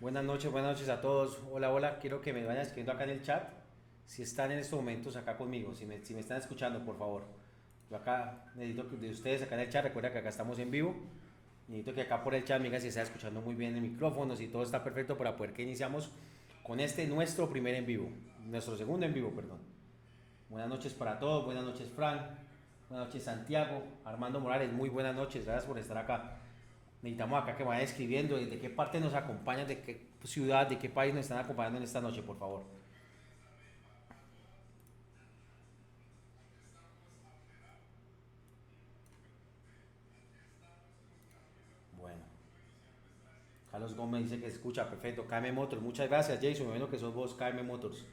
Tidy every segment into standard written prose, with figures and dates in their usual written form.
Buenas noches a todos. Hola, hola. Quiero que me vayan escribiendo acá en el chat si están en estos momentos acá conmigo, si me están escuchando, por favor. Yo acá necesito de ustedes acá en el chat. Recuerda que acá estamos en vivo. Necesito que acá por el chat me digan si está escuchando muy bien el micrófono, si todo está perfecto para poder que iniciamos con este nuestro primer en vivo, nuestro segundo en vivo, perdón. Buenas noches para todos. Buenas noches, Frank. Buenas noches, Santiago. Armando Morales, muy buenas noches. Gracias por estar acá. Necesitamos acá que vayan escribiendo de qué parte nos acompañan, de qué ciudad, de qué país nos están acompañando en esta noche, por favor. Bueno, Carlos Gómez dice que se escucha, perfecto. KM Motors, muchas gracias, Jason. Me imagino que sos vos, KM Motors.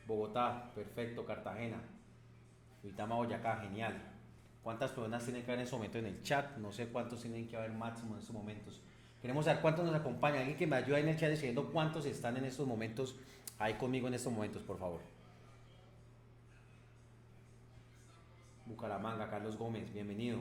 Bogotá, perfecto. Cartagena, Uitama, Boyacá, genial. ¿Cuántas personas tienen que haber en este momento en el chat? No sé cuántos tienen que haber máximo en estos momentos. Queremos saber cuántos nos acompañan. Alguien que me ayude en el chat diciendo cuántos están en estos momentos ahí conmigo en estos momentos, por favor. Bucaramanga, Carlos Gómez, bienvenido.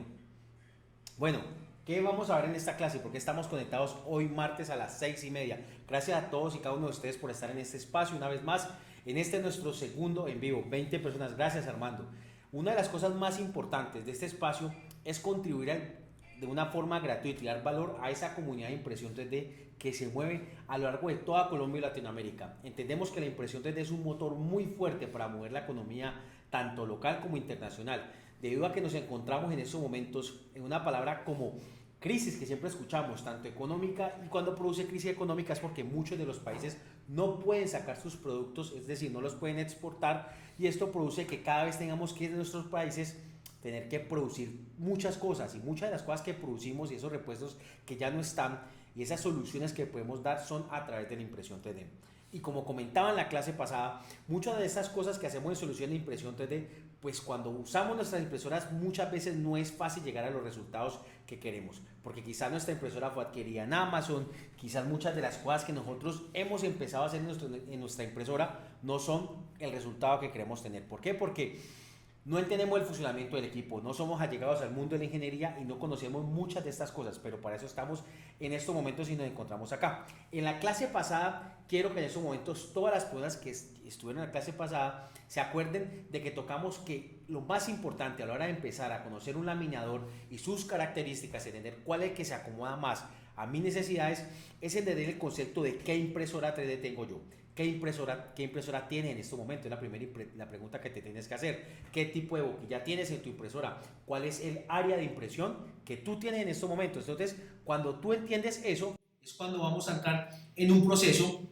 Bueno, ¿qué vamos a ver en esta clase? Porque estamos conectados hoy martes a las 6:30. Gracias a todos y cada uno de ustedes por estar en este espacio una vez más. En este nuestro segundo en vivo, 20 personas. Gracias, Armando. Una de las cosas más importantes de este espacio es contribuir de una forma gratuita y dar valor a esa comunidad de impresión 3D que se mueve a lo largo de toda Colombia y Latinoamérica. Entendemos que la impresión 3D es un motor muy fuerte para mover la economía tanto local como internacional, debido a que nos encontramos en estos momentos en una palabra como crisis que siempre escuchamos, tanto económica, y cuando produce crisis económica es porque muchos de los países no pueden sacar sus productos, es decir, no los pueden exportar, y esto produce que cada vez tengamos que ir en nuestros países tener que producir muchas cosas, y muchas de las cosas que producimos y esos repuestos que ya no están y esas soluciones que podemos dar son a través de la impresión 3D. Y como comentaba en la clase pasada, muchas de esas cosas que hacemos en solución de impresión 3D, pues cuando usamos nuestras impresoras muchas veces no es fácil llegar a los resultados que queremos, porque quizás nuestra impresora fue adquirida en Amazon, quizás muchas de las cosas que nosotros hemos empezado a hacer en nuestra impresora no son el resultado que queremos tener. ¿Por qué? Porque no entendemos el funcionamiento del equipo, no somos allegados al mundo de la ingeniería y no conocemos muchas de estas cosas, pero para eso estamos en estos momentos y nos encontramos acá. En la clase pasada, quiero que en estos momentos todas las personas que estuvieron en la clase pasada se acuerden de que tocamos que lo más importante a la hora de empezar a conocer un laminador y sus características, entender cuál es el que se acomoda más a mis necesidades, es entender el concepto de qué impresora 3D tengo yo. Qué impresora tiene en este momento? Es la pregunta que te tienes que hacer. ¿Qué tipo de boquilla tienes en tu impresora? ¿Cuál es el área de impresión que tú tienes en estos momentos? Entonces, cuando tú entiendes eso, es cuando vamos a entrar en un proceso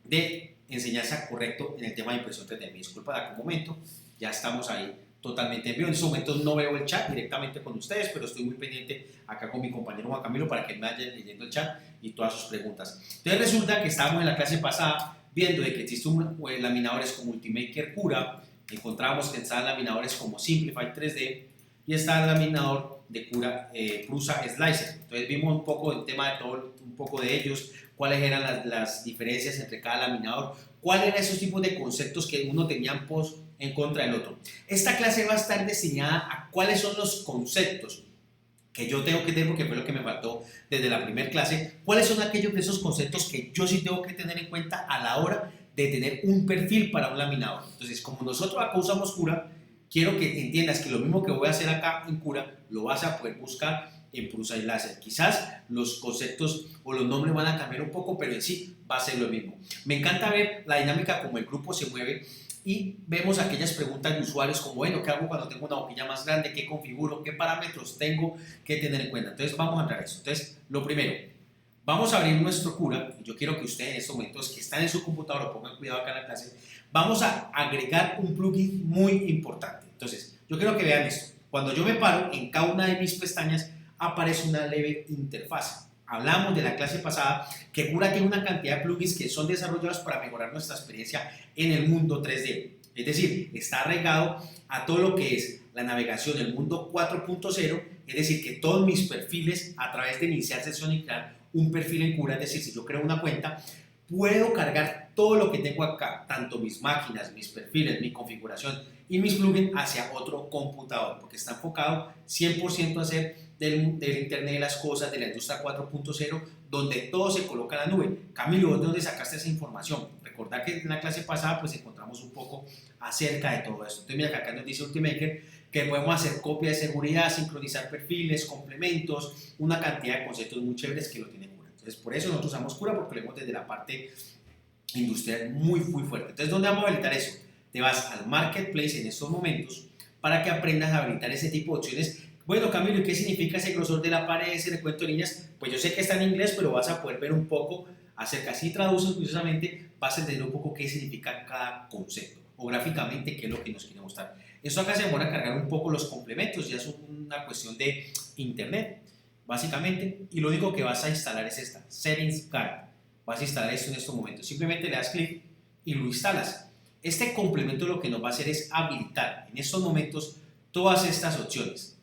de enseñanza correcto en el tema de impresión 3D. Me disculpa de algún momento, ya estamos ahí totalmente en vivo. En estos momentos no veo el chat directamente con ustedes, pero estoy muy pendiente acá con mi compañero Juan Camilo para que me vaya leyendo el chat y todas sus preguntas. Entonces resulta que estábamos en la clase pasada viendo de que existen laminadores como Ultimaker Cura, encontrábamos que estaban laminadores como Simplify 3D y está el laminador de Cura Prusa Slicer. Entonces vimos un poco el tema de todo, un poco de ellos, cuáles eran las diferencias entre cada laminador, cuáles eran esos tipos de conceptos que uno tenía en contra del otro. Esta clase va a estar destinada a cuáles son los conceptos que yo tengo que tener, porque fue lo que me faltó desde la primera clase, cuáles son aquellos de esos conceptos que yo sí tengo que tener en cuenta a la hora de tener un perfil para un laminador. Entonces, como nosotros acá usamos Cura, quiero que entiendas que lo mismo que voy a hacer acá en Cura, lo vas a poder buscar en Prusa y Láser. Quizás los conceptos o los nombres van a cambiar un poco, pero en sí va a ser lo mismo. Me encanta ver la dinámica como el grupo se mueve y vemos aquellas preguntas de usuarios como, bueno, ¿qué hago cuando tengo una boquilla más grande? ¿Qué configuro? ¿Qué parámetros tengo que tener en cuenta? Entonces vamos a entrar a eso. Entonces, lo primero, vamos a abrir nuestro Cura. Yo quiero que ustedes en estos momentos que están en su computador, pongan cuidado acá en la clase, vamos a agregar un plugin muy importante. Entonces, yo quiero que vean esto. Cuando yo me paro, en cada una de mis pestañas aparece una leve interfaz. Hablamos de la clase pasada que Cura tiene una cantidad de plugins que son desarrollados para mejorar nuestra experiencia en el mundo 3D. Es decir, está arraigado a todo lo que es la navegación del mundo 4.0, es decir, que todos mis perfiles a través de iniciar sesión y crear un perfil en Cura, es decir, si yo creo una cuenta, puedo cargar todo lo que tengo acá, tanto mis máquinas, mis perfiles, mi configuración y mis plugins hacia otro computador, porque está enfocado 100% a hacer del Internet de las cosas, de la industria 4.0, donde todo se coloca en la nube. Camilo, ¿de dónde sacaste esa información? Recordá que en la clase pasada pues encontramos un poco acerca de todo esto. Entonces mira que acá nos dice Ultimaker que podemos hacer copia de seguridad, sincronizar perfiles, complementos, una cantidad de conceptos muy chéveres que lo tienen Cura. Entonces por eso nosotros usamos Cura, porque lo vemos desde la parte industrial muy fuerte. Entonces, ¿dónde vamos a habilitar eso? Te vas al marketplace en estos momentos para que aprendas a habilitar ese tipo de opciones. Bueno, Camilo, ¿y qué significa ese grosor de la pared, ese recuento de líneas? Pues yo sé que está en inglés, pero vas a poder ver un poco acerca, si traduces curiosamente, vas a entender un poco qué significa cada concepto, o gráficamente qué es lo que nos quiere mostrar. Esto acá se demora a cargar un poco los complementos, ya es una cuestión de internet, básicamente, y lo único que vas a instalar es esta, Settings Guide. Vas a instalar esto en estos momentos, simplemente le das clic y lo instalas. Este complemento lo que nos va a hacer es habilitar en estos momentos todas estas opciones.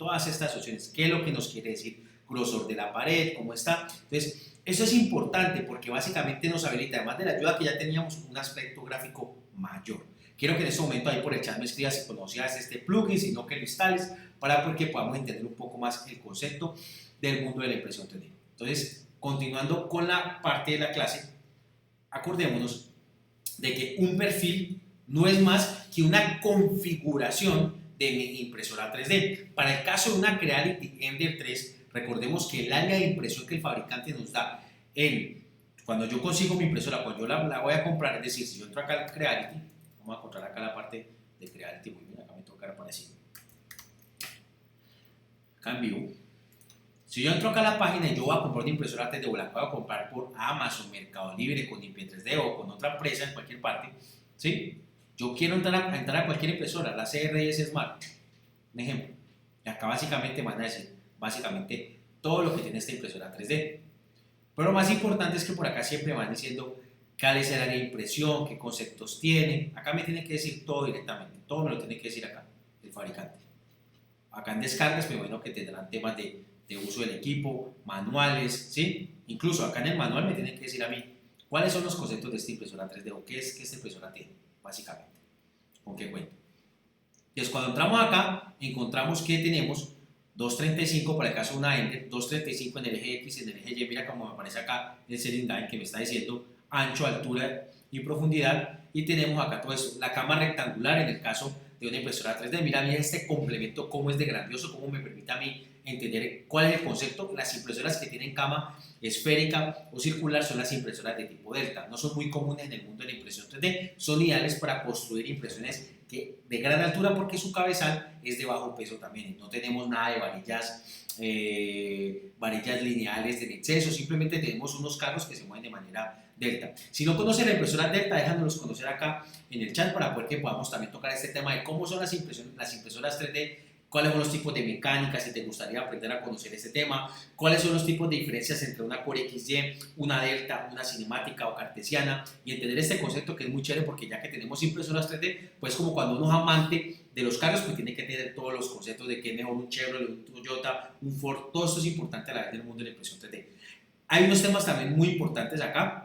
¿Qué es lo que nos quiere decir? Grosor de la pared, cómo está. Entonces, eso es importante porque básicamente nos habilita, además de la ayuda que ya teníamos, un aspecto gráfico mayor. Quiero que en este momento ahí por el chat me escribas si conocías este plugin, si no que lo instales, para que podamos entender un poco más el concepto del mundo de la impresión 3D. Entonces, continuando con la parte de la clase, acordémonos de que un perfil no es más que una configuración de mi impresora 3D. Para el caso de una Creality Ender 3, recordemos que el área de impresión que el fabricante nos da cuando yo consigo mi impresora, cuando yo la voy a comprar, es decir, si yo entro acá al Creality, vamos a encontrar acá la parte de Creality, muy bien, acá me toca aparecer. Cambio. Si yo entro acá a la página y yo voy a comprar una impresora 3D o la puedo comprar por Amazon, Mercado Libre, con Impie 3D o con otra empresa en cualquier parte, ¿sí? Yo quiero entrar a cualquier impresora, la CRS Smart, un ejemplo. Y acá básicamente van a decir, básicamente, todo lo que tiene esta impresora 3D. Pero lo más importante es que por acá siempre van diciendo cuál es el área de impresión, qué conceptos tiene. Acá me tiene que decir todo directamente, todo me lo tiene que decir acá, el fabricante. Acá en descargas, me imagino que tendrán temas de uso del equipo, manuales, ¿sí? Incluso acá en el manual me tienen que decir a mí cuáles son los conceptos de esta impresora 3D o qué es que esta impresora tiene, básicamente, con qué cuenta. Entonces, cuando entramos acá, encontramos que tenemos 235 para el caso de una Ender, 235 en el eje X, en el eje Y, mira cómo me aparece acá el Setting Guide que me está diciendo ancho, altura y profundidad, y tenemos acá todo eso, la cama rectangular en el caso de una impresora 3D. Mira este complemento cómo es de grandioso, cómo me permite a mí entender cuál es el concepto. Las impresoras que tienen cama esférica o circular son las impresoras de tipo Delta. No son muy comunes en el mundo de la impresión 3D, son ideales para construir impresiones de gran altura porque su cabezal es de bajo peso también. No tenemos nada de varillas lineales en exceso, simplemente tenemos unos carros que se mueven de manera Delta. Si no conocen la impresora Delta, déjanos conocer acá en el chat para poder que podamos también tocar este tema de cómo son las impresoras 3D, cuáles son los tipos de mecánica, si te gustaría aprender a conocer este tema, cuáles son los tipos de diferencias entre una Core XY, una Delta, una cinemática o cartesiana, y entender este concepto que es muy chévere porque ya que tenemos impresoras 3D, pues como cuando uno es amante de los carros, pues tiene que tener todos los conceptos de qué es mejor un Chevrolet, un Toyota, un Ford, todo esto es importante a la vez del mundo de la impresión 3D. Hay unos temas también muy importantes acá,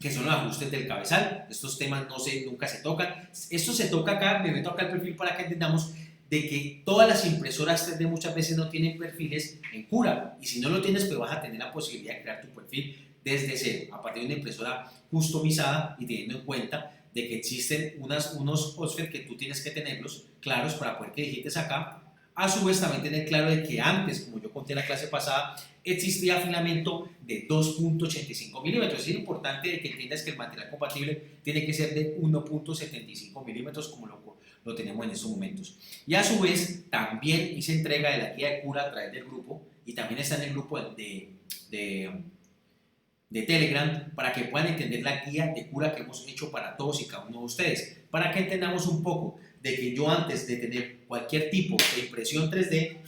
que son los ajustes del cabezal. Estos temas nunca se tocan. Esto se toca acá, me meto acá al perfil para que entendamos de que todas las impresoras 3D muchas veces no tienen perfiles en Cura, y si no lo tienes, pues vas a tener la posibilidad de crear tu perfil desde cero, a partir de una impresora customizada y teniendo en cuenta de que existen unos OSFED que tú tienes que tenerlos claros para poder que digites acá. A su vez también tener claro de que antes, como yo conté en la clase pasada, existía filamento de 2.85 milímetros. Es importante de que entiendas que el material compatible tiene que ser de 1.75 milímetros como lo tenemos en estos momentos. Y a su vez también hice entrega de la guía de Cura a través del grupo, y también está en el grupo de Telegram, para que puedan entender la guía de Cura que hemos hecho para todos y cada uno de ustedes, para que entendamos un poco de que yo, antes de tener cualquier tipo de impresión 3D,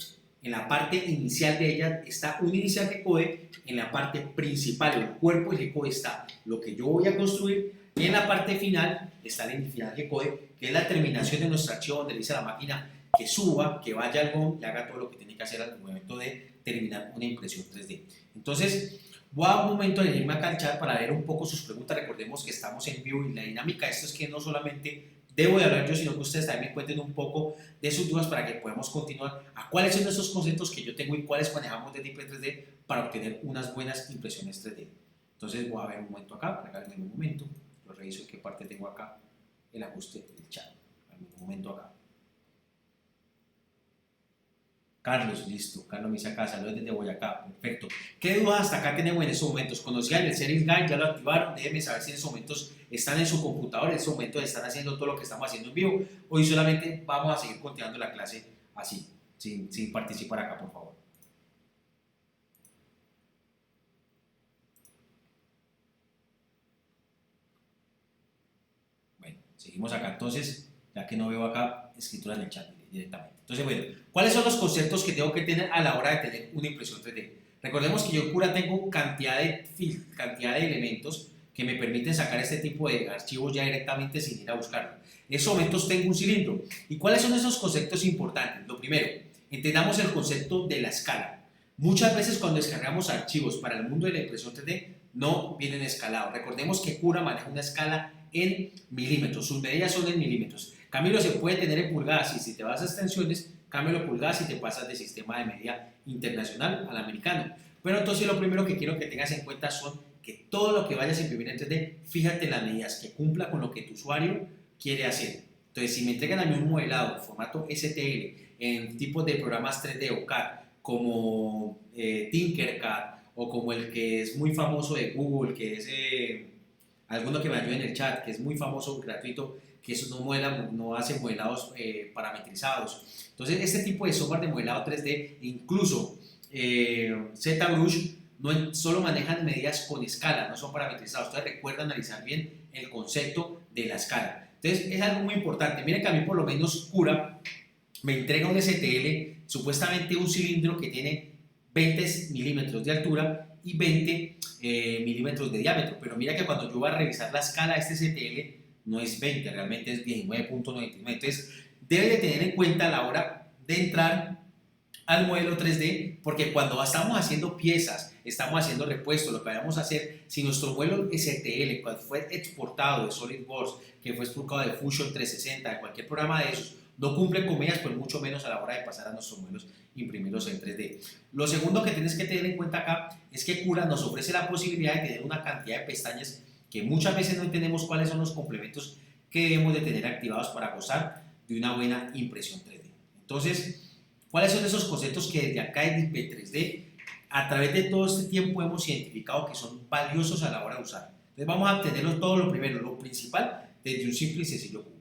en la parte inicial de ella está un inicial G-code, en la parte principal, el cuerpo del G-code, está lo que yo voy a construir, y en la parte final está el inicial G-code, que es la terminación de nuestra archivo, donde dice a la máquina que suba, que vaya al GOM y haga todo lo que tiene que hacer al momento de terminar una impresión 3D. Entonces, voy a un momento de irme acá al chat para ver un poco sus preguntas. Recordemos que estamos en vivo y la dinámica de esto es que no solamente debo de hablar yo, sino que ustedes también me cuenten un poco de sus dudas para que podamos continuar a cuáles son esos conceptos que yo tengo y cuáles manejamos de IP 3D para obtener unas buenas impresiones 3D. Entonces voy a ver un momento acá, regálenme un momento, lo reviso en qué parte tengo acá el ajuste del chat. Un momento acá. Carlos, listo. Carlos me dice acá, saludos desde Boyacá. Perfecto. ¿Qué dudas hasta acá tenemos en estos momentos? ¿Conocían el Series Guide? ¿Ya lo activaron? Déjenme saber si en estos momentos están en su computador, en estos momentos están haciendo todo lo que estamos haciendo en vivo. Hoy solamente vamos a seguir continuando la clase así, sin participar acá, por favor. Bueno, seguimos acá entonces, ya que no veo acá escritura en el chat directamente. Entonces, bueno, ¿cuáles son los conceptos que tengo que tener a la hora de tener una impresión 3D? Recordemos que yo en Cura tengo cantidad de elementos que me permiten sacar este tipo de archivos ya directamente sin ir a buscarlo. En estos momentos tengo un cilindro. ¿Y cuáles son esos conceptos importantes? Lo primero, entendamos el concepto de la escala. Muchas veces cuando descargamos archivos para el mundo de la impresión 3D no vienen escalados. Recordemos que Cura maneja una escala en milímetros, sus medidas son en milímetros. Camilo se puede tener en pulgadas y si te vas a extensiones, cámbialo pulgadas y te pasas de sistema de medida internacional al americano. Pero entonces lo primero que quiero que tengas en cuenta son que todo lo que vayas a imprimir en 3D, fíjate en las medidas, que cumpla con lo que tu usuario quiere hacer. Entonces, si me entregan a mí un modelado en formato STL, en tipos de programas 3D o CAD, como Tinkercad, o como el que es muy famoso de Google, que es alguno que me ayude en el chat, que es muy famoso, gratuito, que eso no hace modelados parametrizados. Entonces, este tipo de software de modelado 3D, incluso ZBrush, no solo manejan medidas con escala, no son parametrizados. Entonces, recuerda analizar bien el concepto de la escala. Entonces, es algo muy importante. Miren que a mí, por lo menos, Cura me entrega un STL, supuestamente un cilindro que tiene 20 milímetros de altura y 20 milímetros de diámetro. Pero mira que cuando yo voy a revisar la escala de este STL, no es 20, realmente es 19.99. Entonces, debe de tener en cuenta a la hora de entrar al modelo 3D, porque cuando estamos haciendo piezas, estamos haciendo repuestos, lo que vamos a hacer, si nuestro modelo STL, cuando fue exportado de SolidWorks, que fue exportado de Fusion 360, de cualquier programa de esos, no cumple con medidas, pues mucho menos a la hora de pasar a nuestros modelos imprimirlos en 3D. Lo segundo que tienes que tener en cuenta acá es que Cura nos ofrece la posibilidad de tener una cantidad de pestañas que muchas veces no entendemos cuáles son los complementos que debemos de tener activados para gozar de una buena impresión 3D. Entonces, ¿cuáles son esos conceptos que desde acá en IP 3D a través de todo este tiempo hemos identificado que son valiosos a la hora de usar? Entonces vamos a obtenerlos todo lo primero, lo principal, desde un simple y sencillo cubo.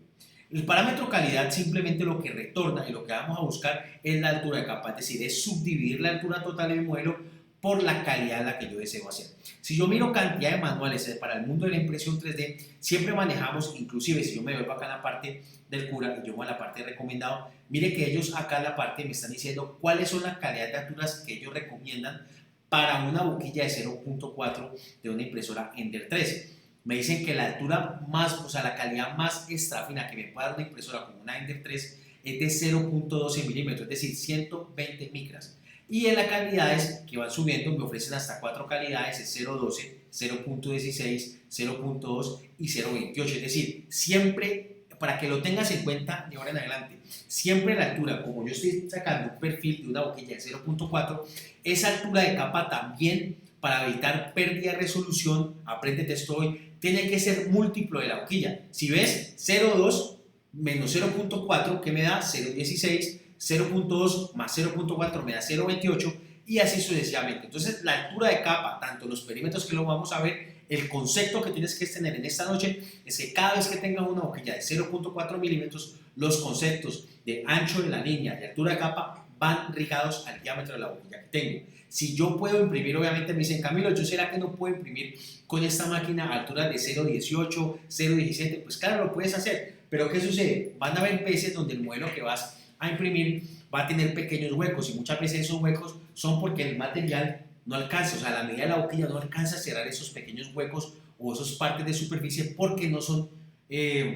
El parámetro calidad simplemente lo que retorna y lo que vamos a buscar es la altura de capa, es decir, es subdividir la altura total del modelo por la calidad de la que yo deseo hacer. Si yo miro cantidad de manuales para el mundo de la impresión 3D, siempre manejamos, inclusive si yo me veo acá en la parte del Cura y yo voy a la parte de recomendado, mire que ellos acá en la parte me están diciendo cuáles son las calidades de alturas que ellos recomiendan para una boquilla de 0.4 de una impresora Ender 3. Me dicen que la altura más, o sea, la calidad más extra fina que me puede dar una impresora como una Ender 3 es de 0.12 milímetros, es decir, 120 micras. Y en las calidades que van subiendo me ofrecen hasta 4 calidades, es 0.12, 0.16, 0.2 y 0.28. Es decir, siempre, para que lo tengas en cuenta de ahora en adelante, siempre la altura, como yo estoy sacando un perfil de una boquilla de 0.4, esa altura de capa también, para evitar pérdida de resolución, apréndete esto hoy, tiene que ser múltiplo de la boquilla. Si ves 0.2 menos 0.4, ¿qué me da? 0.16. 0.2 más 0.4 me da 0.28 y así sucesivamente. Entonces, la altura de capa, tanto los perímetros que lo vamos a ver, el concepto que tienes que tener en esta noche es que cada vez que tengas una boquilla de 0.4 milímetros, los conceptos de ancho de la línea y altura de capa van ligados al diámetro de la boquilla que tengo. Si yo puedo imprimir, obviamente me dicen, Camilo, ¿yo será que no puedo imprimir con esta máquina a alturas de 0.18, 0.17? Pues claro, lo puedes hacer, pero ¿qué sucede? Van a haber veces donde el modelo que vas a imprimir va a tener pequeños huecos y muchas veces esos huecos son porque el material no alcanza, o sea, la medida de la boquilla no alcanza a cerrar esos pequeños huecos o esas partes de superficie porque no son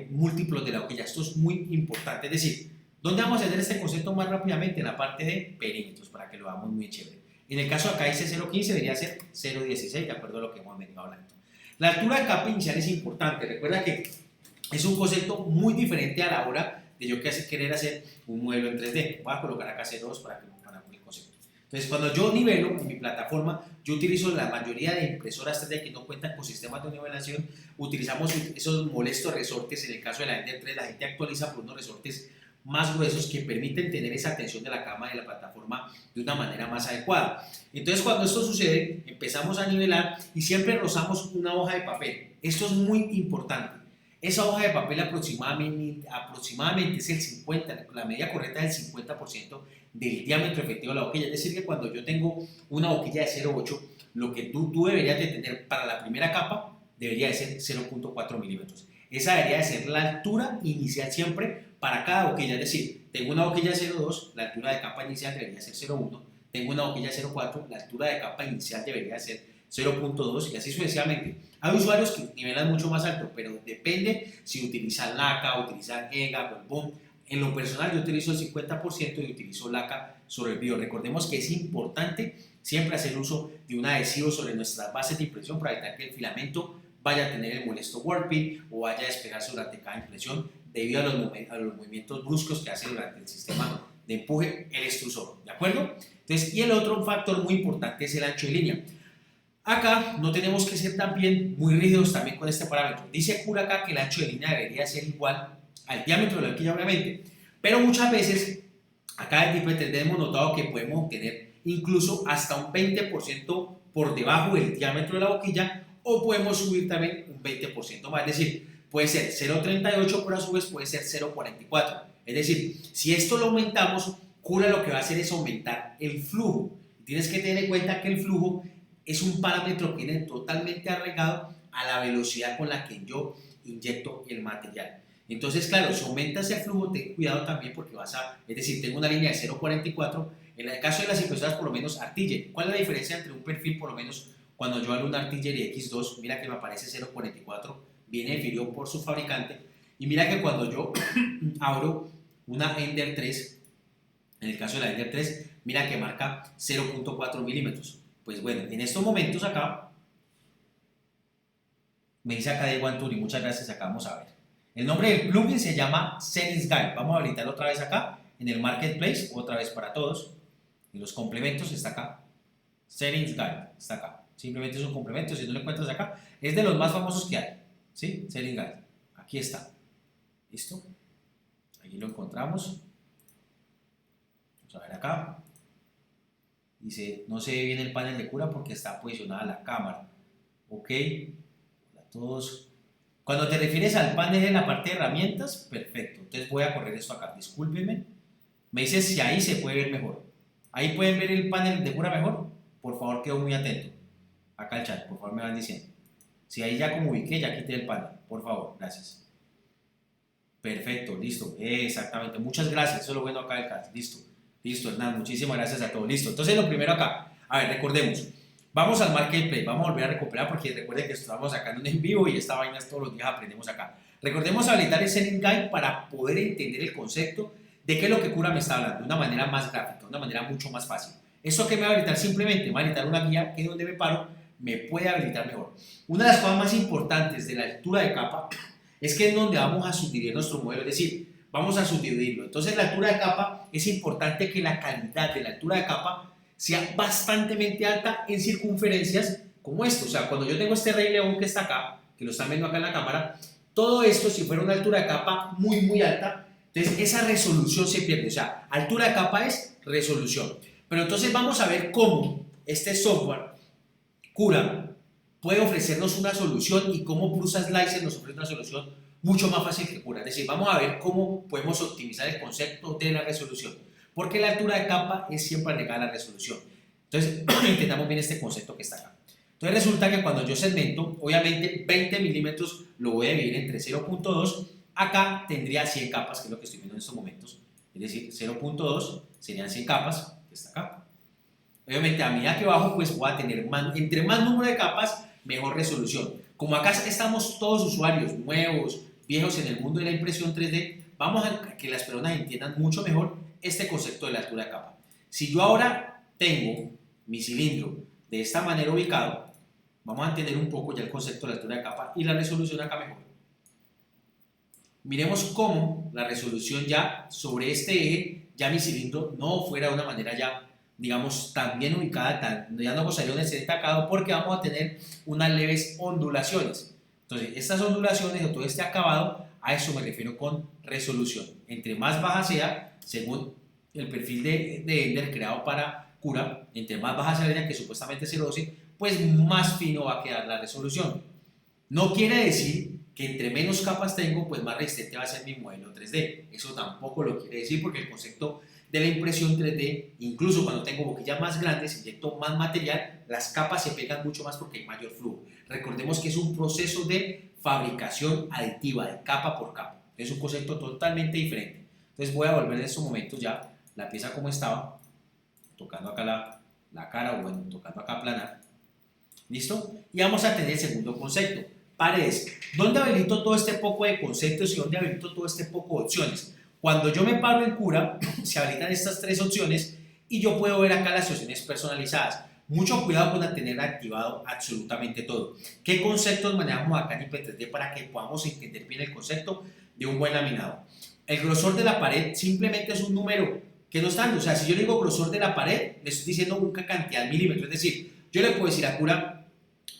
múltiplos de la boquilla. Esto es muy importante. Es decir, ¿dónde vamos a tener este concepto más rápidamente? En la parte de perímetros, para que lo veamos muy chévere. En el caso acá dice 0.15, debería ser 0.16, de acuerdo a lo que hemos venido hablando. La altura de capa inicial es importante. Recuerda que es un concepto muy diferente a la hora de yo querer hacer un modelo en 3D. Voy a colocar acá C2 para el concepto. Entonces, cuando yo nivelo en mi plataforma, yo utilizo la mayoría de impresoras 3D que no cuentan con sistemas de nivelación. Utilizamos esos molestos resortes. En el caso de la Ender 3, la gente actualiza por unos resortes más gruesos que permiten tener esa tensión de la cama y de la plataforma de una manera más adecuada. Entonces, cuando esto sucede, empezamos a nivelar y siempre rozamos una hoja de papel. Esto es muy importante. Esa hoja de papel aproximadamente es el 50%, la medida correcta es el 50% del diámetro efectivo de la boquilla. Es decir, que cuando yo tengo una boquilla de 0,8, lo que tú deberías de tener para la primera capa debería de ser 0,4 milímetros. Esa debería de ser la altura inicial siempre para cada boquilla. Es decir, tengo una boquilla de 0,2, la altura de capa inicial debería ser 0,1. Tengo una boquilla de 0,4, la altura de capa inicial debería ser 0,2 y así sucesivamente. Hay usuarios que nivelan mucho más alto, pero depende si utilizan laca, utilizan EGA o el BOM. En lo personal yo utilizo el 50% y utilizo laca sobre el vidrio. Recordemos que es importante siempre hacer uso de un adhesivo sobre nuestras bases de impresión para evitar que el filamento vaya a tener el molesto warping o vaya a despegarse durante cada impresión debido a los movimientos bruscos que hace durante el sistema de empuje el extrusor, ¿de acuerdo? Entonces, y el otro factor muy importante es el ancho de línea. Acá no tenemos que ser también muy rígidos también con este parámetro. Dice Cura acá que el ancho de línea debería ser igual al diámetro de la boquilla, obviamente, pero muchas veces acá en tipo de 3D hemos notado que podemos obtener incluso hasta un 20% por debajo del diámetro de la boquilla o podemos subir también un 20% más, es decir, puede ser 0,38 pero a su vez puede ser 0,44. Es decir, si esto lo aumentamos, Cura lo que va a hacer es aumentar el flujo. Tienes que tener en cuenta que el flujo es un parámetro que viene totalmente arraigado a la velocidad con la que yo inyecto el material. Entonces, claro, si aumentas el flujo, ten cuidado también porque es decir, tengo una línea de 0,44, en el caso de las impresoras por lo menos Artillery. ¿Cuál es la diferencia entre un perfil, por lo menos cuando yo hago un Artillery X2, mira que me aparece 0,44, viene definido por su fabricante, y mira que cuando yo abro una Ender 3, en el caso de la Ender 3, mira que marca 0,4 milímetros. Pues bueno, en estos momentos acá, me dice acá Diego Anturi, muchas gracias, acá vamos a ver. El nombre del plugin se llama Settings Guide. Vamos a habilitarlo otra vez acá, en el Marketplace, otra vez para todos. En los complementos está acá. Settings Guide, está acá. Simplemente es un complemento, si no lo encuentras acá, es de los más famosos que hay. ¿Sí? Settings Guide. Aquí está. ¿Listo? Aquí lo encontramos. Vamos a ver acá. Dice, no se ve bien el panel de cura porque está posicionada la cámara. Ok. Hola a todos. Cuando te refieres al panel en la parte de herramientas, perfecto. Entonces voy a correr esto acá. Discúlpenme. Me dices si ahí se puede ver mejor. Ahí pueden ver el panel de cura mejor. Por favor, quedo muy atento. Acá el chat, por favor, me van diciendo. Si ahí ya como ubiqué, ya quité el panel. Por favor, gracias. Perfecto, listo. Exactamente. Muchas gracias. Eso es lo bueno acá del chat. Listo. Listo, Hernán, muchísimas gracias a todos. Listo, entonces lo primero acá, a ver, recordemos, vamos al Marketplace, vamos a volver a recuperar porque recuerden que estamos sacando un en vivo y esta vaina todos los días aprendemos acá. Recordemos habilitar el Selling Guide para poder entender el concepto de qué es lo que Cura me está hablando, de una manera más gráfica, de una manera mucho más fácil. ¿Esto qué me va a habilitar? Simplemente me va a habilitar una guía que donde me paro me puede habilitar mejor. Una de las cosas más importantes de la altura de capa es que es donde vamos a subdividir nuestro modelo, es decir, vamos a subdividirlo. Entonces, la altura de capa es importante que la calidad de la altura de capa sea bastante alta en circunferencias como esto. O sea, cuando yo tengo este Rey León que está acá, que lo están viendo acá en la cámara, todo esto, si fuera una altura de capa muy alta, entonces esa resolución se pierde. O sea, altura de capa es resolución. Pero entonces vamos a ver cómo este software, Cura, puede ofrecernos una solución y cómo Prusa Slicer nos ofrece una solución mucho más fácil que Cura. Es decir, vamos a ver cómo podemos optimizar el concepto de la resolución. Porque la altura de capa es siempre agregada a la resolución. Entonces, entendamos bien este concepto que está acá. Entonces, resulta que cuando yo segmento, obviamente 20 milímetros lo voy a dividir entre 0.2. Acá tendría 100 capas, que es lo que estoy viendo en estos momentos. Es decir, 0.2 serían 100 capas, que está acá. Obviamente, a medida que bajo, pues voy a tener entre más número de capas, mejor resolución. Como acá estamos todos usuarios nuevos, viejos en el mundo de la impresión 3D, vamos a que las personas entiendan mucho mejor este concepto de la altura de capa. Si yo ahora tengo mi cilindro de esta manera ubicado, vamos a entender un poco ya el concepto de la altura de capa y la resolución acá mejor. miremos cómo la resolución ya sobre este eje, ya mi cilindro no fuera de una manera ya, digamos, tan bien ubicada, ya no gozaría un excelente acabado porque vamos a tener unas leves ondulaciones. Entonces, estas ondulaciones o todo este acabado, a eso me refiero con resolución. Entre más baja sea, según el perfil de Ender creado para Cura, entre más baja sea la línea que supuestamente es 0.12, pues más fino va a quedar la resolución. No quiere decir que entre menos capas tengo, pues más resistente va a ser mi modelo 3D. Eso tampoco lo quiere decir porque el concepto de la impresión 3D, incluso cuando tengo boquillas más grandes, inyecto más material, las capas se pegan mucho más porque hay mayor flujo. Recordemos que es un proceso de fabricación aditiva, de capa por capa. Es un concepto totalmente diferente. Entonces voy a volver en estos momentos ya la pieza como estaba, tocando acá la cara, o bueno, tocando acá planar. ¿Listo? Y vamos a tener el segundo concepto, paredes. ¿Dónde habilito todo este poco de conceptos y dónde habilito todo este poco de opciones? Cuando yo me paro en Cura, se habilitan estas tres opciones y yo puedo ver acá las opciones personalizadas. Mucho cuidado con tener activado absolutamente todo. ¿Qué conceptos manejamos acá en IP3D para que podamos entender bien el concepto de un buen laminado? El grosor de la pared simplemente es un número que no está dando. O sea, si yo le digo grosor de la pared, le estoy diciendo una cantidad de milímetros. Es decir, yo le puedo decir a Cura,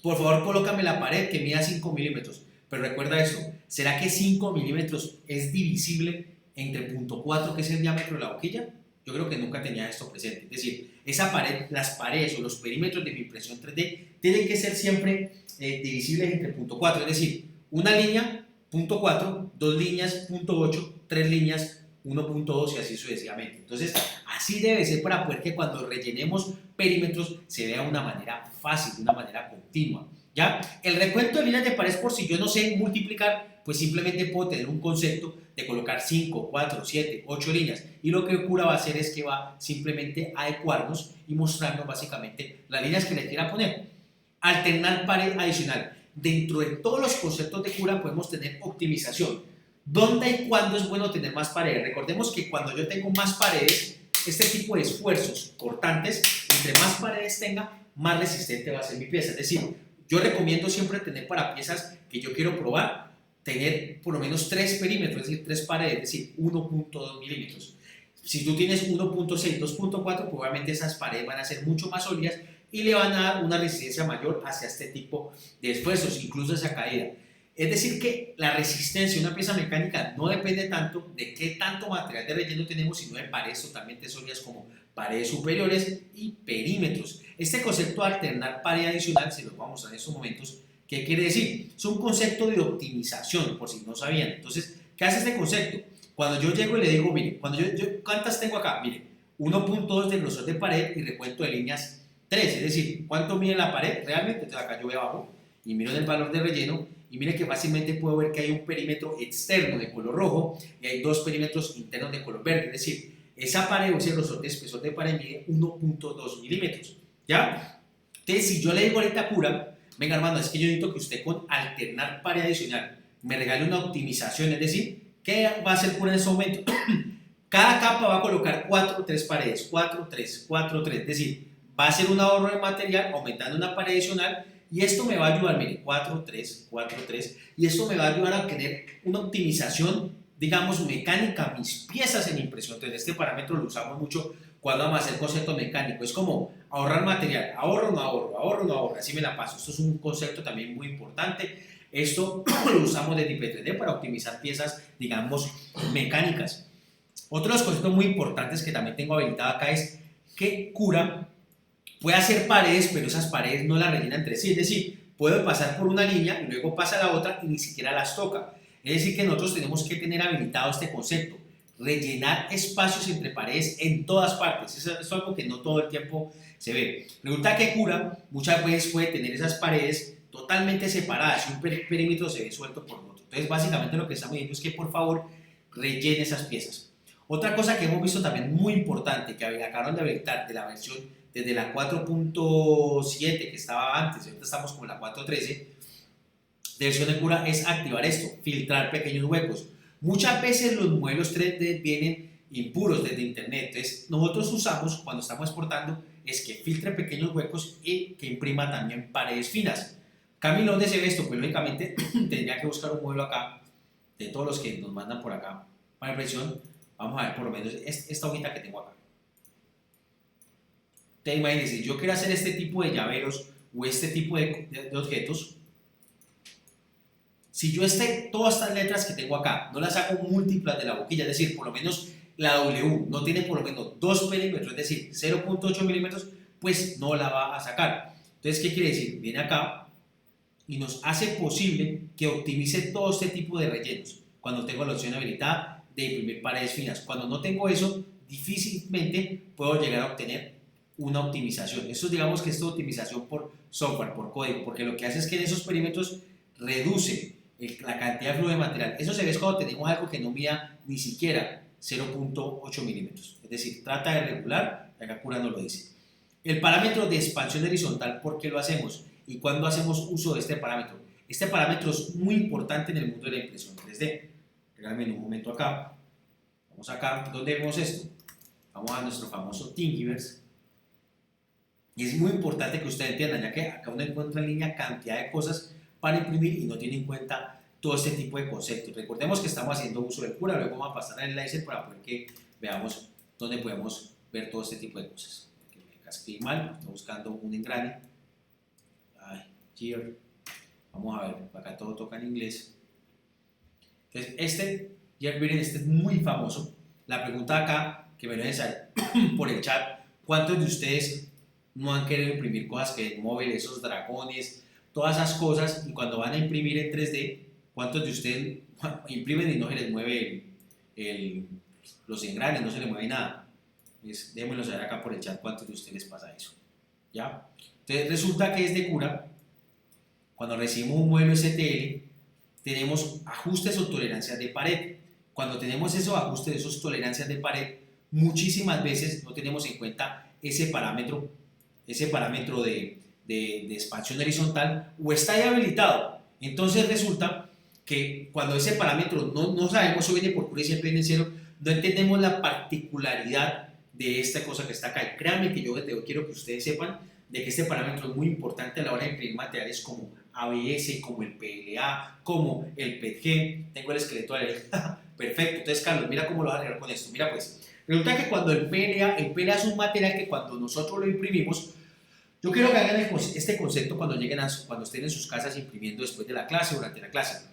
por favor colócame la pared que mida 5 milímetros. Pero recuerda eso, ¿será que 5 milímetros es divisible entre 0.4 que es el diámetro de la boquilla? Yo creo que nunca tenía esto presente. Es decir, esa pared, las paredes o los perímetros de mi impresión 3D tienen que ser siempre divisibles entre 0.4. Es decir, una línea, 0.4, dos líneas, 0.8, tres líneas, 1.2 y así sucesivamente. Entonces, así debe ser para poder que cuando rellenemos perímetros se vea de una manera fácil, de una manera continua. ¿Ya? El recuento de líneas de pared, por si yo no sé multiplicar, pues simplemente puedo tener un concepto de colocar 5, 4, 7, 8 líneas. Y lo que Cura va a hacer es que va simplemente a adecuarnos y mostrarnos básicamente las líneas que le quiera poner. Alternar pared adicional. Dentro de todos los conceptos de Cura podemos tener optimización. ¿Dónde y cuándo es bueno tener más paredes? Recordemos que cuando yo tengo más paredes, este tipo de esfuerzos cortantes, entre más paredes tenga, más resistente va a ser mi pieza. Es decir, yo recomiendo siempre tener para piezas que yo quiero probar, tener por lo menos 3 perímetros, es decir, 3 paredes, es decir, 1.2 milímetros. Si tú tienes 1.6, 2.4, probablemente esas paredes van a ser mucho más sólidas y le van a dar una resistencia mayor hacia este tipo de esfuerzos, incluso esa caída. Es decir, que la resistencia de una pieza mecánica no depende tanto de qué tanto material de relleno tenemos, sino de paredes totalmente sólidas como paredes superiores y perímetros. Este concepto de alternar pared adicional, se los vamos a ver en estos momentos, ¿qué quiere decir? Es un concepto de optimización, por si no sabían. Entonces, ¿qué hace este concepto? Cuando yo llego y le digo, mire, ¿cuántas tengo acá? Mire, 1.2 de grosor de pared y recuento de líneas 3, es decir, ¿cuánto mide la pared realmente? Entonces acá yo voy abajo y miro el valor de relleno y mire que fácilmente puedo ver que hay un perímetro externo de color rojo y hay 2 perímetros internos de color verde, es decir, esa pared o ese grosor de espesor de pared mide 1.2 milímetros, ¿ya? Entonces, si yo le digo ahorita a Cura, venga hermano, es que yo necesito que usted con alternar pared adicional me regale una optimización, es decir, ¿qué va a hacer Cura en ese momento? Cada capa va a colocar 3 paredes, 4, 3, 4, 3, es decir, va a ser un ahorro de material aumentando una pared adicional. Y esto me va a ayudar, mire, 4, 3, 4, 3, y esto me va a ayudar a tener una optimización, digamos, mecánica, mis piezas en impresión. Entonces, este parámetro lo usamos mucho cuando vamos a hacer concepto mecánico. Es como ahorrar material, ahorro, no ahorro, ahorro, no ahorro, así me la paso. Esto es un concepto también muy importante. Esto lo usamos desde IP3D para optimizar piezas, digamos, mecánicas. Otro de los conceptos muy importantes que también tengo habilitado acá es que Cura puede hacer paredes, pero esas paredes no las rellena entre sí, es decir, puede pasar por una línea y luego pasa a la otra y ni siquiera las toca. Es decir, que nosotros tenemos que tener habilitado este concepto, rellenar espacios entre paredes en todas partes. Eso es algo que no todo el tiempo se ve. Resulta que Cura muchas veces puede tener esas paredes totalmente separadas y un perímetro se ve suelto por otro. Entonces, básicamente lo que estamos diciendo es que por favor rellene esas piezas. Otra cosa que hemos visto también muy importante, que acabaron de habilitar de la versión desde la 4.7 que estaba antes, ahorita estamos con la 4.13, de versión de Cura, es activar esto, filtrar pequeños huecos. Muchas veces los modelos 3D vienen impuros desde internet, entonces nosotros usamos cuando estamos exportando es que filtre pequeños huecos y que imprima también paredes finas. Camilo, ¿dónde se ve esto? Pues lógicamente tendría que buscar un modelo acá de todos los que nos mandan por acá para impresión, vamos a ver por lo menos esta hojita que tengo acá. Te imagínense, yo quiero hacer este tipo de llaveros o este tipo de objetos. Si yo todas estas letras que tengo acá no las hago múltiplas de la boquilla, es decir, por lo menos la W no tiene por lo menos 2 milímetros, es decir, 0.8 milímetros, pues no la va a sacar. Entonces, ¿qué quiere decir? Viene acá y nos hace posible que optimice todo este tipo de rellenos. Cuando tengo la opción habilitada de imprimir paredes finas. Cuando no tengo eso, difícilmente puedo llegar a obtener una optimización. Eso digamos que es optimización por software, por código, porque lo que hace es que en esos perímetros reduce la cantidad de flujo de material. Eso se ve cuando tenemos algo que no mida ni siquiera 0.8 milímetros. Es decir, trata de regular, y acá Cura nos lo dice. El parámetro de expansión horizontal, ¿por qué lo hacemos? ¿Y cuándo hacemos uso de este parámetro? Este parámetro es muy importante en el mundo de la impresión 3D. Regálame un momento acá. Vamos acá, ¿dónde vemos esto? Vamos a nuestro famoso Thingiverse. Y es muy importante que ustedes entiendan, ya que acá uno encuentra en línea cantidad de cosas para imprimir y no tiene en cuenta todo este tipo de conceptos. Recordemos que estamos haciendo uso del Cura, luego vamos a pasar al láser para poder que veamos dónde podemos ver todo este tipo de cosas. Que me casqué mal, estoy buscando un engrane. Ay, here. Vamos a ver, acá todo toca en inglés. Entonces, miren, este es muy famoso. La pregunta acá, que me lo dejan por el chat, ¿cuántos de ustedes no han querido imprimir cosas que móvil, esos dragones, todas esas cosas, y cuando van a imprimir en 3D, cuántos de ustedes imprimen y no se les mueve los engranes, no se les mueve nada? Déjenmelo saber acá por el chat cuántos de ustedes les pasa eso. ¿Ya? Entonces resulta que es de Cura, cuando recibimos un modelo STL, tenemos ajustes o tolerancias de pared. Cuando tenemos esos ajustes, esos tolerancias de pared, muchísimas veces no tenemos en cuenta ese parámetro de expansión horizontal, o está ahí habilitado. Entonces resulta que cuando ese parámetro no sabemos, o viene por pura y siempre viene en cero, no entendemos la particularidad de esta cosa que está acá. Y créanme que yo quiero que ustedes sepan de que este parámetro es muy importante a la hora de imprimir materiales como ABS, como el PLA, como el PETG. Tengo el esqueleto de perfecto. Entonces, Carlos, mira cómo lo vas a arreglar con esto. Mira, pues, resulta que cuando el PLA es un material que cuando nosotros lo imprimimos, yo quiero que hagan este concepto cuando estén en sus casas imprimiendo después de la clase o durante la clase.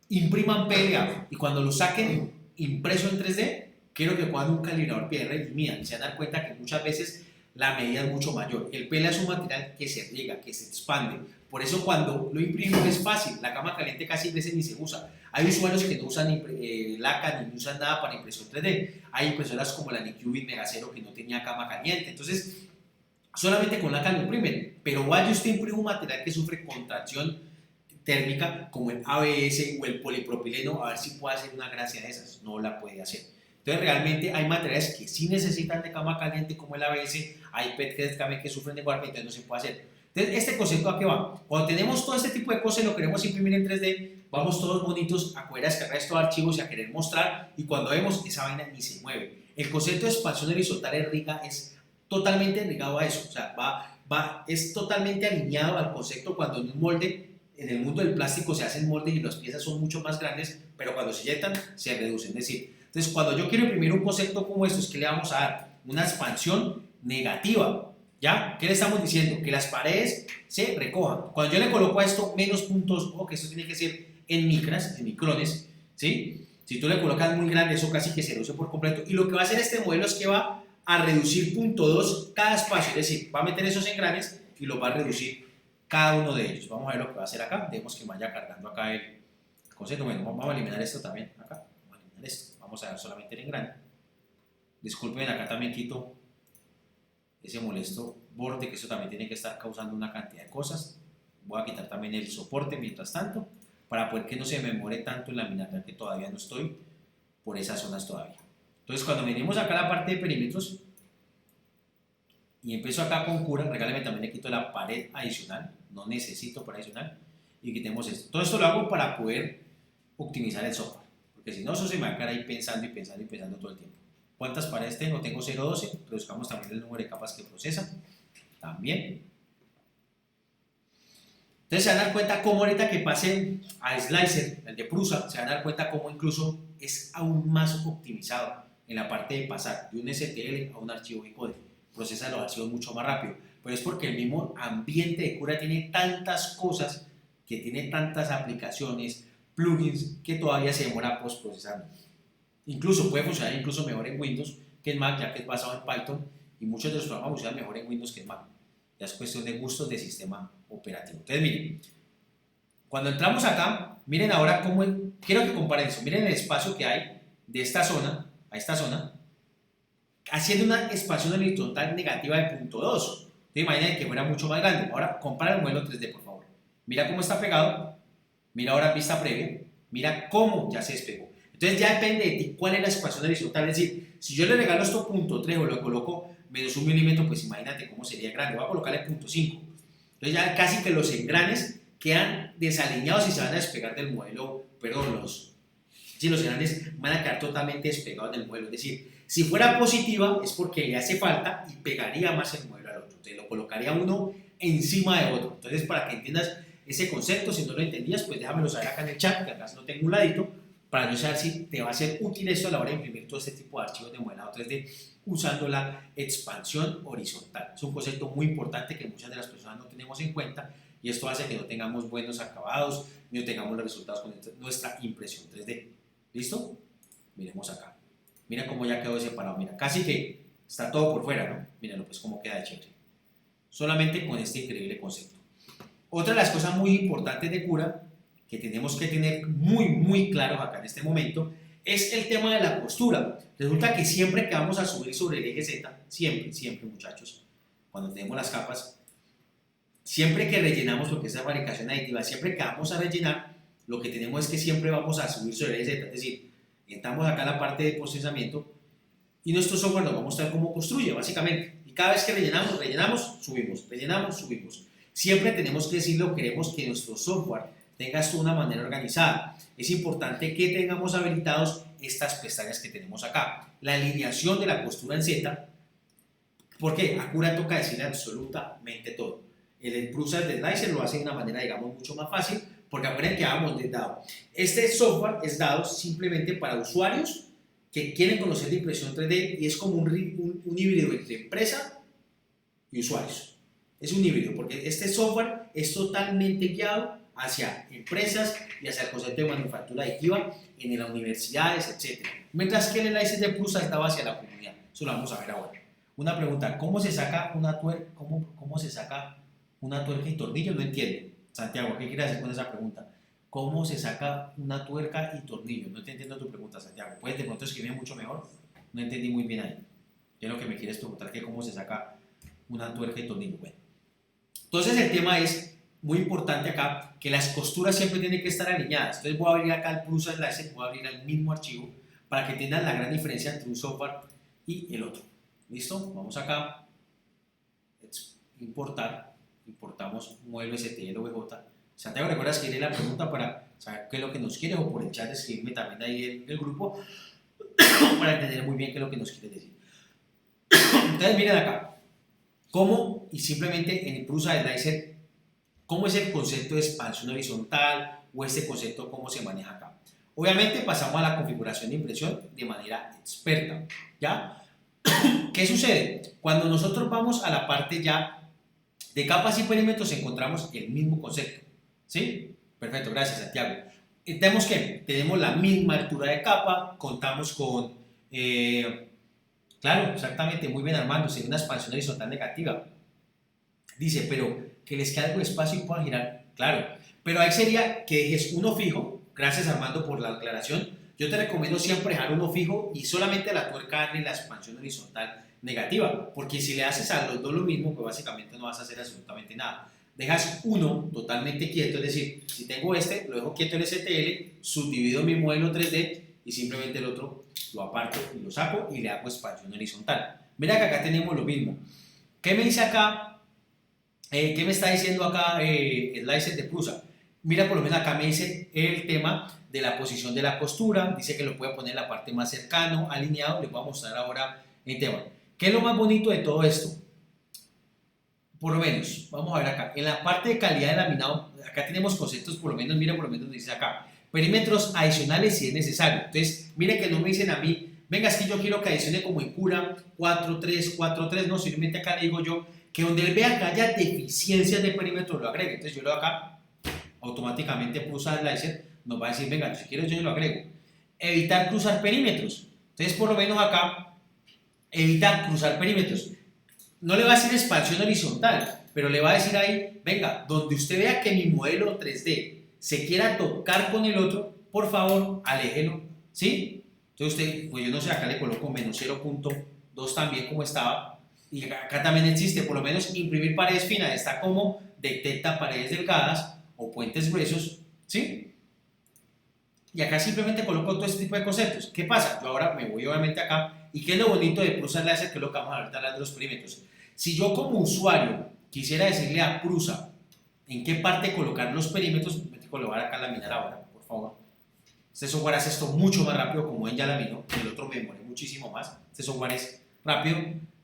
Impriman PLA y cuando lo saquen impreso en 3D, quiero que pongan un calibrador PR y midan. Se van a dar cuenta que muchas veces la medida es mucho mayor. El PLA es un material que se riega, que se expande. Por eso cuando lo imprimimos es fácil. La cama caliente casi veces ni se usa. Hay usuarios que no usan laca ni usan nada para impresión 3D. Hay impresoras como la Nicubic Megacero que no tenía cama caliente. Entonces, solamente con laca lo imprimen. Pero vaya usted a imprimir un material que sufre contracción térmica como el ABS o el polipropileno, a ver si puede hacer una gracia de esas. No la puede hacer. Entonces realmente hay materiales que sí necesitan de cama caliente como el ABS, hay PET que sufren de warping, entonces no se puede hacer. Entonces este concepto a qué va. Cuando tenemos todo este tipo de cosas y lo queremos imprimir en 3D, vamos todos bonitos a poder descargar estos archivos y a querer mostrar, y cuando vemos esa vaina ni se mueve. El concepto de expansión horizontal es totalmente ligado a eso, o sea, es totalmente alineado al concepto cuando en un molde, en el mundo del plástico se hacen moldes y las piezas son mucho más grandes, pero cuando se inyectan se reducen, es decir, entonces cuando yo quiero imprimir un concepto como esto, es que le vamos a dar una expansión negativa, ¿ya? ¿Qué le estamos diciendo? Que las paredes se recojan. Cuando yo le coloco a esto menos puntos, o que esto tiene que ser en micrones, ¿sí? Si tú le colocas muy grande, eso casi que se reduce por completo, y lo que va a hacer este modelo es que va a reducir 0.2 cada espacio, es decir, va a meter esos engranes y los va a reducir cada uno de ellos. Vamos a ver lo que va a hacer acá. Dejemos que vaya cargando acá el concepto. Bueno, vamos a eliminar esto también acá. Vamos a eliminar esto. Vamos a ver solamente el engrane. Disculpen, acá también quito ese molesto borde, que eso también tiene que estar causando una cantidad de cosas. Voy a quitar también el soporte mientras tanto, para poder que no se me demore tanto en laminar, ya que todavía no estoy por esas zonas todavía. Entonces, cuando venimos acá a la parte de perímetros y empiezo acá con Cura, regálame también le quito la pared adicional, no necesito pared adicional, y quitemos esto. Todo esto lo hago para poder optimizar el software, porque si no, eso se me va a quedar ahí pensando y pensando y pensando todo el tiempo. ¿Cuántas paredes tengo? Tengo 0.12, reduzcamos también el número de capas que procesa, también. Entonces se van a dar cuenta cómo ahorita que pasen a Slicer, el de Prusa, se van a dar cuenta cómo incluso es aún más optimizado en la parte de pasar de un STL a un archivo G-Code. Procesa los archivos mucho más rápido. Pero es porque el mismo ambiente de Cura tiene tantas cosas, que tiene tantas aplicaciones, plugins, que todavía se demora postprocesando. Incluso puede funcionar incluso mejor en Windows que en Mac, ya que es basado en Python, y muchos de los programas funcionan mejor en Windows que en Mac. Ya es cuestión de gustos de sistema operativo. Entonces, miren, cuando entramos acá, miren ahora cómo, quiero que comparen eso, miren el espacio que hay de esta zona a esta zona, haciendo una expansión horizontal negativa de 0.2. Entonces, imaginen que fuera mucho más grande. Ahora, compara el modelo 3D, por favor. Mira cómo está pegado, mira ahora vista previa, mira cómo ya se despegó. Entonces, ya depende de ti cuál es la expansión horizontal. Es decir, si yo le regalo esto 0.3 o lo coloco menos 1 milímetro, pues imagínate cómo sería grande. Voy a colocarle 0.5. Entonces, ya casi que los engranes quedan desalineados y se van a despegar del modelo, perdón, los engranes van a quedar totalmente despegados del modelo. Es decir, si fuera positiva es porque le hace falta y pegaría más el modelo al otro. Entonces lo colocaría uno encima de otro. Entonces, para que entiendas ese concepto, si no lo entendías, pues déjamelo saber acá en el chat, que acá no tengo un ladito, para yo saber si te va a ser útil esto a la hora de imprimir todo este tipo de archivos de modelado 3D usando la expansión horizontal. Es un concepto muy importante que muchas de las personas no tenemos en cuenta, y esto hace que no tengamos buenos acabados, ni no tengamos los resultados con nuestra impresión 3D. ¿Listo? Miremos acá. Mira cómo ya quedó separado. Mira, casi que está todo por fuera, ¿no? Míralo pues cómo queda de chévere. Solamente con este increíble concepto. Otra de las cosas muy importantes de Cura, que tenemos que tener muy claros acá en este momento, es el tema de la postura. Resulta que siempre que vamos a subir sobre el eje Z, siempre muchachos, cuando tenemos las capas, siempre que rellenamos lo que es la fabricación aditiva, siempre que vamos a rellenar, lo que tenemos es que siempre vamos a subir sobre el eje Z, es decir, entramos acá en la parte de procesamiento y nuestro software nos va a mostrar cómo construye, básicamente. Y cada vez que rellenamos, subimos. Siempre tenemos que decirlo, queremos que nuestro software tenga esto de una manera organizada. Es importante que tengamos habilitados estas pestañas que tenemos acá. La alineación de la postura en Z, porque a Cura toca decirle absolutamente todo. El Prusa de Slicer lo hace de una manera, digamos, mucho más fácil, porque acuérdense que habíamos dado. Este software es dado simplemente para usuarios que quieren conocer de impresión 3D y es como un híbrido entre empresa y usuarios. Es un híbrido porque este software es totalmente guiado hacia empresas y hacia el concepto de manufactura aditiva en las universidades, etc. Mientras que el Slicer de Prusa estaba hacia la comunidad. Eso lo vamos a ver ahora. Una pregunta, ¿cómo se saca una tuerca? ¿Cómo se saca una tuerca y tornillo? No entiendo. Santiago, ¿qué quieres hacer con esa pregunta? ¿Cómo se saca una tuerca y tornillo? No te entiendo tu pregunta, Santiago. ¿Puedes de pronto escribir mucho mejor? No entendí muy bien ahí. ¿Qué es lo que me quieres preguntar? ¿Que cómo se saca una tuerca y tornillo? Bueno. Entonces el tema es muy importante acá, que las costuras siempre tienen que estar alineadas. Entonces voy a abrir acá el Prusa Slicer, voy a abrir el mismo archivo para que tengan la gran diferencia entre un software y el otro. ¿Listo? Vamos acá. Importamos modelo STL o VJ. Santiago, ¿recuerdas que la pregunta para saber qué es lo que nos quiere, o por el chat escribirme también ahí el grupo para entender muy bien qué es lo que nos quiere decir? Entonces miren acá, cómo, y simplemente en el Prusa Slicer, cómo es el concepto de expansión horizontal o este concepto cómo se maneja acá. Obviamente pasamos a la configuración de impresión de manera experta, ¿ya? ¿Qué sucede? Cuando nosotros vamos a la parte ya de capas y perímetros encontramos el mismo concepto, ¿sí? Perfecto, gracias Santiago. Tenemos que tenemos la misma altura de capa, contamos con, claro, exactamente, muy bien Armando, sería una expansión horizontal negativa. Dice, pero que les quede algo de espacio y puedan girar, claro, pero ahí sería que dejes uno fijo, gracias Armando por la aclaración. Yo te recomiendo siempre dejar uno fijo y solamente la tuerca darle la expansión horizontal negativa, porque si le haces a los dos lo mismo, pues básicamente no vas a hacer absolutamente nada. Dejas uno totalmente quieto, es decir, si tengo este, lo dejo quieto el STL, subdivido mi modelo 3D y simplemente el otro lo aparto y lo saco y le hago expansión horizontal. Mira que acá tenemos lo mismo. ¿Qué me dice acá? ¿Qué me está diciendo acá Slicer de Prusa? Mira, por lo menos acá me dice el tema de la posición de la costura, dice que lo puede poner en la parte más cercano, alineado. Les voy a mostrar ahora el tema. ¿Qué es lo más bonito de todo esto? por lo menos, vamos a ver acá, en la parte de calidad de laminado, acá tenemos conceptos, por lo menos, mira, por lo menos dice acá, perímetros adicionales si es necesario. Entonces, mire que no me dicen a mí, venga, es que yo quiero que adicione como en cura 4-3, 4-3, no, simplemente acá le digo yo que donde él vea que haya deficiencias de perímetro lo agregue. Entonces, yo lo hago acá, automáticamente pulsa el slicer, nos va a decir, venga, si quieres yo lo agrego. Evitar cruzar perímetros. Entonces, por lo menos acá, evitar cruzar perímetros. No le va a decir expansión horizontal, pero le va a decir ahí, venga, donde usted vea que mi modelo 3D se quiera tocar con el otro, por favor, aléjelo, ¿sí? Entonces usted, pues yo no sé, acá le coloco menos 0.2 también como estaba, y acá también existe, por lo menos imprimir paredes finas, está como detecta paredes delgadas o puentes gruesos, ¿sí? Y acá simplemente coloco todo este tipo de conceptos. ¿Qué pasa? Yo ahora me voy obviamente acá, y ¿qué es lo bonito de Prusa Láser? Que es lo que vamos a ver hablar de los perímetros. Si yo como usuario quisiera decirle a Prusa en qué parte colocar los perímetros, me tengo que colocar acá laminar ahora, por favor. Este software hace esto mucho más rápido, como ven ya laminó, el otro me demoré muchísimo más. Este software es rápido.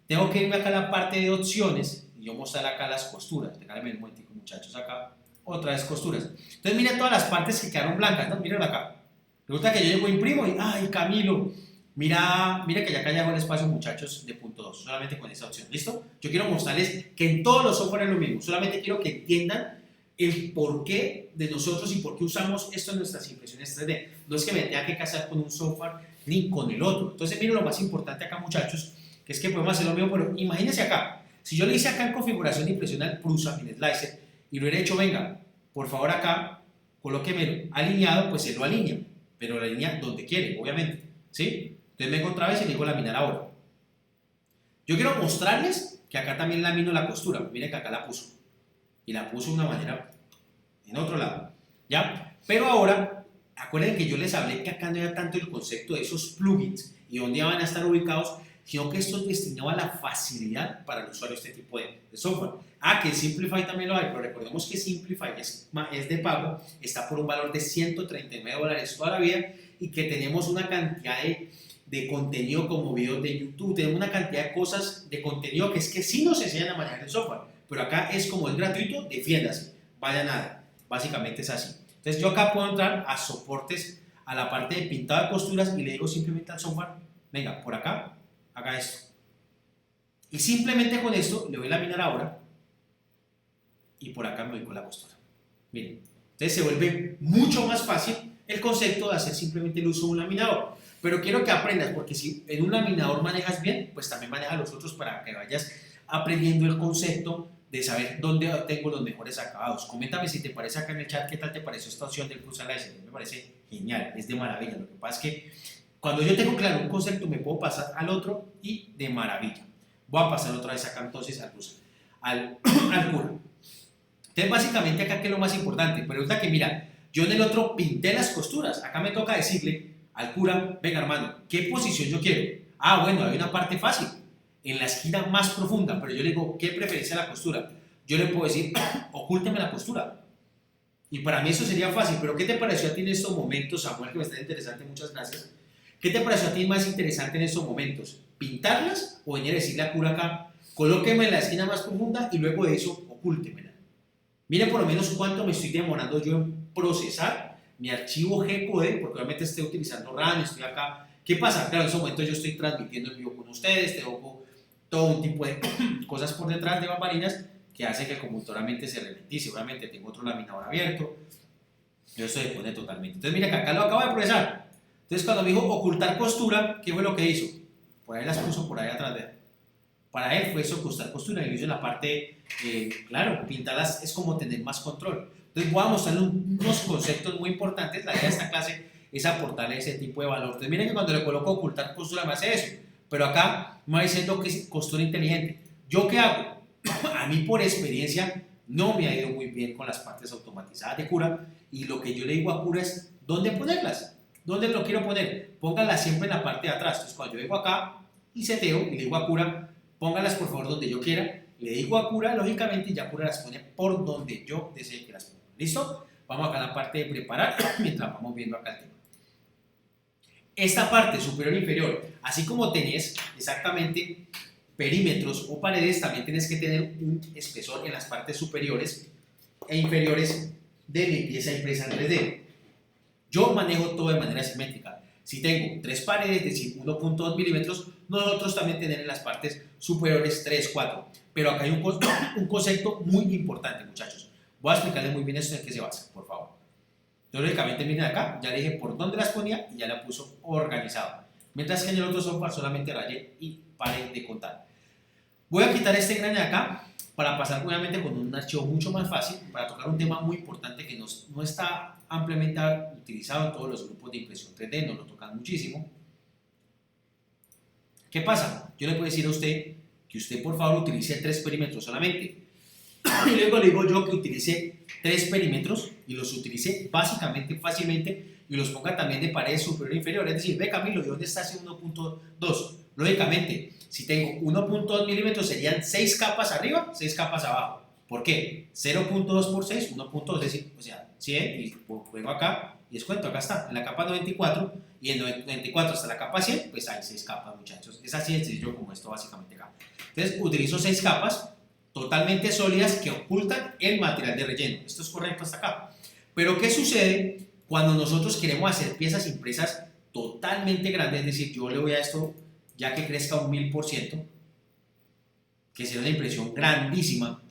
Tengo que irme acá a la parte de opciones y yo mostrar acá las costuras. Déjame un momentico, muchachos, acá. Otra vez costuras. Entonces miren todas las partes que quedaron blancas, ¿no? Miren acá. Resulta que yo llego imprimo y, ay, Camilo, mira que ya acá llegó el espacio, muchachos, de punto 2, solamente con esa opción. ¿Listo? Yo quiero mostrarles que en todos los software es lo mismo. Solamente quiero que entiendan el porqué de nosotros y por qué usamos esto en nuestras impresiones 3D. No es que me tenga que casar con un software ni con el otro. Entonces, miren lo más importante acá, muchachos, que es que podemos hacer lo mismo, pero imagínense acá. Si yo le hice acá en configuración de impresión al Prusa, en Slicer, y lo hubiera hecho, venga, por favor acá, colóqueme alineado, pues se lo alinea, pero la alinea donde quiere, obviamente, ¿sí? Entonces vengo otra vez y le digo laminar ahora. Yo quiero mostrarles que acá también lamino la costura. Miren que acá la puso. Y la puso de una manera en otro lado, ¿ya? Pero ahora, acuérdense que yo les hablé que acá no era tanto el concepto de esos plugins y dónde van a estar ubicados, sino que esto es destinado a la facilidad para el usuario de este tipo de software. Ah, que Simplify también lo hay, pero recordemos que Simplify es de pago, está por un valor de $139 toda la vida y que tenemos una cantidad de contenido como videos de YouTube, tenemos una cantidad de cosas de contenido que es que sí nos enseñan a manejar el software, pero acá es como es gratuito, defiéndase, vaya nada, básicamente es así. Entonces yo acá puedo entrar a soportes, a la parte de pintado de costuras y le digo simplemente al software, venga, por acá, haga esto. Y simplemente con esto le voy a laminar ahora y por acá me voy con la costura. Miren, entonces se vuelve mucho más fácil el concepto de hacer simplemente el uso de un laminador. Pero quiero que aprendas, porque si en un laminador manejas bien, pues también maneja los otros para que vayas aprendiendo el concepto de saber dónde tengo los mejores acabados. Coméntame si te parece acá en el chat qué tal te pareció esta opción del Prusa Láser. Me parece genial, es de maravilla. Lo que pasa es que cuando yo tengo claro un concepto me puedo pasar al otro y de maravilla. Voy a pasar otra vez acá entonces al Prusa, al cura. Entonces básicamente acá que es lo más importante, pero resulta que mira, yo en el otro pinté las costuras, acá me toca decirle al cura, venga hermano, ¿qué posición yo quiero? Ah, bueno, hay una parte fácil, en la esquina más profunda, pero yo le digo, ¿qué preferencia la costura? Yo le puedo decir, ocúlteme la costura. Y para mí eso sería fácil, pero ¿qué te pareció a ti en estos momentos, Samuel, que me está interesante? Muchas gracias. ¿Qué te pareció a ti más interesante en estos momentos? ¿Pintarlas o venir a decirle al cura acá, colóqueme en la esquina más profunda y luego de eso, ocúltemela? Miren por lo menos cuánto me estoy demorando yo en procesar mi archivo G-Code, porque obviamente estoy utilizando RAM, estoy acá. ¿Qué pasa? Claro, en ese momento yo estoy transmitiendo en vivo con ustedes, tengo todo un tipo de cosas por detrás de bambalinas que hace que computadoramente se ralentice. Obviamente tengo otro laminador abierto, yo esto depende totalmente. Entonces mira que acá lo acabo de procesar. Entonces cuando me dijo ocultar costura, ¿qué fue lo que hizo? Por ahí las puso por ahí atrás de él. Para él fue eso, ocultar costura, y lo hizo en la parte, claro, pintarlas es como tener más control. Entonces voy a mostrarle unos conceptos muy importantes. La idea de esta clase es aportarle ese tipo de valor. Entonces miren que cuando le coloco ocultar costura me hace eso, pero acá me va diciendo que es costura inteligente. ¿Yo qué hago? A mí por experiencia no me ha ido muy bien con las partes automatizadas de cura, y lo que yo le digo a cura es ¿dónde ponerlas? ¿Dónde lo quiero poner? Pónganlas siempre en la parte de atrás. Entonces cuando yo vengo acá y seteo y le digo a cura, póngalas por favor donde yo quiera, le digo a cura, lógicamente, y ya cura las pone por donde yo desee que las ponga. ¿Listo? Vamos acá a la parte de preparar mientras vamos viendo acá el tema. Esta parte superior e inferior, así como tenés exactamente perímetros o paredes, también tienes que tener un espesor en las partes superiores e inferiores de mi pieza impresa en 3D. Yo manejo todo de manera simétrica. Si tengo 3 paredes, es decir, 1.2 milímetros, nosotros también tenemos en las partes superiores 3, 4. Pero acá hay un concepto muy importante, muchachos. Voy a explicarles muy bien esto en qué se basa, por favor. Teóricamente, miren acá, ya le dije por dónde las ponía y ya la puso organizado. Mientras que en el otro software solamente rayé y paré de contar. Voy a quitar este engrane de acá para pasar obviamente con un archivo mucho más fácil, para tocar un tema muy importante que no está ampliamente utilizado en todos los grupos de impresión 3D, no lo tocan muchísimo. ¿Qué pasa? Yo le puedo decir a usted que usted por favor utilice 3 perímetros solamente. Y luego le digo yo que utilice 3 perímetros y los utilice básicamente, fácilmente, y los ponga también de pared superior e inferior. Es decir, ve Camilo, ¿de dónde está ese 1.2? Lógicamente, si tengo 1.2 milímetros serían 6 capas arriba, 6 capas abajo. ¿Por qué? 0.2 por 6, 1.2, es decir, o sea, 100, y juego acá y descuento, acá está, en la capa 94, y en 94 hasta la capa 100, pues hay 6 capas, muchachos. Es así de sencillo como esto básicamente acá. Entonces, utilizo 6 capas totalmente sólidas que ocultan el material de relleno. Esto es correcto hasta acá. Pero ¿qué sucede cuando nosotros queremos hacer piezas impresas totalmente grandes? Es decir, yo le voy a esto ya que crezca un 1000%, que sea una impresión grandísima,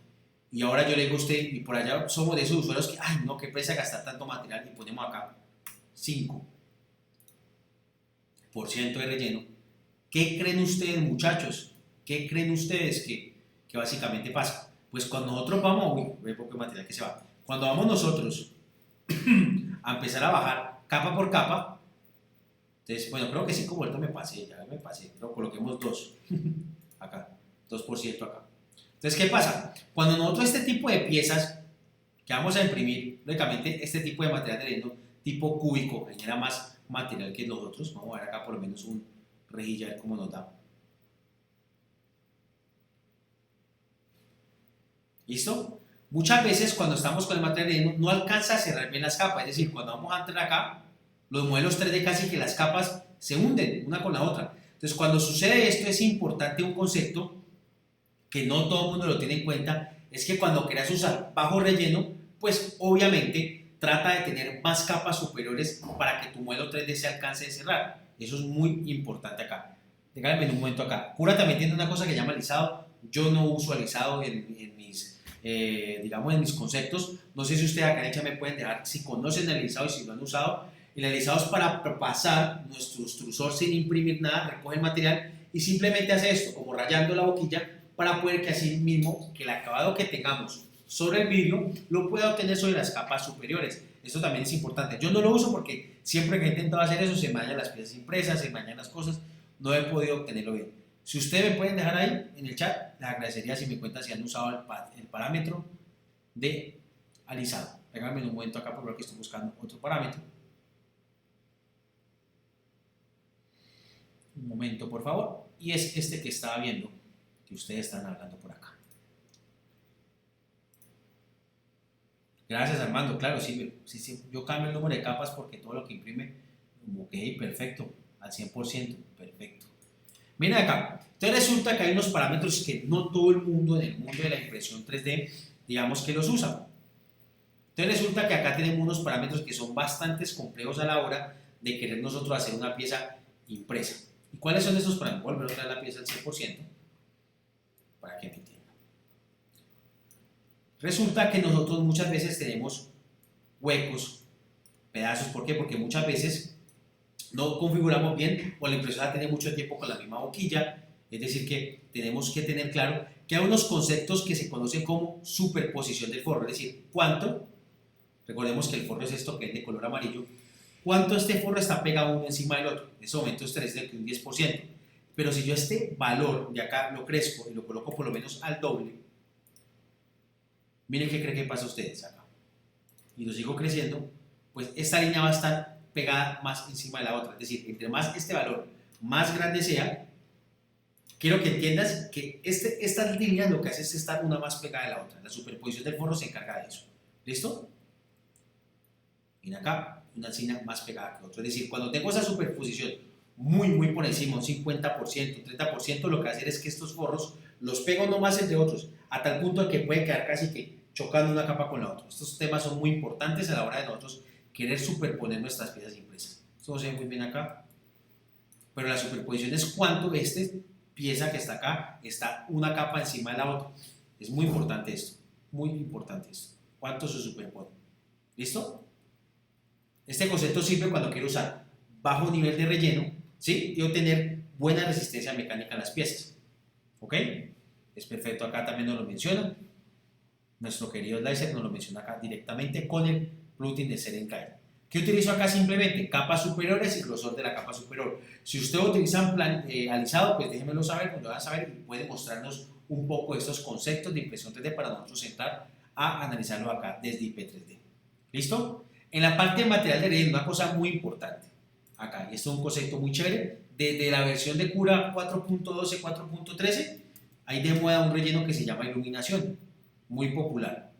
y ahora yo le digo a usted, y por allá somos de esos usuarios que, ay no, qué presa gastar tanto material, y ponemos acá 5% de relleno. ¿Qué creen ustedes, muchachos? ¿Qué creen ustedes que básicamente pasa? Pues cuando nosotros vamos, uy, ve poco material que se va, cuando vamos nosotros a empezar a bajar capa por capa, entonces, bueno, creo que 5 vueltas me pasé, pero coloquemos 2 acá, 2% acá. Entonces, ¿qué pasa? Cuando nosotros este tipo de piezas que vamos a imprimir, lógicamente este tipo de material de relleno tipo cúbico genera más material que los otros. Vamos a ver acá por lo menos un rejilla, a ver cómo nos da. ¿Listo? Muchas veces cuando estamos con el material de relleno no alcanza a cerrar bien las capas, es decir, cuando vamos a entrar acá, los modelos 3D casi que las capas se hunden una con la otra. Entonces, cuando sucede esto es importante un concepto que no todo el mundo lo tiene en cuenta, es que cuando quieras usar bajo relleno, pues obviamente trata de tener más capas superiores para que tu modelo 3D se alcance a cerrar. Eso es muy importante acá. Déjame un momento acá. Cura también tiene una cosa que se llama alisado. Yo no uso alisado en mis, digamos, en mis conceptos. No sé si ustedes acá en el chat me pueden dejar si conocen el alisado y si lo han usado. El alisado es para pasar nuestro extrusor sin imprimir nada, recoge el material y simplemente hace esto, como rayando la boquilla, para poder que así mismo, que el acabado que tengamos sobre el vidrio, lo pueda obtener sobre las capas superiores. Esto también es importante. Yo no lo uso porque siempre que he intentado hacer eso, se me dañan las piezas impresas, se me dañan las cosas, no he podido obtenerlo bien. Si ustedes me pueden dejar ahí en el chat, les agradecería si me cuentan si han usado el parámetro de alisado. Déjenme un momento acá porque estoy buscando otro parámetro. Un momento, por favor. Y es este que estaba viendo, que ustedes están hablando por acá. Gracias, Armando. Claro, sí, yo cambio el número de capas porque todo lo que imprime, ok, perfecto, al 100%, perfecto. Miren acá. Entonces resulta que hay unos parámetros que no todo el mundo en el mundo de la impresión 3D, digamos que los usa. Entonces resulta que acá tenemos unos parámetros que son bastante complejos a la hora de querer nosotros hacer una pieza impresa. ¿Y cuáles son esos parámetros? Voy a volver a traer la pieza al 100% para que me entiendan. Resulta que nosotros muchas veces tenemos huecos, pedazos. ¿Por qué? Porque muchas veces no configuramos bien o la impresora tiene mucho tiempo con la misma boquilla. Es decir, que tenemos que tener claro que hay unos conceptos que se conocen como superposición del forro. Es decir, cuánto, recordemos que el forro es esto que es de color amarillo, cuánto este forro está pegado uno encima del otro. En ese momento estaría de un 10%. Pero si yo este valor de acá lo crezco y lo coloco por lo menos al doble, miren qué creen que pasa a ustedes acá. Y lo sigo creciendo, pues esta línea va a estar pegada más encima de la otra. Es decir, entre más este valor más grande sea, quiero que entiendas que estas líneas lo que hace es estar una más pegada de la otra. La superposición del forro se encarga de eso. ¿Listo? Miren acá, una línea más pegada que otra. Es decir, cuando tengo esa superposición muy por encima, un 50%, un 30%, lo que va a hacer es que estos forros los pego no más entre otros, a tal punto de que pueden quedar casi que chocando una capa con la otra. Estos temas son muy importantes a la hora de nosotros querer superponer nuestras piezas impresas. Esto se ve muy bien acá, pero la superposición es cuánto pieza que está acá está una capa encima de la otra. Es muy importante esto, muy importante esto. ¿Cuánto se superpone? ¿Listo? Este concepto sirve cuando quiero usar bajo nivel de relleno, ¿sí? Y obtener buena resistencia mecánica en las piezas. ¿Ok? Es perfecto, acá también nos lo menciona. Nuestro querido Slicer nos lo menciona acá directamente con el plugin de Serenkai. ¿Qué utilizo acá? Simplemente capas superiores y grosor de la capa superior. Si usted utiliza alisado, pues déjenmelo saber, cuando van a saber y puede mostrarnos un poco de estos conceptos de impresión 3D para nosotros entrar a analizarlo acá desde IP3D. ¿Listo? En la parte de material de relleno, una cosa muy importante acá, y esto es un concepto muy chévere, desde la versión de Cura 4.12, 4.13, hay de moda un relleno que se llama iluminación, muy popular.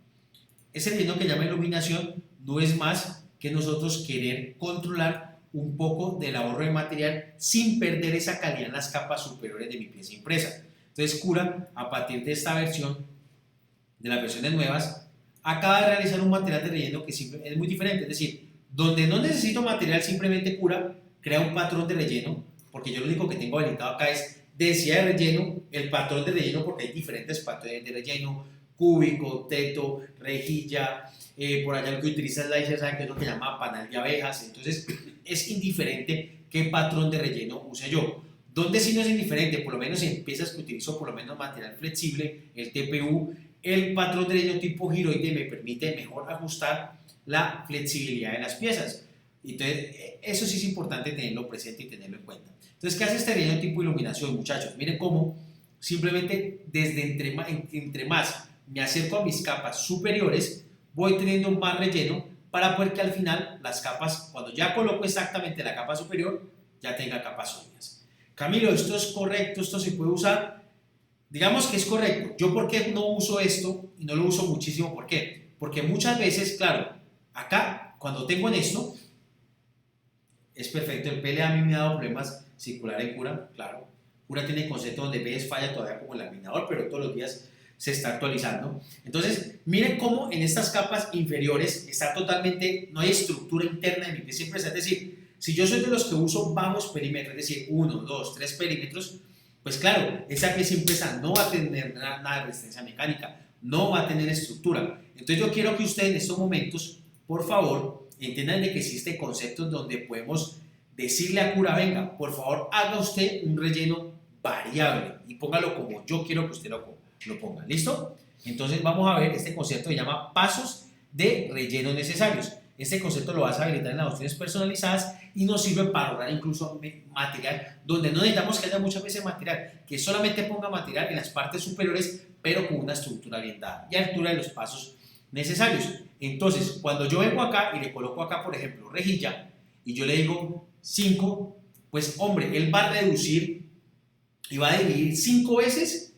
Ese relleno que se llama iluminación no es más que nosotros querer controlar un poco del ahorro de material sin perder esa calidad en las capas superiores de mi pieza impresa. Entonces Cura, a partir de esta versión, de las versiones nuevas, acaba de realizar un material de relleno que es muy diferente, es decir, donde no necesito material, simplemente Cura crea un patrón de relleno, porque yo lo único que tengo habilitado acá es densidad de relleno, el patrón de relleno, porque hay diferentes patrones de relleno, cúbico, teto, rejilla, por allá lo que utiliza Slicer, saben que es lo que se llama panal de abejas, entonces es indiferente qué patrón de relleno use yo. ¿Dónde sí no es indiferente? Por lo menos en piezas que utilizo por lo menos material flexible, el TPU, el patrón de relleno tipo giroide me permite mejor ajustar la flexibilidad de las piezas. Entonces, eso sí es importante tenerlo presente y tenerlo en cuenta. Entonces, ¿qué hace este relleno tipo iluminación, muchachos? Miren cómo simplemente entre más me acerco a mis capas superiores, voy teniendo más relleno para poder que al final las capas, cuando ya coloco exactamente la capa superior, ya tenga capas sólidas. Camilo, ¿esto es correcto? ¿Esto se puede usar? Digamos que es correcto. ¿Yo por qué no uso esto y no lo uso muchísimo? ¿Por qué? Porque muchas veces, claro, acá, cuando tengo en esto, es perfecto. El PLA a mí me ha dado problemas circular en Cura, claro. Cura tiene concepto donde ves falla todavía como el laminador, pero todos los días se está actualizando. Entonces, miren cómo en estas capas inferiores está totalmente, no hay estructura interna de mi pieza impresa. Es decir, si yo soy de los que uso bajos perímetros, es decir, 1, 2, 3 perímetros, pues claro, esa pieza impresa no va a tener nada de resistencia mecánica, no va a tener estructura. Entonces yo quiero que ustedes en estos momentos, por favor, entiendan de que existen conceptos donde podemos decirle a Cura, venga, por favor, haga usted un relleno variable y póngalo como yo quiero que usted lo ponga. ¿Listo? Entonces vamos a ver este concepto que se llama pasos de relleno necesarios. Este concepto lo vas a habilitar en las opciones personalizadas y nos sirve para ahorrar incluso material, donde no necesitamos que haya muchas veces material, que solamente ponga material en las partes superiores, pero con una estructura bien dada y altura de los pasos necesarios. Entonces, cuando yo vengo acá y le coloco acá, por ejemplo, rejilla, y yo le digo 5, pues hombre, él va a reducir y va a dividir 5 veces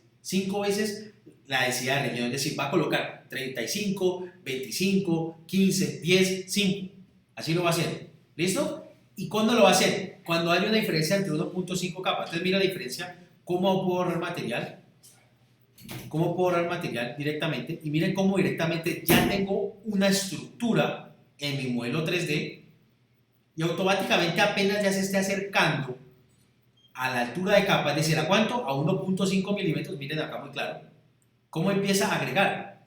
la densidad de relleno, es decir, va a colocar 35, 25, 15, 10, 5. Así lo va a hacer. ¿Listo? ¿Y cuándo lo va a hacer? Cuando haya una diferencia entre 1.5 capas. Entonces mira la diferencia, cómo puedo ahorrar material. Cómo puedo ahorrar material directamente. Y miren cómo directamente ya tengo una estructura en mi modelo 3D y automáticamente apenas ya se esté acercando a la altura de capa, es decir, ¿a cuánto? A 1.5 milímetros, miren acá muy claro, cómo empieza a agregar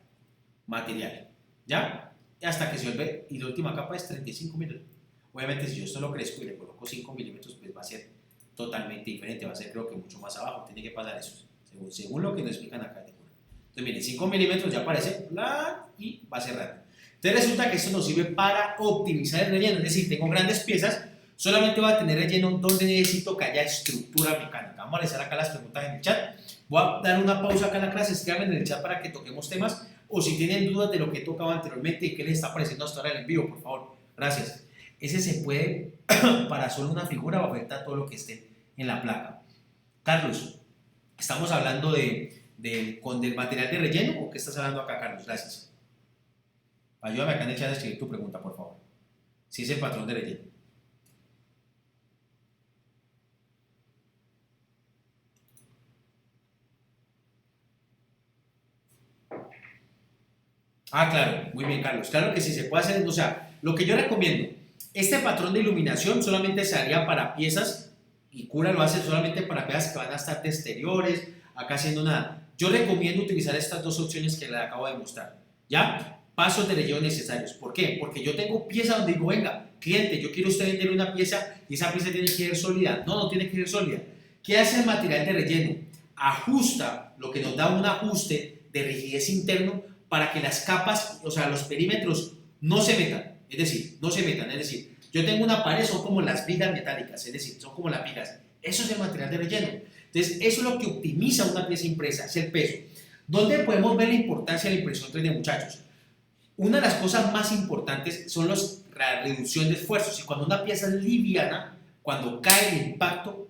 material, ¿ya? Hasta que se vuelve, y la última capa es 35 milímetros. Obviamente si yo esto lo crezco y le coloco 5 milímetros, pues va a ser totalmente diferente, va a ser creo que mucho más abajo, tiene que pasar eso, según lo que nos explican acá. Entonces miren, 5 milímetros ya aparece, y va cerrando. Entonces resulta que esto nos sirve para optimizar el relleno, es decir, tengo grandes piezas, solamente voy a tener relleno donde necesito que haya estructura mecánica. Vamos a realizar acá las preguntas en el chat. Voy a dar una pausa acá en la clase, escríbanme en el chat para que toquemos temas, o si tienen dudas de lo que he tocado anteriormente y qué les está pareciendo hasta ahora en el envío, por favor. Gracias. Ese se puede para solo una figura o afecta todo lo que esté en la placa. Carlos, estamos hablando del material de relleno, o qué estás hablando acá, Carlos. Gracias. Ayúdame acá en el chat a escribir tu pregunta, por favor. Si es el patrón de relleno. Ah, claro, muy bien, Carlos. Claro que sí se puede hacer. O sea, lo que yo recomiendo, este patrón de iluminación solamente se haría para piezas y Cura lo hace solamente para piezas que van a estar de exteriores, acá haciendo nada. Yo recomiendo utilizar estas dos opciones que le acabo de mostrar. ¿Ya? Pasos de relleno necesarios. ¿Por qué? Porque yo tengo piezas donde digo, venga, cliente, yo quiero usted vender una pieza y esa pieza tiene que ser sólida. No, no tiene que ser sólida. ¿Qué hace el material de relleno? Ajusta lo que nos da un ajuste de rigidez interno para que las capas, o sea, los perímetros no se metan, es decir, no se metan, es decir, yo tengo una pared, son como las vigas metálicas, es decir, son como las vigas, eso es el material de relleno. Entonces, eso es lo que optimiza una pieza impresa, es el peso. ¿Dónde podemos ver la importancia de la impresión 3D, muchachos? Una de las cosas más importantes son la reducción de esfuerzos, y cuando una pieza es liviana, cuando cae el impacto,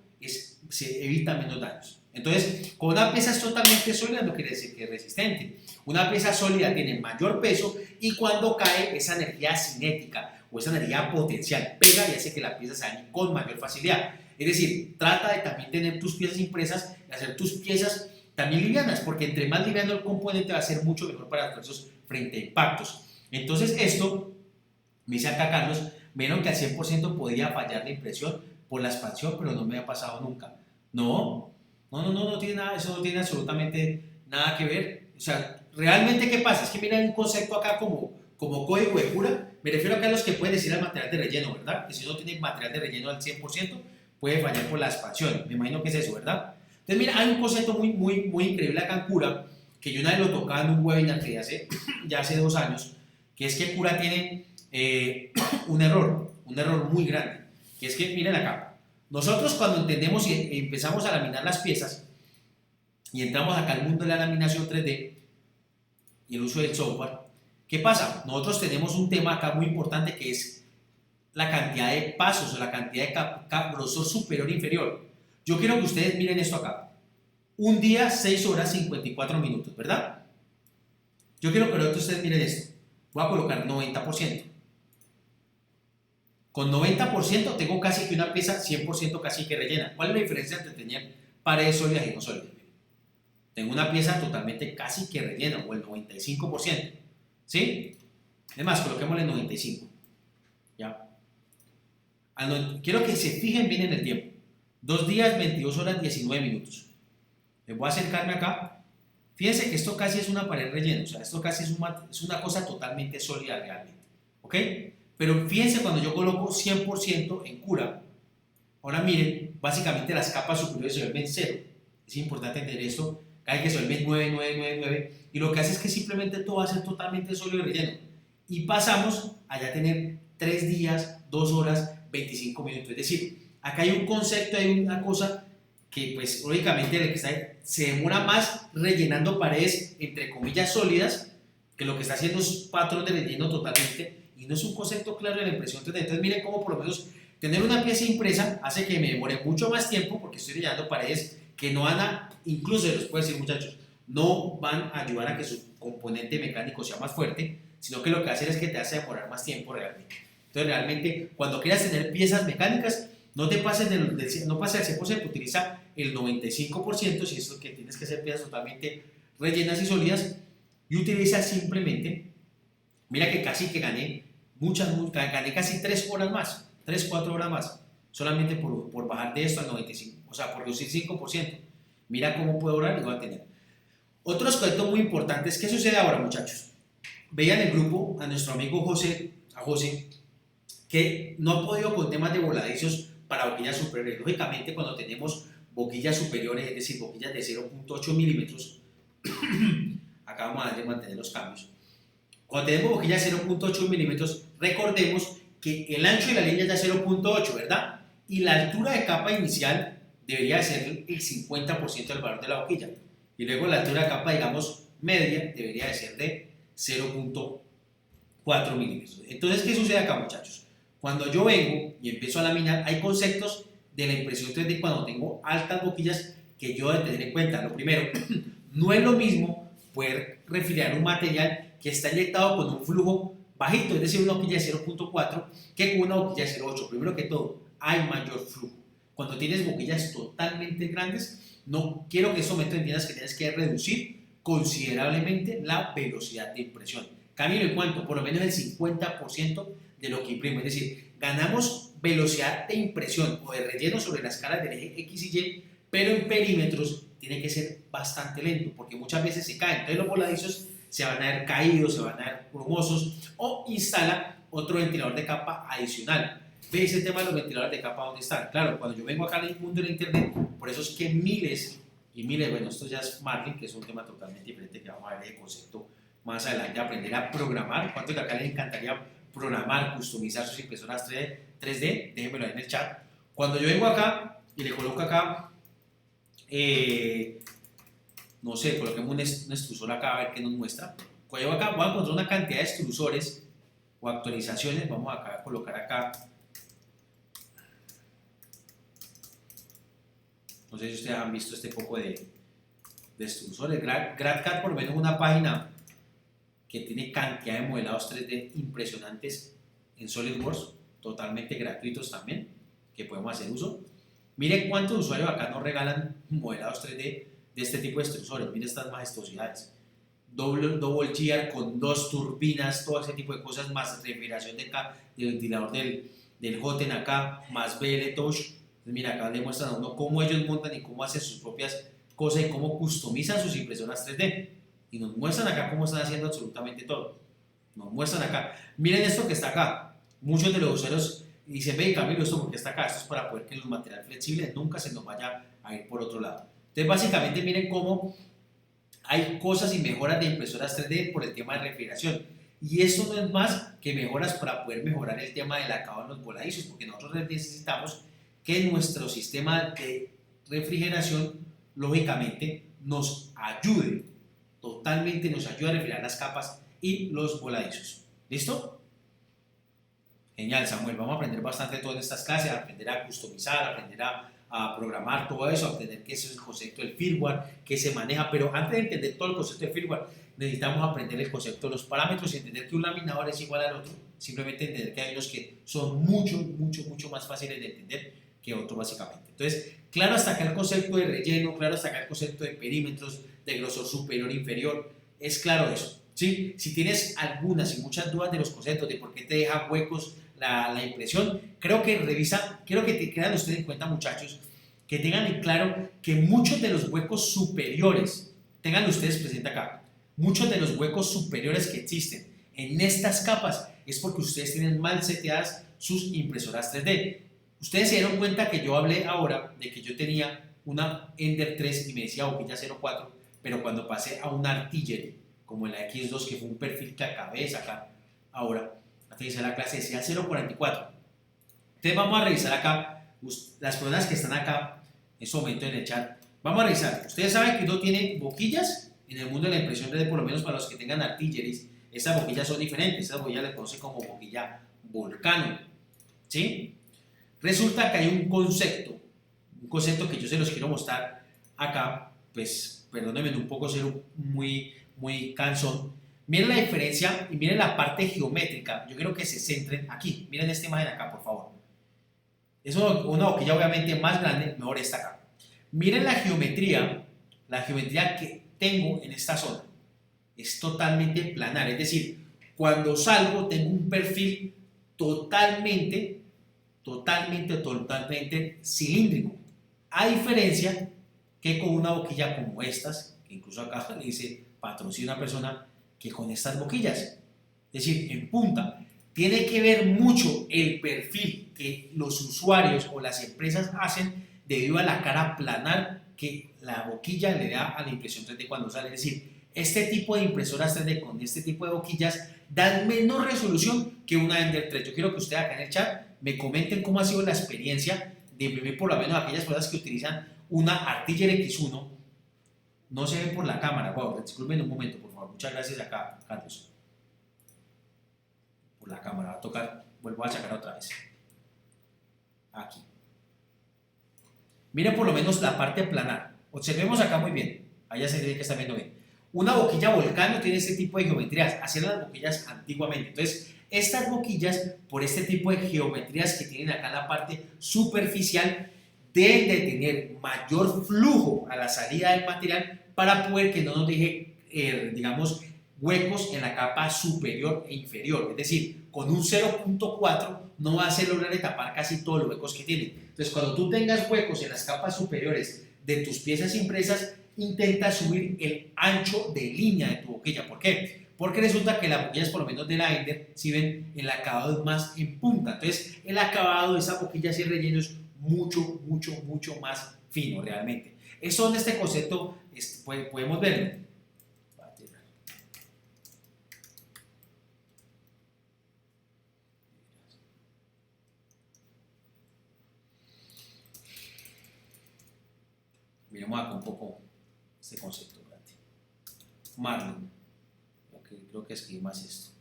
se evita menos daños. Entonces, cuando una pieza es totalmente sólida, no quiere decir que es resistente. Una pieza sólida tiene mayor peso y cuando cae, esa energía cinética o esa energía potencial pega y hace que la pieza se dañe con mayor facilidad. Es decir, trata de también tener tus piezas impresas y hacer tus piezas también livianas, porque entre más liviano el componente va a ser mucho mejor para esfuerzos frente a impactos. Entonces, esto, me dice acá Carlos, vieron que al 100% podía fallar la impresión por la expansión, pero no me ha pasado nunca. No, no tiene nada, eso no tiene absolutamente nada que ver. O sea, realmente, ¿qué pasa? Es que mira, hay un concepto acá como código de Cura. Me refiero acá a los que pueden decir al material de relleno, ¿verdad? Que si uno tiene material de relleno al 100%, puede fallar por la expansión. Me imagino que es eso, ¿verdad? Entonces, mira, hay un concepto muy increíble acá en Cura, que yo una vez lo tocaba en un webinar que ya hace 2 años, que es que Cura tiene un error muy grande, que es que, miren acá, nosotros cuando entendemos y empezamos a laminar las piezas, y entramos acá al mundo de la laminación 3D y el uso del software, ¿qué pasa? Nosotros tenemos un tema acá muy importante que es la cantidad de pasos o la cantidad de grosor superior e inferior. Yo quiero que ustedes miren esto acá. Un día, 6 horas, 54 minutos, ¿verdad? Yo quiero que ustedes miren esto. Voy a colocar 90%. Con 90% tengo casi que una pieza 100% casi que rellena. ¿Cuál es la diferencia entre tener paredes sólidas y no sólidas? Tengo una pieza totalmente casi que rellena, o el 95%. ¿Sí? Además, coloquémosle 95. ¿Ya? Quiero que se fijen bien en el tiempo. 2 días, 22 horas, 19 minutos. Les voy a acercarme acá. Fíjense que esto casi es una pared rellena. O sea, esto casi es una cosa totalmente sólida realmente. ¿Ok? Pero fíjense cuando yo coloco 100% en Cura. Ahora miren, básicamente las capas superiores se vuelven 0. Es importante entender esto. Cada que se vuelve 9, y lo que hace es que simplemente todo va a ser totalmente sólido y relleno. Y pasamos a ya tener 3 días, 2 horas, 25 minutos. Es decir, acá hay un concepto, hay una cosa que pues lógicamente se demora más rellenando paredes entre comillas sólidas que lo que está haciendo es patrón de relleno totalmente y no es un concepto claro de la impresión 3D. Entonces miren cómo por lo menos tener una pieza impresa hace que me demore mucho más tiempo porque estoy rellenando paredes que no van a, incluso les puedo decir muchachos, no van a ayudar a que su componente mecánico sea más fuerte, sino que lo que hace es que te hace demorar más tiempo realmente. Entonces realmente cuando quieras tener piezas mecánicas, no te pases no pases al 100%, utiliza el 95% si es lo que tienes que hacer piezas totalmente rellenas y sólidas y utiliza simplemente, mira que casi que gané gané casi 3 horas más, 3, 4 horas más, solamente por bajar de esto al 95%. O sea, por reducir 5%. Mira cómo puedo ahorrar y voy a tener. Otro aspecto muy importante es qué sucede ahora, muchachos. Vean el grupo a nuestro amigo José, que no ha podido con temas de voladizos para boquillas superiores. Lógicamente, cuando tenemos boquillas superiores, es decir, boquillas de 0.8 milímetros, acá vamos a mantener los cambios. Cuando tenemos boquillas de 0.8 milímetros, recordemos que el ancho de la línea es de 0.8, ¿verdad? Y la altura de capa inicial debería ser el 50% del valor de la boquilla. Y luego la altura de capa, digamos, media, debería de ser de 0.4 milímetros. Entonces, ¿qué sucede acá, muchachos? Cuando yo vengo y empiezo a laminar, hay conceptos de la impresión 3D cuando tengo altas boquillas que yo debo tener en cuenta. Lo primero, no es lo mismo poder refrigerar un material que está inyectado con un flujo bajito, es decir, una boquilla de 0.4 que con una boquilla de 0.8. Primero que todo, hay mayor flujo. Cuando tienes boquillas totalmente grandes, no quiero que en este momento entiendas que tienes que reducir considerablemente la velocidad de impresión. Camilo, ¿en cuánto? Por lo menos el 50% de lo que imprimo. Es decir, ganamos velocidad de impresión o de relleno sobre las caras del eje X y Y, pero en perímetros tiene que ser bastante lento, porque muchas veces se caen. Entonces los voladizos se van a ver caídos, se van a ver brumosos, o instala otro ventilador de capa adicional. ¿Ve ese tema de los ventiladores de capa dónde están? Claro, cuando yo vengo acá al mundo del internet, por eso es que miles y miles, bueno, esto ya es Marlin, que es un tema totalmente diferente que vamos a ver de concepto más adelante, aprender a programar. ¿Cuántos de acá les encantaría programar, customizar sus impresoras 3D? Déjenmelo ahí en el chat. Cuando yo vengo acá y le coloco acá, no sé, coloquemos un extrusor acá a ver qué nos muestra. Cuando yo acá voy a encontrar una cantidad de extrusores o actualizaciones. Vamos acá a colocar acá, no sé si ustedes han visto este poco de extrusores. GradCAD, por lo menos, una página que tiene cantidad de modelados 3D impresionantes en SolidWorks, totalmente gratuitos también, que podemos hacer uso. Miren cuántos usuarios acá nos regalan modelados 3D de este tipo de extrusores. Miren estas majestuosidades. Double gear con 2 turbinas, todo ese tipo de cosas, más refrigeración del ventilador del Joten acá, más BL Touch. Mira, acá le muestran a uno cómo ellos montan y cómo hacen sus propias cosas y cómo customizan sus impresoras 3D. Y nos muestran acá cómo están haciendo absolutamente todo. Nos muestran acá. Miren esto que está acá. Muchos de los usuarios dicen, ve Camilo, esto porque está acá. Esto es para poder que los materiales flexibles nunca se nos vaya a ir por otro lado. Entonces, básicamente, miren cómo hay cosas y mejoras de impresoras 3D por el tema de refrigeración. Y eso no es más que mejoras para poder mejorar el tema del acabado en los voladizos, porque nosotros necesitamos que nuestro sistema de refrigeración, lógicamente, nos ayude, totalmente nos ayude a refrigerar las capas y los voladizos. ¿Listo? Genial, Samuel. Vamos a aprender bastante de todas estas clases, a aprender a customizar, a aprender a programar todo eso, a entender qué es el concepto del firmware, qué se maneja. Pero antes de entender todo el concepto del firmware, necesitamos aprender el concepto de los parámetros y entender que un laminador es igual al otro. Simplemente entender que hay unos que son mucho más fáciles de entender que otros, básicamente. Entonces, claro hasta acá el concepto de relleno, claro hasta acá el concepto de perímetros, de grosor superior e inferior, es claro eso, ¿sí? Si tienes algunas y muchas dudas de los conceptos, de por qué te deja huecos la impresión, creo que que tengan ustedes en cuenta, muchachos, que tengan en claro que muchos de los huecos superiores, tengan ustedes presente acá, muchos de los huecos superiores que existen en estas capas es porque ustedes tienen mal seteadas sus impresoras 3D. Ustedes se dieron cuenta que yo hablé ahora de que yo tenía una Ender 3 y me decía boquilla 04, pero cuando pasé a una Artillery, como en la X2, que fue un perfil que acabé de sacar ahora, antes de la clase decía 044. Entonces vamos a revisar acá, las personas que están acá en este momento en el chat, vamos a revisar. Ustedes saben que uno tiene boquillas en el mundo de la impresión 3D, por lo menos para los que tengan Artilleries, estas boquillas son diferentes, estas boquillas les conocen como boquilla Volcano, ¿sí? Resulta que hay un concepto que yo se los quiero mostrar acá, pues perdónenme un poco ser muy cansón. Miren la diferencia y miren la parte geométrica. Yo quiero que se centren aquí. Miren esta imagen acá, por favor. Es una boquilla obviamente más grande, mejor esta acá. Miren la geometría que tengo en esta zona. Es totalmente planar, es decir, cuando salgo tengo un perfil totalmente cilíndrico. A diferencia que con una boquilla como estas, que incluso acá le dice patrocina una persona, que con estas boquillas, es decir, en punta. Tiene que ver mucho el perfil que los usuarios o las empresas hacen debido a la cara planar que la boquilla le da a la impresión 3D cuando sale. Es decir, este tipo de impresoras 3D con este tipo de boquillas dan menos resolución que una Ender 3. Yo quiero que ustedes acá en el chat me comenten cómo ha sido la experiencia de imprimir, por lo menos aquellas personas que utilizan una Artillery X1. No se ven por la cámara. Wow, disculpen un momento, por favor. Muchas gracias acá, Carlos. Por la cámara, va a tocar, vuelvo a sacar otra vez. Aquí. Miren por lo menos la parte planar. Observemos acá muy bien. Allá se ve que está viendo bien. Una boquilla Volcano tiene este tipo de geometrías. Así eran las boquillas antiguamente. Entonces, estas boquillas, por este tipo de geometrías que tienen acá en la parte superficial, deben de tener mayor flujo a la salida del material para poder que no nos deje, digamos, huecos en la capa superior e inferior, es decir, con un 0.4 no va a ser lograr tapar casi todos los huecos que tiene. Entonces, cuando tú tengas huecos en las capas superiores de tus piezas impresas, intenta subir el ancho de línea de tu boquilla. ¿Por qué? Porque resulta que las boquillas, por lo menos de la Ender, si ven, el acabado es más en punta. Entonces, el acabado de esa boquilla así relleno es mucho más fino realmente. Eso en este concepto podemos verlo. Miremos acá un poco este concepto. Marlin. Creo que escribí más esto.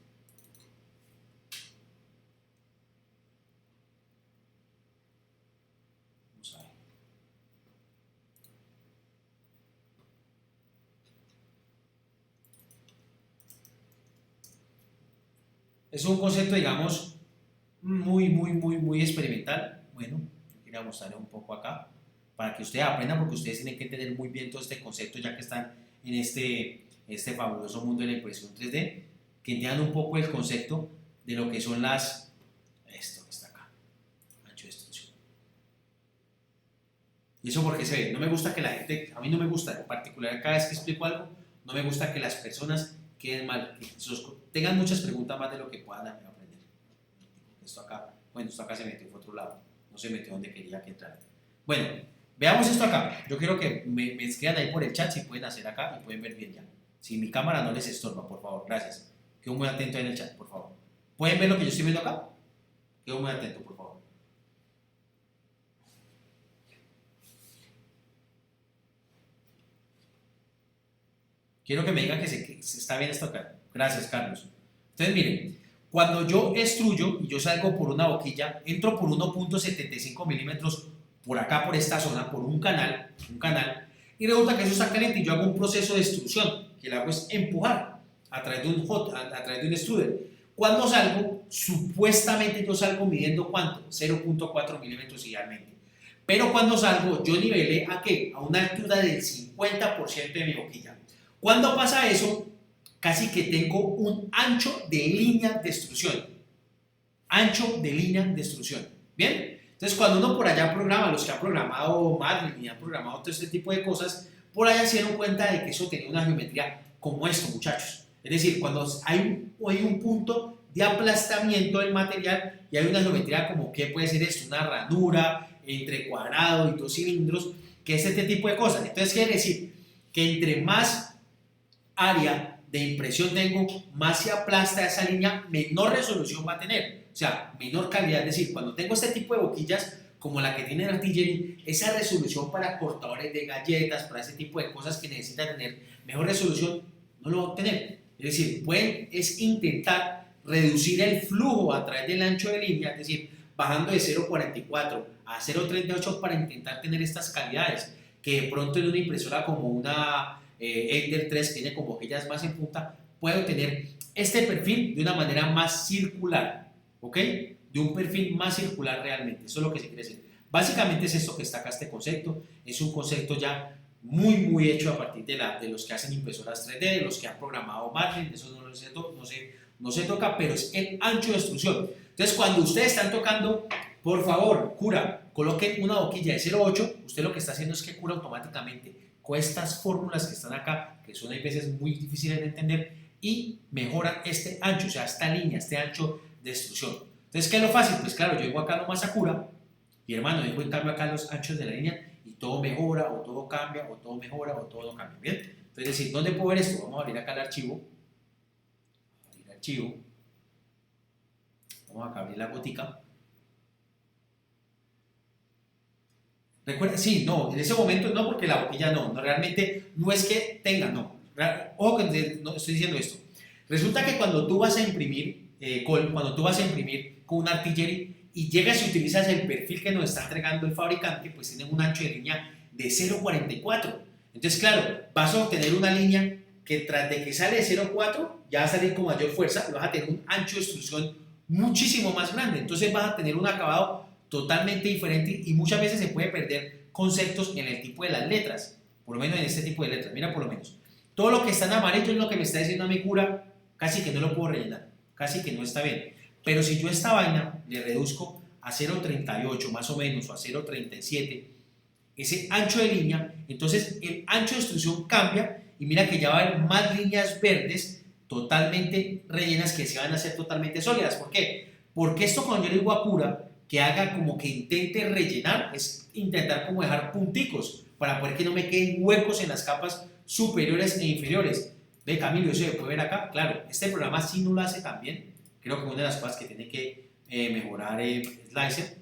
Vamos a ver. Es un concepto, digamos, muy experimental. Bueno, quería mostrarle un poco acá para que ustedes aprendan, porque ustedes tienen que entender muy bien todo este concepto ya que están en este fabuloso mundo de la impresión 3D, que entiendan un poco el concepto de lo que son esto que está acá, ancho de extrusión. Y eso porque se ve, no me gusta que la gente, a mí no me gusta, en particular cada vez que explico algo, no me gusta que las personas queden mal, que tengan muchas preguntas más de lo que puedan aprender. Esto acá, bueno, esto acá se metió por otro lado, no se metió donde quería que entrara. Bueno, veamos esto acá. Yo quiero que me escriban ahí por el chat si pueden hacer acá y pueden ver bien ya. Si mi cámara no les estorba, por favor, gracias. Quedo muy atento ahí en el chat, por favor. ¿Pueden ver lo que yo estoy viendo acá? Quedo muy atento, por favor. Quiero que me digan que se está bien esto acá. Gracias, Carlos. Entonces, miren, cuando yo extruyo y yo salgo por una boquilla, entro por 1.75 milímetros por acá, por esta zona, por un canal, y resulta que eso está caliente y yo hago un proceso de extrusión, que lo hago es empujar a través de un extruder. Cuando salgo, supuestamente yo salgo midiendo ¿cuánto? 0.4 milímetros idealmente. Pero cuando salgo, yo nivelé ¿a qué? A una altura del 50% de mi boquilla. Cuando pasa eso, casi que tengo un ancho de línea de extrusión. Ancho de línea de extrusión. ¿Bien? Entonces, cuando uno por allá programa, los que han programado Marlin y han programado todo este tipo de cosas, por allá se dieron cuenta de que eso tenía una geometría como esto, muchachos. Es decir, cuando hay un punto de aplastamiento del material y hay una geometría como que puede ser esto, una ranura entre cuadrado y dos cilindros, que es este tipo de cosas. Entonces, quiere decir que entre más área de impresión tengo, más se aplasta esa línea, menor resolución va a tener, o sea, menor calidad. Es decir, cuando tengo este tipo de boquillas, como la que tiene el Artillery, esa resolución para cortadores de galletas, para ese tipo de cosas que necesitan tener mejor resolución, no lo va a obtener. Es decir, pueden intentar reducir el flujo a través del ancho de línea, es decir, bajando de 0.44 a 0.38 para intentar tener estas calidades, que de pronto en una impresora como una Ender 3 que tiene con boquillas más en punta, puede obtener este perfil de una manera más circular, ¿ok? De un perfil más circular realmente, eso es lo que se quiere decir. Básicamente es esto que está acá, este concepto, es un concepto ya muy hecho a partir de los que hacen impresoras 3D, de los que han programado Marlin, eso no se toca, pero es el ancho de extrusión. Entonces, cuando ustedes están tocando, por favor, cura, coloquen una boquilla de 0.8, usted lo que está haciendo es que cura automáticamente con estas fórmulas que están acá, que son a veces muy difíciles de entender, y mejoran este ancho, o sea, esta línea, este ancho de extrusión. Entonces, ¿qué es lo fácil? Pues claro, yo digo acá nomás a cura, y hermano, digo en cambio acá los anchos de la línea, y todo mejora, o todo cambia, o todo mejora, o todo no cambia, ¿bien? Entonces, decir, ¿dónde puedo ver esto? Vamos a abrir acá el archivo, vamos a abrir la gotica. Recuerda, sí, no, en ese momento no, porque la boquilla no, realmente no es que tenga, no. Ojo que no estoy diciendo esto. Resulta que cuando tú vas a imprimir, con un Artillery y llegas y utilizas el perfil que nos está entregando el fabricante, pues tienen un ancho de línea de 0.44. Entonces, claro, vas a obtener una línea que tras de que sale de 0.4, ya va a salir con mayor fuerza y vas a tener un ancho de extrusión muchísimo más grande. Entonces vas a tener un acabado totalmente diferente y muchas veces se puede perder conceptos en el tipo de las letras, por lo menos en este tipo de letras. Mira, por lo menos, Todo lo que está en amarillo es lo que me está diciendo a mi cura, casi que no lo puedo rellenar, casi que no está bien. Pero si yo esta vaina le reduzco a 0,38 más o menos o a 0,37, ese ancho de línea, entonces el ancho de extrusión cambia y mira que ya va a haber más líneas verdes totalmente rellenas que se van a hacer totalmente sólidas. ¿Por qué? Porque esto cuando yo le digo a cura que haga como que intente rellenar, es intentar como dejar punticos para poder que no me queden huecos en las capas superiores e inferiores. Ve Camilo, eso se puede ver acá, claro, este programa sí no lo hace tan bien, creo que una de las cosas que tiene que mejorar Slicer,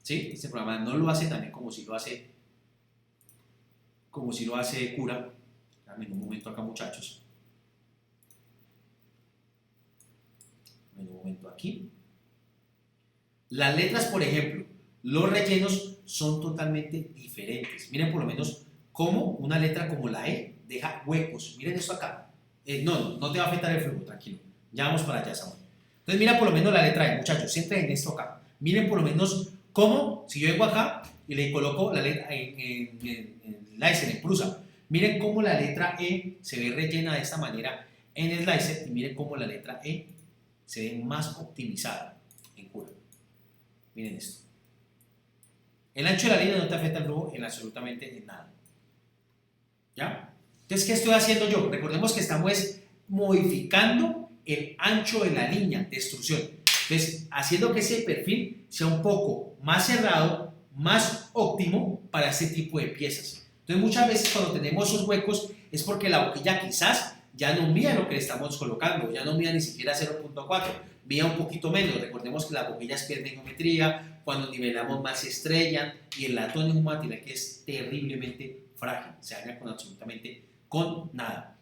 ¿sí? Este programa no lo hace tan bien como si lo hace cura. Dame un momento acá, muchachos. Un momento aquí. Las letras, por ejemplo, los rellenos son totalmente diferentes. Miren por lo menos cómo una letra como la E deja huecos. Miren esto acá. No te va a afectar el flujo, tranquilo. Ya vamos para allá, Samuel. Entonces mira por lo menos la letra E, muchachos. Siempre en esto acá. Miren por lo menos cómo, si yo vengo acá y le coloco la letra en Slicer, en Prusa, miren cómo la letra E se ve rellena de esta manera en el Slicer y miren cómo la letra E se ve más optimizada en cura. Miren esto. El ancho de la línea no te afecta el flujo en absolutamente en nada. ¿Ya? Entonces, ¿qué estoy haciendo yo? Recordemos que estamos modificando el ancho de la línea de extrusión. Entonces, haciendo que ese perfil sea un poco más cerrado, más óptimo para este tipo de piezas. Entonces, muchas veces cuando tenemos esos huecos es porque la boquilla quizás ya no mide lo que le estamos colocando, ya no mide ni siquiera 0,4, mide un poquito menos. Recordemos que las boquillas pierden geometría, cuando nivelamos más se estrellan y el latón es un material que es terriblemente frágil, se daña con absolutamente con nada.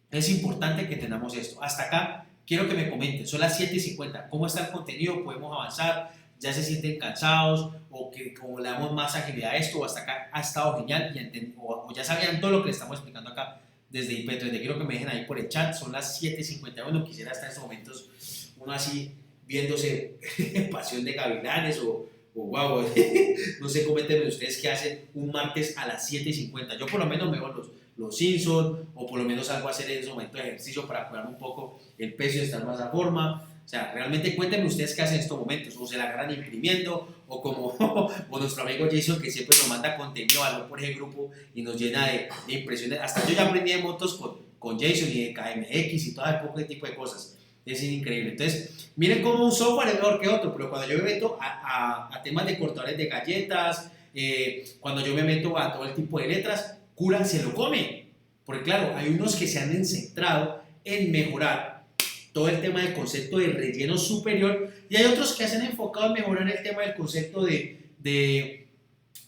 Es importante que tengamos esto. Hasta acá quiero que me comenten, son las 7:50, ¿cómo está el contenido? ¿Podemos avanzar? ¿Ya se sienten cansados? ¿O que como le damos más agilidad a esto? ¿O hasta acá ha estado genial? O ya sabían todo lo que le estamos explicando acá desde IP3. Quiero que me dejen ahí por el chat, son las 7:51, quisiera estar en estos momentos uno así viéndose Pasión de Gavilanes o wow, no sé, coméntenme ustedes qué hacen un martes a las 7:50. Yo por lo menos me veo los Simpsons o por lo menos salgo a hacer en ese momento de ejercicio para cuidar un poco el peso y estar más a forma. O sea, realmente cuéntenme ustedes qué hacen en estos momentos, o se la agarran imprimiendo, o como o nuestro amigo Jason que siempre nos manda contenido algo por ese grupo y nos llena de impresiones. Hasta yo ya aprendí de motos con Jason y de KMX y todo ese tipo de cosas. Es increíble. Entonces, miren cómo un software es mejor que otro, pero cuando yo me meto a temas de cortadores de galletas, cuando yo me meto a todo el tipo de letras, cura se lo come. Porque claro, hay unos que se han centrado en mejorar todo el tema del concepto de relleno superior y hay otros que se han enfocado en mejorar el tema del concepto de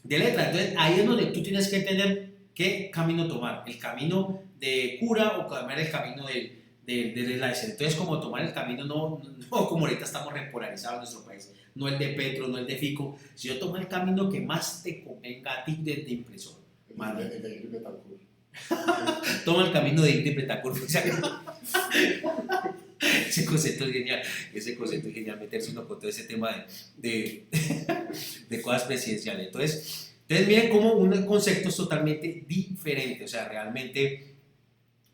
letra. Entonces, ahí es donde tú tienes que entender qué camino tomar. El camino de cura o tomar el camino del Slicer. Entonces, como tomar el camino, no como ahorita estamos repolarizados en nuestro país, no el de Petro, no el de Fico, sino toma el camino que más te convenga a ti de impresor. El de Ingrid Betancourt. Toma el camino de Ingrid Betancourt. Ese concepto es genial, meterse uno con todo ese tema de cosas presidenciales. Entonces, miren cómo un concepto es totalmente diferente, o sea, realmente,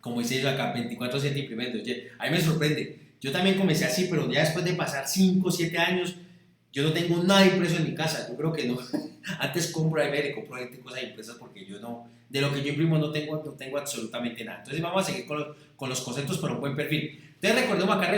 como dice yo acá, 24/7 imprimiendo. A mí me sorprende, yo también comencé así, pero ya después de pasar 5 o 7 años, yo no tengo nada impreso en mi casa, yo creo que no. Antes compro y compro cosas impresas porque yo no, de lo que yo imprimo no tengo absolutamente nada. Entonces vamos a seguir con los conceptos para un buen perfil. Entonces recordemos acá,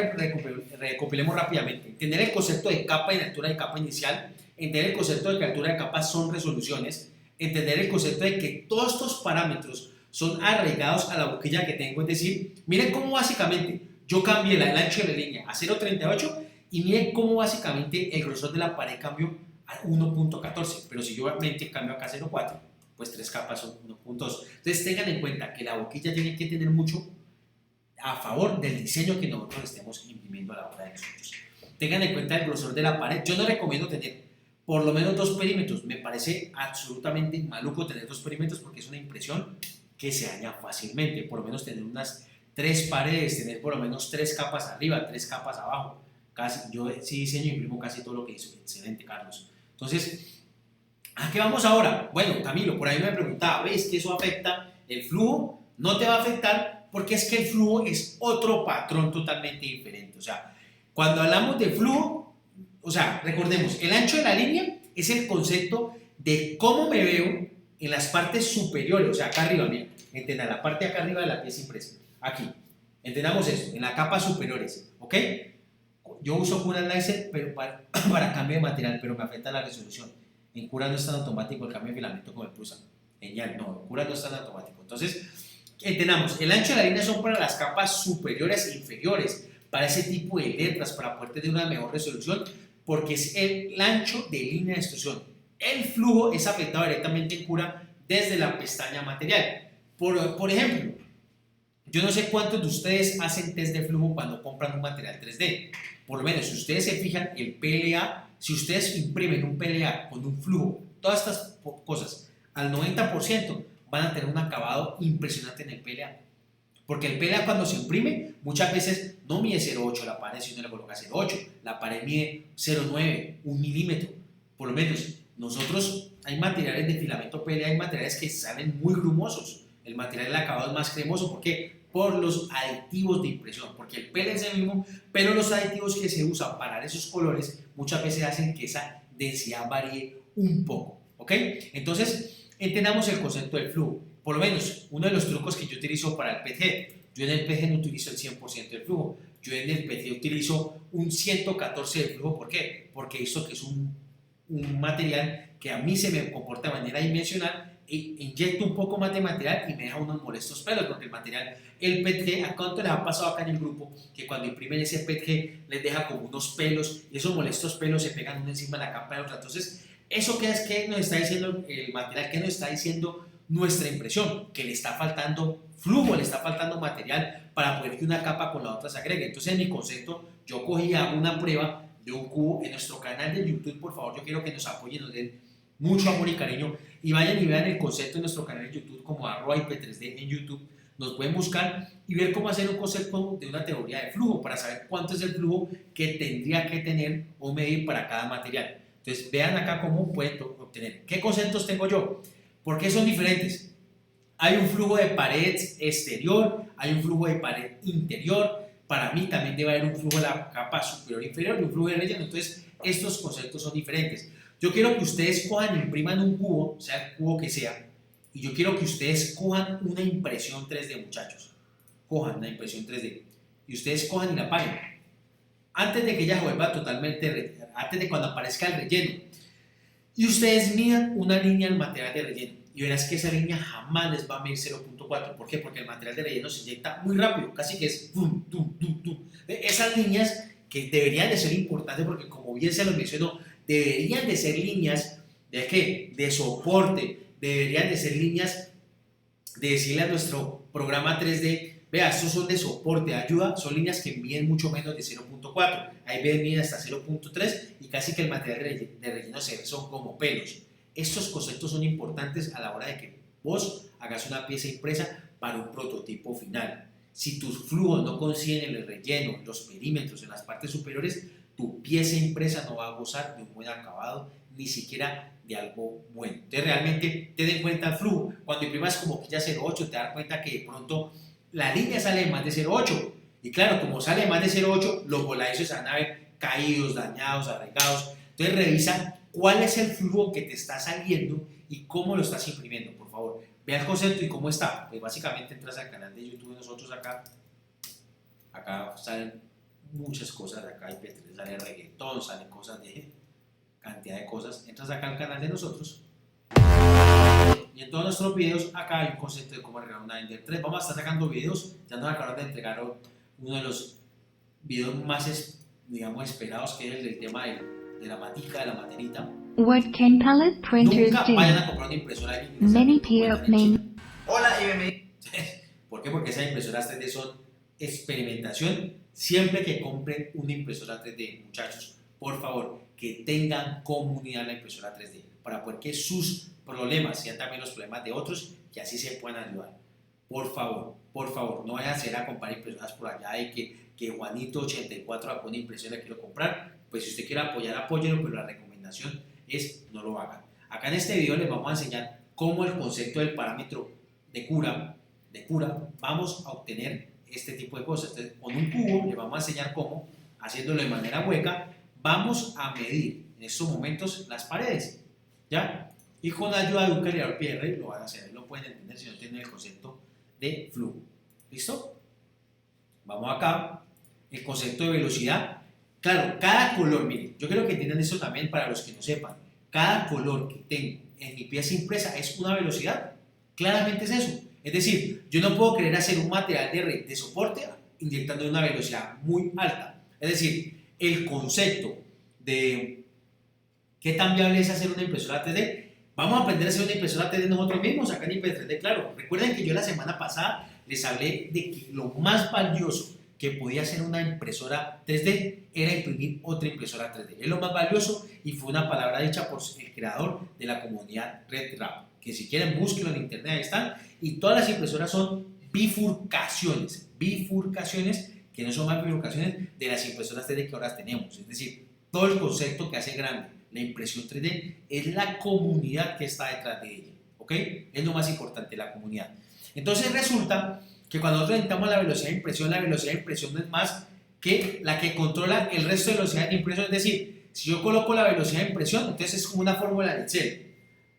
recopilemos rápidamente. Entender el concepto de capa y altura de capa inicial, entender el concepto de que altura de capa son resoluciones, entender el concepto de que todos estos parámetros son arraigados a la boquilla que tengo, es decir, miren cómo básicamente yo cambié el ancho de la línea a 0,38 y miren cómo básicamente el grosor de la pared cambió a 1,14, pero si yo obviamente cambio acá a 0,4, pues 3 capas son 1,2. Entonces tengan en cuenta que la boquilla tiene que tener mucho a favor del diseño que nosotros estemos imprimiendo a la hora de nosotros. Tengan en cuenta el grosor de la pared. Yo no recomiendo tener por lo menos 2 perímetros. Me parece absolutamente maluco tener 2 perímetros porque es una impresión que se daña fácilmente. Por lo menos tener unas 3 paredes, tener por lo menos 3 capas arriba, 3 capas abajo. Yo sí diseño y imprimo casi todo lo que hizo. Excelente, Carlos. Entonces, ¿a qué vamos ahora? Bueno, Camilo, por ahí me preguntaba, ¿ves que eso afecta el flujo? no te va a afectar porque es que el flujo es otro patrón totalmente diferente. O sea, cuando hablamos de flujo, o sea, recordemos, el ancho de la línea es el concepto de cómo me veo en las partes superiores, o sea, acá arriba, miren, entiendan, la parte de acá arriba de la pieza impresa, aquí, entendamos eso, en las capas superiores, ¿ok? Yo uso Cura Laser pero para cambio de material, pero me afecta la resolución. En Cura no es tan automático el cambio de filamento como el Prusa. Genial, no, en Cura no es tan automático. Entonces, entendamos, el ancho de la línea son para las capas superiores e inferiores, para ese tipo de letras, para poder tener una mejor resolución, porque es el ancho de línea de extrusión. El flujo es afectado directamente en Cura desde la pestaña material. Por ejemplo, yo no sé cuántos de ustedes hacen test de flujo cuando compran un material 3D. Por lo menos, si ustedes se fijan, el PLA, si ustedes imprimen un PLA con un flujo, todas estas cosas, al 90% van a tener un acabado impresionante en el PLA. Porque el PLA cuando se imprime, muchas veces no mide 0,8 la pared si uno le coloca 0,8, la pared mide 0,9, 1 milímetro. Por lo menos, nosotros hay materiales de filamento PLA, hay materiales que salen muy grumosos. El material del acabado es más cremoso, ¿por qué? Por los aditivos de impresión, porque el PLA es el mismo, pero los aditivos que se usan para dar esos colores muchas veces hacen que esa densidad varíe un poco, ¿ok? Entonces, entendamos el concepto del flujo. Por lo menos, uno de los trucos que yo utilizo para el PETG, yo en el PETG no utilizo el 100% del flujo, yo en el PETG utilizo un 114 del flujo, ¿por qué? Porque esto que es un material que a mí se me comporta de manera dimensional, inyecto un poco más de material y me deja unos molestos pelos, porque el material, el PETG, ¿a cuánto les ha pasado acá en el grupo? Que cuando imprimen ese PETG les deja como unos pelos, y esos molestos pelos se pegan uno encima de la capa de otra. Entonces, ¿eso qué es que nos está diciendo el material? ¿Qué nos está diciendo nuestra impresión? Que le está faltando flujo, le está faltando material para poder que una capa con la otra se agregue. Entonces, en mi concepto, yo cogí hago una prueba de un cubo en nuestro canal de YouTube. Por favor, yo quiero que nos apoyen, nos den mucho amor y cariño y vayan y vean el concepto de nuestro canal de YouTube como @ip3d en YouTube. Nos pueden buscar y ver cómo hacer un concepto de una teoría de flujo para saber cuánto es el flujo que tendría que tener o medir para cada material. Entonces vean acá cómo pueden obtener. ¿Qué conceptos tengo yo? ¿Por qué son diferentes? Hay un flujo de pared exterior, hay un flujo de pared interior. Para mí también debe haber un flujo de la capa superior e inferior y un flujo de relleno. Entonces estos conceptos son diferentes. Yo quiero que ustedes cojan e impriman un cubo, sea el cubo que sea, y yo quiero que ustedes cojan una impresión 3D, muchachos. Cojan una impresión 3D y ustedes cojan y la paguen. Antes de que ella vuelva totalmente, antes de cuando aparezca el relleno. Y ustedes midan una línea del material de relleno y verás que esa línea jamás les va a medir 0.4. ¿Por qué? Porque el material de relleno se inyecta muy rápido, casi que es tum, tum, tum, tum. Esas líneas que deberían de ser importantes porque como bien se los mencionó, deberían de ser líneas de qué? De soporte, deberían de ser líneas de decirle a nuestro programa 3D, vea, estos son de soporte, de ayuda, son líneas que miden mucho menos de 0.4, ahí ven miden hasta 0.3 y casi que el material de relleno son como pelos. Estos conceptos son importantes a la hora de que vos hagas una pieza impresa para un prototipo final. Si tus flujos no consiguen el relleno, los perímetros en las partes superiores, tu pieza impresa no va a gozar de un buen acabado, ni siquiera de algo bueno. Entonces realmente ten en cuenta el flujo. Cuando imprimas como que ya 0.8 te das cuenta que de pronto la línea sale de más de 0.8 y claro, como sale de más de 0.8 los voladizos se van a ver caídos, dañados, arraigados. Entonces revisa cuál es el flujo que te está saliendo y cómo lo estás imprimiendo, por favor. Ve el concepto y cómo está. Pues básicamente entras al canal de YouTube de nosotros acá salen muchas cosas, acá hay IP3, sale reggaetón, salen cosas de cantidad de cosas. Entras acá al canal de nosotros y en todos nuestros videos acá hay un concepto de cómo arreglar una Ender 3. Vamos a estar sacando videos, ya nos acabaron de entregar uno de los videos más digamos esperados, que es el del tema de la matica, de la materita. What can palette printers Nunca do? vayan a comprar una impresora Many PO Hola y bienvenidos. ¿Por qué? Porque esas impresoras 3D son experimentación. Siempre que compren una impresora 3D, muchachos, por favor, que tengan comunidad la impresora 3D para poder que sus problemas sean también los problemas de otros, que así se puedan ayudar. Por favor, no vayan a hacer a comprar impresoras por allá de que Juanito84 sacó una impresora que quiero comprar. Pues si usted quiere apoyar, apóyelo, pero la recomendación es no lo hagan. Acá en este video les vamos a enseñar cómo el concepto del parámetro de Cura de cura, vamos a obtener este tipo de cosas. Entonces, con un cubo le vamos a enseñar cómo, haciéndolo de manera hueca, vamos a medir en estos momentos las paredes, ¿ya? Y con la ayuda de un calibrador PR lo van a hacer, lo pueden entender si no tienen el concepto de flujo. ¿Listo? Vamos acá, el concepto de velocidad. Claro, cada color, miren, yo quiero que entiendan esto también para los que no sepan. Cada color que tengo en mi pieza impresa es una velocidad. Claramente es eso. Es decir, yo no puedo querer hacer un material de red de soporte inyectando una velocidad muy alta. Es decir, el concepto de qué tan viable es hacer una impresora 3D. Vamos a aprender a hacer una impresora 3D nosotros mismos acá en IP 3D, claro. Recuerden que yo la semana pasada les hablé de que lo más valioso que podía hacer una impresora 3D era imprimir otra impresora 3D. Es lo más valioso y fue una palabra dicha por el creador de la comunidad RedRap, que si quieren búsquenlo en internet, ahí están. Y todas las impresoras son bifurcaciones que no son más bifurcaciones de las impresoras 3D que ahora tenemos. Es decir, todo el concepto que hace grande la impresión 3D es la comunidad que está detrás de ella, ¿ok? Es lo más importante, la comunidad. Entonces resulta que cuando nosotros necesitamos la velocidad de impresión no es más que la que controla el resto de velocidades de impresión. Es decir, si yo coloco la velocidad de impresión, entonces es como una fórmula en Excel.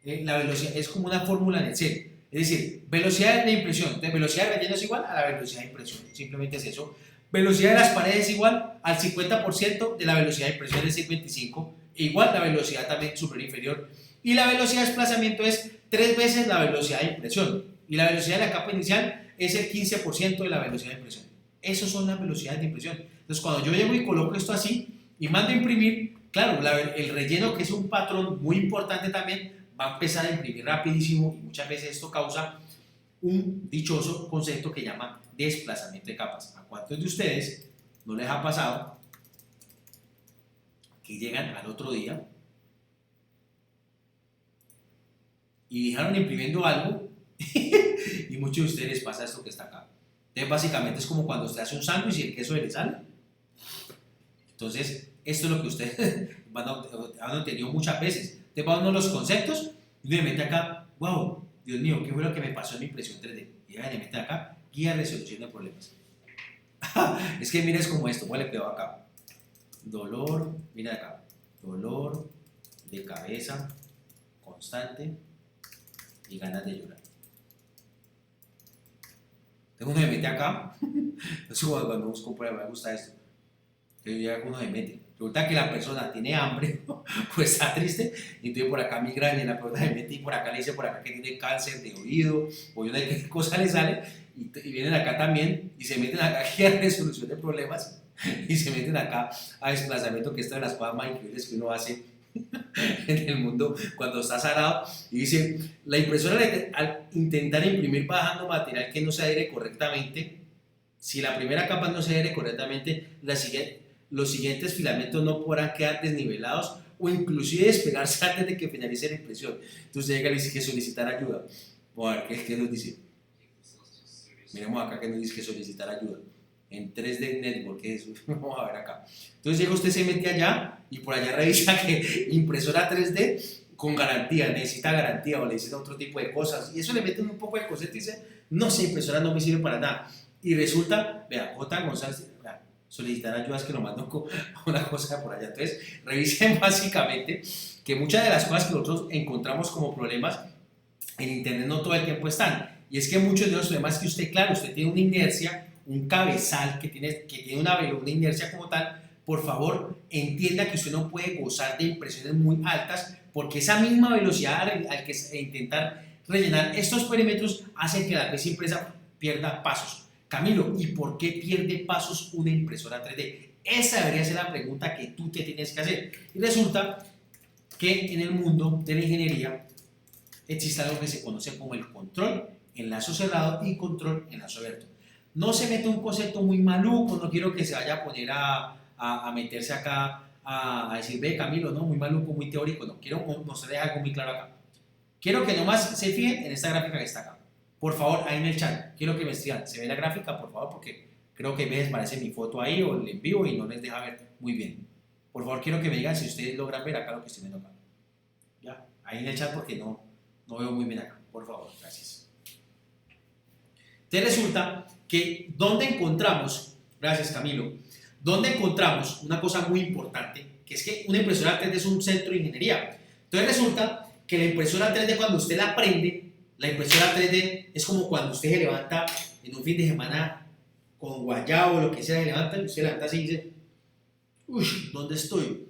La velocidad es como una fórmula en Excel. Es decir, velocidad de impresión. Entonces, velocidad de relleno es igual a la velocidad de impresión. Simplemente es eso. Velocidad de las paredes es igual al 50% de la velocidad de impresión, es decir, 25. E igual la velocidad también superior inferior. Y la velocidad de desplazamiento es 3 veces la velocidad de impresión. Y la velocidad de la capa inicial es el 15% de la velocidad de impresión. Esas son las velocidades de impresión. Entonces, cuando yo llego y coloco esto así y mando a imprimir, claro, el relleno, que es un patrón muy importante también, va a empezar a imprimir rapidísimo y muchas veces esto causa un dichoso concepto que llama desplazamiento de capas. ¿A cuántos de ustedes no les ha pasado que llegan al otro día y dejaron imprimiendo algo y muchos de ustedes les pasa esto que está acá? Entonces, básicamente es como cuando usted hace un sándwich y el queso le sale. Entonces, esto es lo que ustedes han obtenido muchas veces. Te va uno los conceptos y uno le mete acá, wow, Dios mío, ¿qué fue lo que me pasó en mi impresión 3D? Y le mete acá, guía de resolución de problemas. Es que mires como esto, ¿cuál le quedó acá? Dolor, mira acá, dolor de cabeza constante y ganas de llorar. Entonces uno me mete acá, entonces cuando busco prueba me gusta esto, entonces ya uno me mete. Resulta que la persona tiene hambre, pues está triste, y entonces por acá migraña, la persona me mete y por acá le dice por acá que tiene cáncer de oído, o yo no sé qué cosa le sale, y vienen acá también, y se meten acá a resolución de problemas, y se meten acá a desplazamiento, que es una de las cosas más increíbles que uno hace en el mundo cuando está sanado. Y dice, la impresora al intentar imprimir bajando material que no se adhiere correctamente, si la primera capa no se adhiere correctamente, los siguientes filamentos no podrán quedar desnivelados o inclusive despegarse antes de que finalice la impresión. Entonces llega y dice que solicitar ayuda. Vamos a ver qué nos dice. Miremos acá que nos dice que solicitar ayuda en 3D Network, que es, vamos a ver acá. Entonces llega usted, se mete allá y por allá revisa que impresora 3D con garantía, necesita garantía o le necesita otro tipo de cosas, y eso le meten un poco de concepto y dice, no sé, impresora no me sirve para nada. Y resulta, vea, J. González, vea, solicitar ayudas, que lo mando con una cosa por allá. Entonces, revisen básicamente que muchas de las cosas que nosotros encontramos como problemas en internet no todo el tiempo están. Y es que muchos de los problemas que usted, claro, usted tiene una inercia, un cabezal que tiene una inercia como tal, por favor, entienda que usted no puede gozar de impresiones muy altas, porque esa misma velocidad al que intentar rellenar estos perímetros hace que la pieza impresa pierda pasos. Camilo, ¿y por qué pierde pasos una impresora 3D? Esa debería ser la pregunta que tú te tienes que hacer. Y resulta que en el mundo de la ingeniería existe algo que se conoce como el control en lazo cerrado y control en lazo abierto. No se mete un concepto muy maluco, no quiero que se vaya a poner a meterse acá a decir, ve Camilo, no, muy maluco, muy teórico, no, quiero mostrarles algo muy claro acá. Quiero que nomás se fijen en esta gráfica que está acá. Por favor, ahí en el chat, quiero que me escriban, ¿se ve la gráfica? Por favor, porque creo que me desparece mi foto ahí o el en vivo y no les deja ver muy bien. Por favor, quiero que me digan si ustedes logran ver acá lo que estoy viendo acá. Ya, ahí en el chat porque no veo muy bien acá. Por favor, gracias. Entonces resulta que donde encontramos, gracias Camilo, donde encontramos una cosa muy importante, que es que una impresora 3D es un centro de ingeniería. Entonces resulta que la impresora 3D cuando usted la prende, la impresora 3D es como cuando usted se levanta en un fin de semana con guayabo o lo que sea, se levanta y usted levanta así y dice, uy, ¿dónde estoy?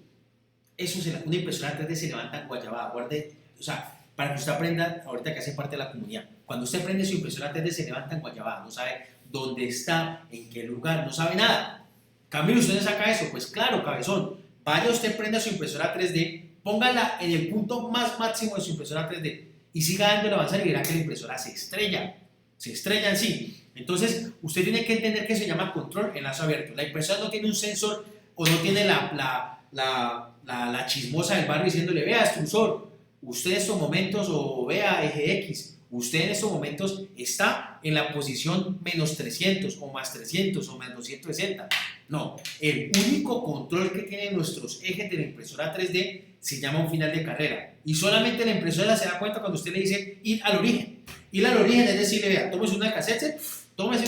Eso una impresora 3D se levanta en guayabada, guarde, o sea, para que usted aprenda ahorita que hace parte de la comunidad. Cuando usted prende su impresora 3D se levanta en guayabada, no sabe dónde está, en qué lugar, no sabe nada. Camilo, ¿usted dónde saca eso? Pues claro, cabezón, vaya usted, prenda su impresora 3D, póngala en el punto más máximo de su impresora 3D y siga dándole avanzar y verá que la impresora se estrella en sí. Entonces, usted tiene que entender que se llama control en lazo abierto. La impresora no tiene un sensor o no tiene la chismosa del barrio diciéndole, vea, extrusor, usted en estos momentos, o vea, eje X, usted en estos momentos está en la posición menos 300 o más 300 o menos 260. No, el único control que tienen nuestros ejes de la impresora 3D se llama un final de carrera. Y solamente la impresora se da cuenta cuando usted le dice ir al origen. Ir al origen es decirle, vea, tómese una cassette, tómese,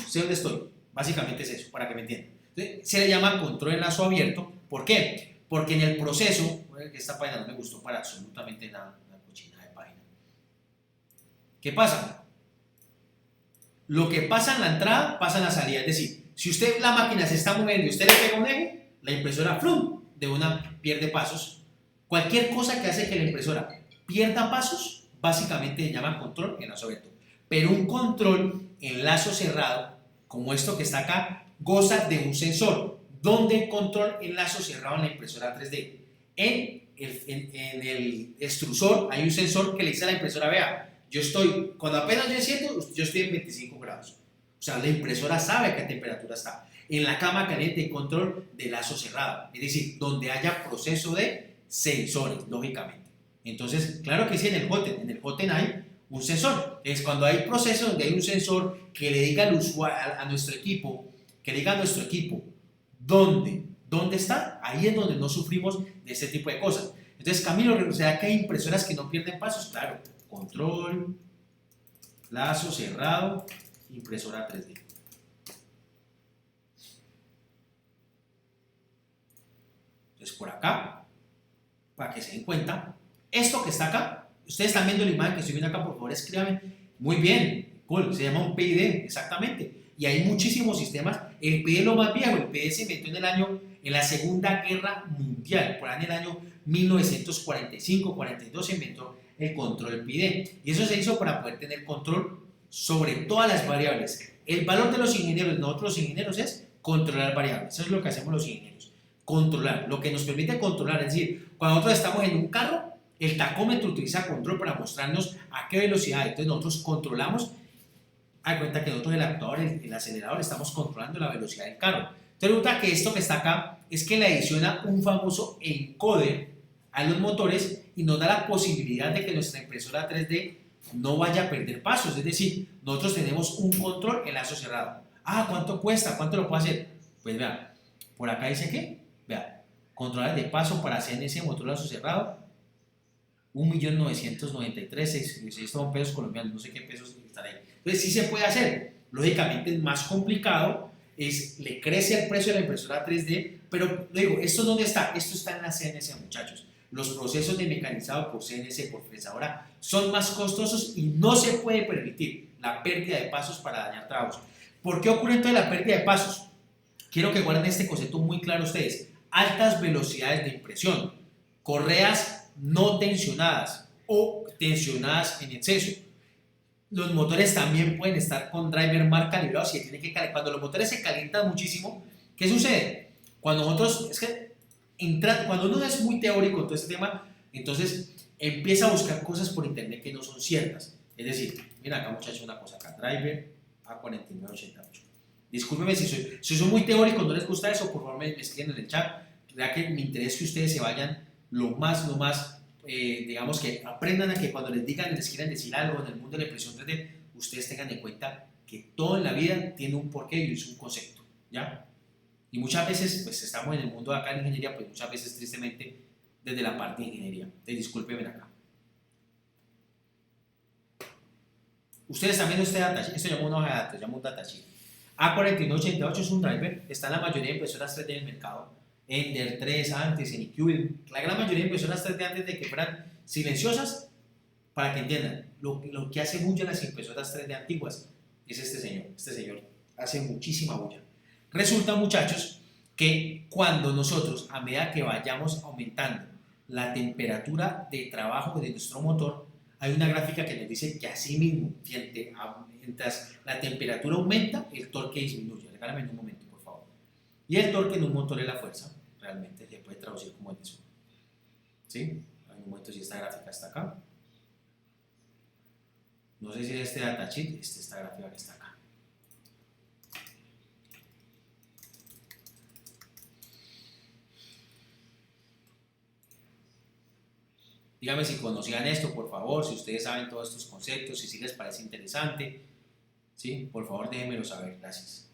sé dónde estoy. Básicamente es eso, para que me entiendan. Entonces, se le llama control en lazo abierto. ¿Por qué? Porque en el proceso, que esta página no me gustó para absolutamente nada, una cochina de página. ¿Qué pasa? Lo que pasa en la entrada, pasa en la salida. Es decir, si usted, la máquina se está moviendo y usted le pega un eje, la impresora, ¡flum!, de una pierde pasos. Cualquier cosa que hace que la impresora pierda pasos, básicamente se llama control en lazo abierto. Pero un control en lazo cerrado, como esto que está acá, goza de un sensor. ¿Dónde el control en lazo cerrado en la impresora 3D? En el extrusor hay un sensor que le dice a la impresora, vea, yo estoy, cuando apenas yo enciendo, yo estoy en 25 grados. O sea, la impresora sabe a qué temperatura está. En la cama caliente hay control de lazo cerrado, es decir, donde haya proceso de sensores, lógicamente. Entonces, claro que sí, en el Hotend hay un sensor. Es cuando hay proceso donde hay un sensor que le diga al usuario, a nuestro equipo, que le diga a nuestro equipo, ¿dónde está? Ahí es donde no sufrimos de este tipo de cosas. Entonces, Camilo, ¿será que hay impresoras que no pierden pasos? Claro, control, lazo cerrado, impresora 3D. Entonces, por acá, para que se den cuenta, esto que está acá, ustedes están viendo la imagen que estoy viendo acá, por favor, escríbanme. Muy bien, cool, se llama un PID, exactamente. Y hay muchísimos sistemas. El PID es lo más viejo. El PID se inventó en la Segunda Guerra Mundial. Por ahí en el año 1945-42 se inventó el control PID. Y eso se hizo para poder tener control sobre todas las variables. El valor de los ingenieros, nosotros los ingenieros, es controlar variables. Eso es lo que hacemos los ingenieros. Controlar. Lo que nos permite controlar, es decir, cuando nosotros estamos en un carro, el tacómetro utiliza control para mostrarnos a qué velocidad. Entonces nosotros controlamos. Hay cuenta que nosotros, el actuador, el acelerador, estamos controlando la velocidad del carro. Entonces resulta que esto que está acá es que le adiciona un famoso encoder a los motores y nos da la posibilidad de que nuestra impresora 3D no vaya a perder pasos. Es decir, nosotros tenemos un control en lazo cerrado. Ah, ¿cuánto cuesta? ¿Cuánto lo puedo hacer? Pues vean, por acá dice que, vean, controlar de paso para CNC motor lazo cerrado, 1.993.600 pesos colombianos, no sé qué pesos están ahí. Entonces sí se puede hacer. Lógicamente es más complicado, le crece el precio de la impresora 3D, pero digo, ¿esto dónde está? Esto está en la CNC, muchachos. Los procesos de mecanizado por CNC, por fresadora, son más costosos y no se puede permitir la pérdida de pasos para dañar trabajos. ¿Por qué ocurre entonces la pérdida de pasos? Quiero que guarden este concepto muy claro ustedes. Altas velocidades de impresión, correas no tensionadas o tensionadas en exceso. Los motores también pueden estar con driver mal calibrados y tienen que cuando los motores se calientan muchísimo, ¿qué sucede? Cuando nosotros, cuando uno es muy teórico en todo este tema, entonces empieza a buscar cosas por internet que no son ciertas. Es decir, mira acá muchachos una cosa acá, driver A4988. Discúlpeme si soy muy teórico, no les gusta eso, por favor me escriben en el chat. Ya que me interesa que ustedes se vayan lo más, digamos que aprendan a que cuando les quieran decir algo en el mundo de la impresión 3D, ustedes tengan en cuenta que todo en la vida tiene un porqué y es un concepto, ¿ya? Y muchas veces, pues estamos en el mundo de acá en ingeniería, pues muchas veces tristemente desde la parte de ingeniería. Discúlpenme acá. Ustedes también este datasheet, esto llama una hoja de datos, llama un datasheet. A4188 es un driver, está en la mayoría de impresoras 3D del mercado. Ender 3 antes, en EQ, la gran mayoría de impresoras 3D antes de que fueran silenciosas, para que entiendan, lo que hace bulla las impresoras 3D antiguas es este señor hace muchísima bulla. Resulta, muchachos, que cuando nosotros, a medida que vayamos aumentando la temperatura de trabajo de nuestro motor, hay una gráfica que nos dice que así mismo, mientras la temperatura aumenta, el torque disminuye. Regálame en un momento, por favor. Y el torque en un motor es la fuerza, realmente se puede traducir como en eso. ¿Sí? En un momento si esta gráfica está acá. No sé si es este datasheet, esta gráfica que está acá. Díganme si conocían esto, por favor, si ustedes saben todos estos conceptos, si les parece interesante. ¿Sí? Por favor, déjenmelo saber, gracias.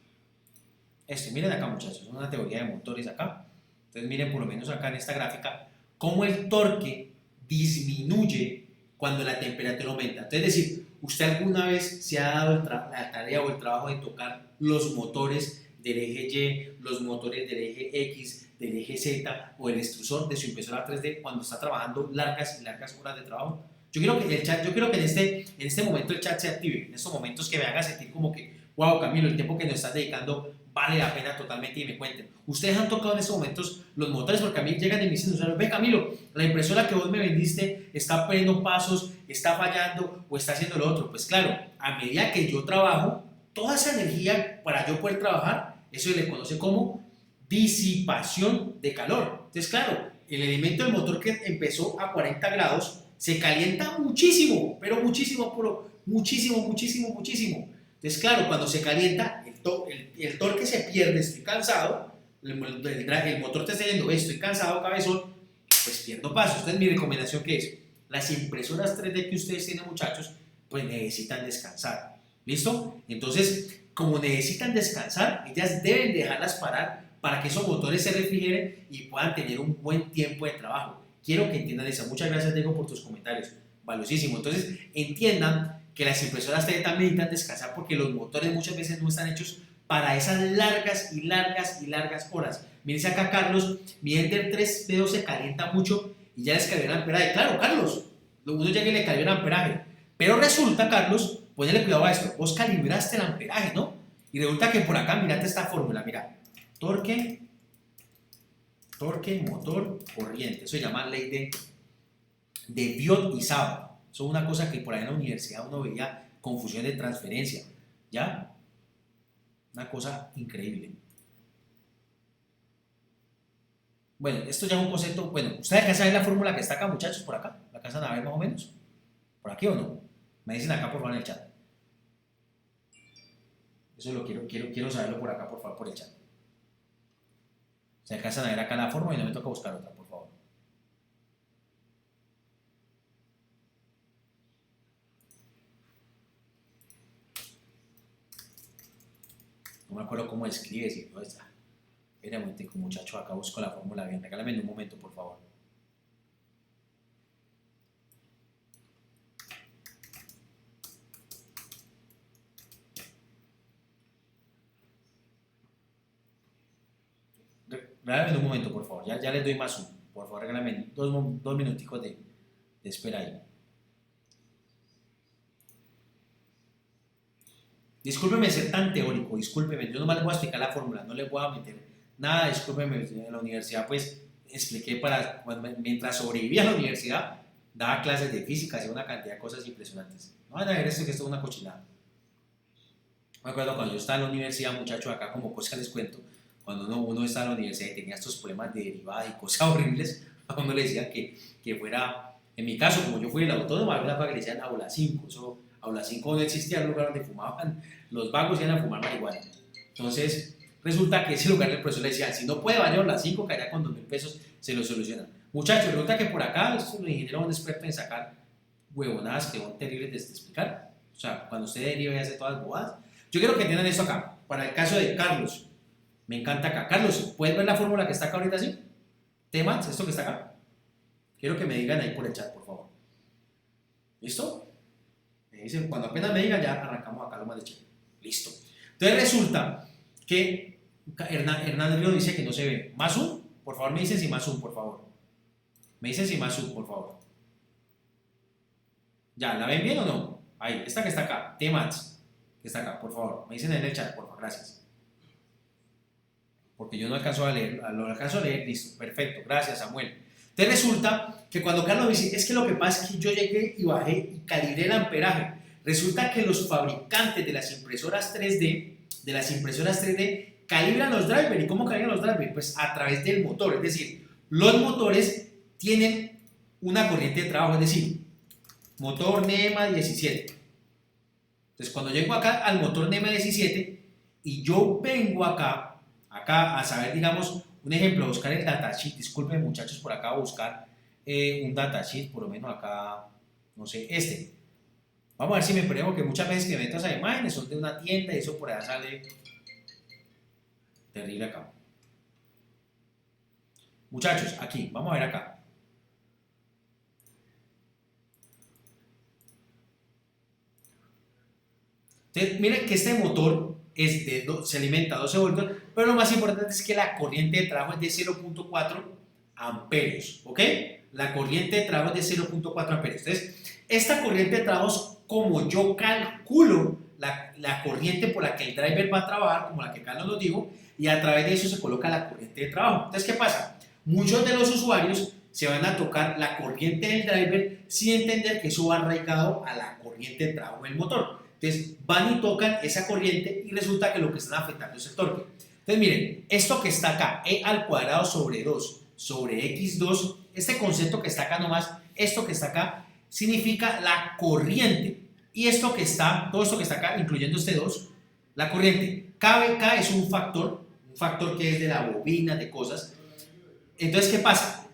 Miren acá, muchachos, una teoría de motores acá. Entonces, miren por lo menos acá en esta gráfica, cómo el torque disminuye cuando la temperatura aumenta. Entonces, es decir, ¿usted alguna vez se ha dado la tarea o el trabajo de tocar los motores del eje Y, los motores del eje X, del eje Z o el extrusor de su impresora 3D cuando está trabajando largas y largas horas de trabajo? Yo quiero que en este momento el chat se active, en estos momentos que me haga sentir como que, wow, Camilo, el tiempo que nos estás dedicando vale la pena totalmente y me cuenten. Ustedes han tocado en estos momentos los motores porque a mí llegan y me dicen, ve Camilo, la impresora que vos me vendiste está perdiendo pasos, está fallando o está haciendo lo otro. Pues claro, a medida que yo trabajo, toda esa energía para yo poder trabajar, eso se le conoce como disipación de calor. Entonces claro, el elemento del motor que empezó a 40 grados se calienta muchísimo, pero muchísimo, muchísimo. Entonces claro, cuando se calienta, el torque se pierde, estoy cansado, el motor te está diciendo, estoy cansado, cabezón, pues pierdo paso. Entonces mi recomendación que es, las impresoras 3D que ustedes tienen, muchachos, pues necesitan descansar, ¿listo? Entonces, como necesitan descansar, ellas deben dejarlas parar para que esos motores se refrigeren y puedan tener un buen tiempo de trabajo. Quiero que entiendan eso. Muchas gracias, Diego, por tus comentarios. Valiosísimo. Entonces, entiendan que las impresoras 3D también necesitan descansar porque los motores muchas veces no están hechos para esas largas horas. Miren acá, Carlos, mi Ender 3D se calienta mucho y ya les cayó el amperaje. Claro, Carlos, uno llega y le cayó el amperaje. Pero resulta, Carlos, ponle cuidado a esto, vos calibraste el amperaje, ¿no? Y resulta que por acá, mirate esta fórmula, mira, torque, motor, corriente. Eso se llama ley de Biot y Saba. Eso es una cosa que por ahí en la universidad uno veía confusión de transferencia, ¿ya? Una cosa increíble. Bueno, esto ya es un concepto, bueno, ¿ustedes alcanzan a ver la fórmula que está acá, muchachos, por acá? ¿La alcanzan a ver más o menos? ¿Por aquí o no? Me dicen acá, por favor, en el chat. Eso lo quiero saberlo por acá, por favor, por el chat. Se alcanzan a ver acá la fórmula y no me toca buscar otra, por favor. No me acuerdo cómo escribe, si no está. Espera un momento, muchacho, acá busco la fórmula bien. Regálame en un momento, por favor. Regálame en un momento, por favor. Ya les doy más uno. Por favor, regálame dos minuticos de espera ahí. Discúlpeme ser tan teórico, discúlpeme, yo nomás les voy a explicar la fórmula, no les voy a meter nada, discúlpeme, en la universidad pues expliqué mientras sobrevivía a la universidad, daba clases de física, hacía una cantidad de cosas impresionantes. No van a ver esto, que esto es una cochinada. Me acuerdo cuando yo estaba en la universidad, muchachos, acá como cosa les cuento, cuando uno estaba en la universidad y tenía estos problemas de derivada y cosas horribles, a uno le decía que fuera, en mi caso, como yo fui el autónomo, había una cosa que le decían aula 5, eso Aula 5 no existía, el lugar donde fumaban los vagos y iban a fumar marihuana. Entonces, resulta que ese lugar el profesor le decía, si no puede, vaya a Aula 5, que allá con 2.000 pesos se lo solucionan. Muchachos, resulta que por acá los ingenieros son expertos en sacar huevonadas que son terribles de explicar. O sea, cuando usted deriva y hace todas las bobadas. Yo quiero que entiendan esto acá. Para el caso de Carlos, me encanta acá. Carlos, ¿puedes ver la fórmula que está acá ahorita así? Temas, esto que está acá. Quiero que me digan ahí por el chat, por favor. ¿Listo? Cuando apenas me diga, ya arrancamos acá lo más de chévere. Listo. Entonces resulta que Hernán Río dice que no se ve. Más un, por favor, me dicen si más un, por favor. Me dicen si más un, por favor. ¿Ya? ¿La ven bien o no? Ahí, esta que está acá, T-Mats, que está acá, por favor. Me dicen en el chat, por favor, gracias. Porque yo no alcanzo a leer, lo alcanzo a leer, listo, perfecto, gracias Samuel. Entonces resulta que cuando Carlos dice, es que lo que pasa es que yo llegué y bajé y calibré el amperaje, resulta que los fabricantes de las impresoras 3D, calibran los drivers. ¿Y cómo calibran los drivers? Pues a través del motor, es decir, los motores tienen una corriente de trabajo, es decir, motor NEMA 17. Entonces cuando llego acá al motor NEMA 17 y yo vengo acá a saber, digamos, un ejemplo, buscar el datasheet, disculpen muchachos, por acá voy a buscar un datasheet, por lo menos acá, no sé, este. Vamos a ver si me pruebo, que muchas veces que meto esas imágenes son de una tienda y eso por allá sale terrible acá. Muchachos, aquí, vamos a ver acá. Entonces, miren que este motor se alimenta a 12 voltios, pero lo más importante es que la corriente de trabajo es de 0.4 amperios, ¿ok? La corriente de trabajo es de 0.4 amperios. Entonces, esta corriente de trabajo es como yo calculo la corriente por la que el driver va a trabajar, como la que Carlos nos dijo, y a través de eso se coloca la corriente de trabajo. Entonces, ¿qué pasa? Muchos de los usuarios se van a tocar la corriente del driver sin entender que eso va arraigado a la corriente de trabajo del motor. Entonces van y tocan esa corriente y resulta que lo que están afectando es el torque. Entonces miren, esto que está acá, E al cuadrado sobre 2 sobre X2, este concepto que está acá nomás, esto que está acá, significa la corriente. Y esto que está, todo esto que está acá, incluyendo este 2, la corriente. K es un factor que es de la bobina, de cosas. Entonces, ¿qué pasa?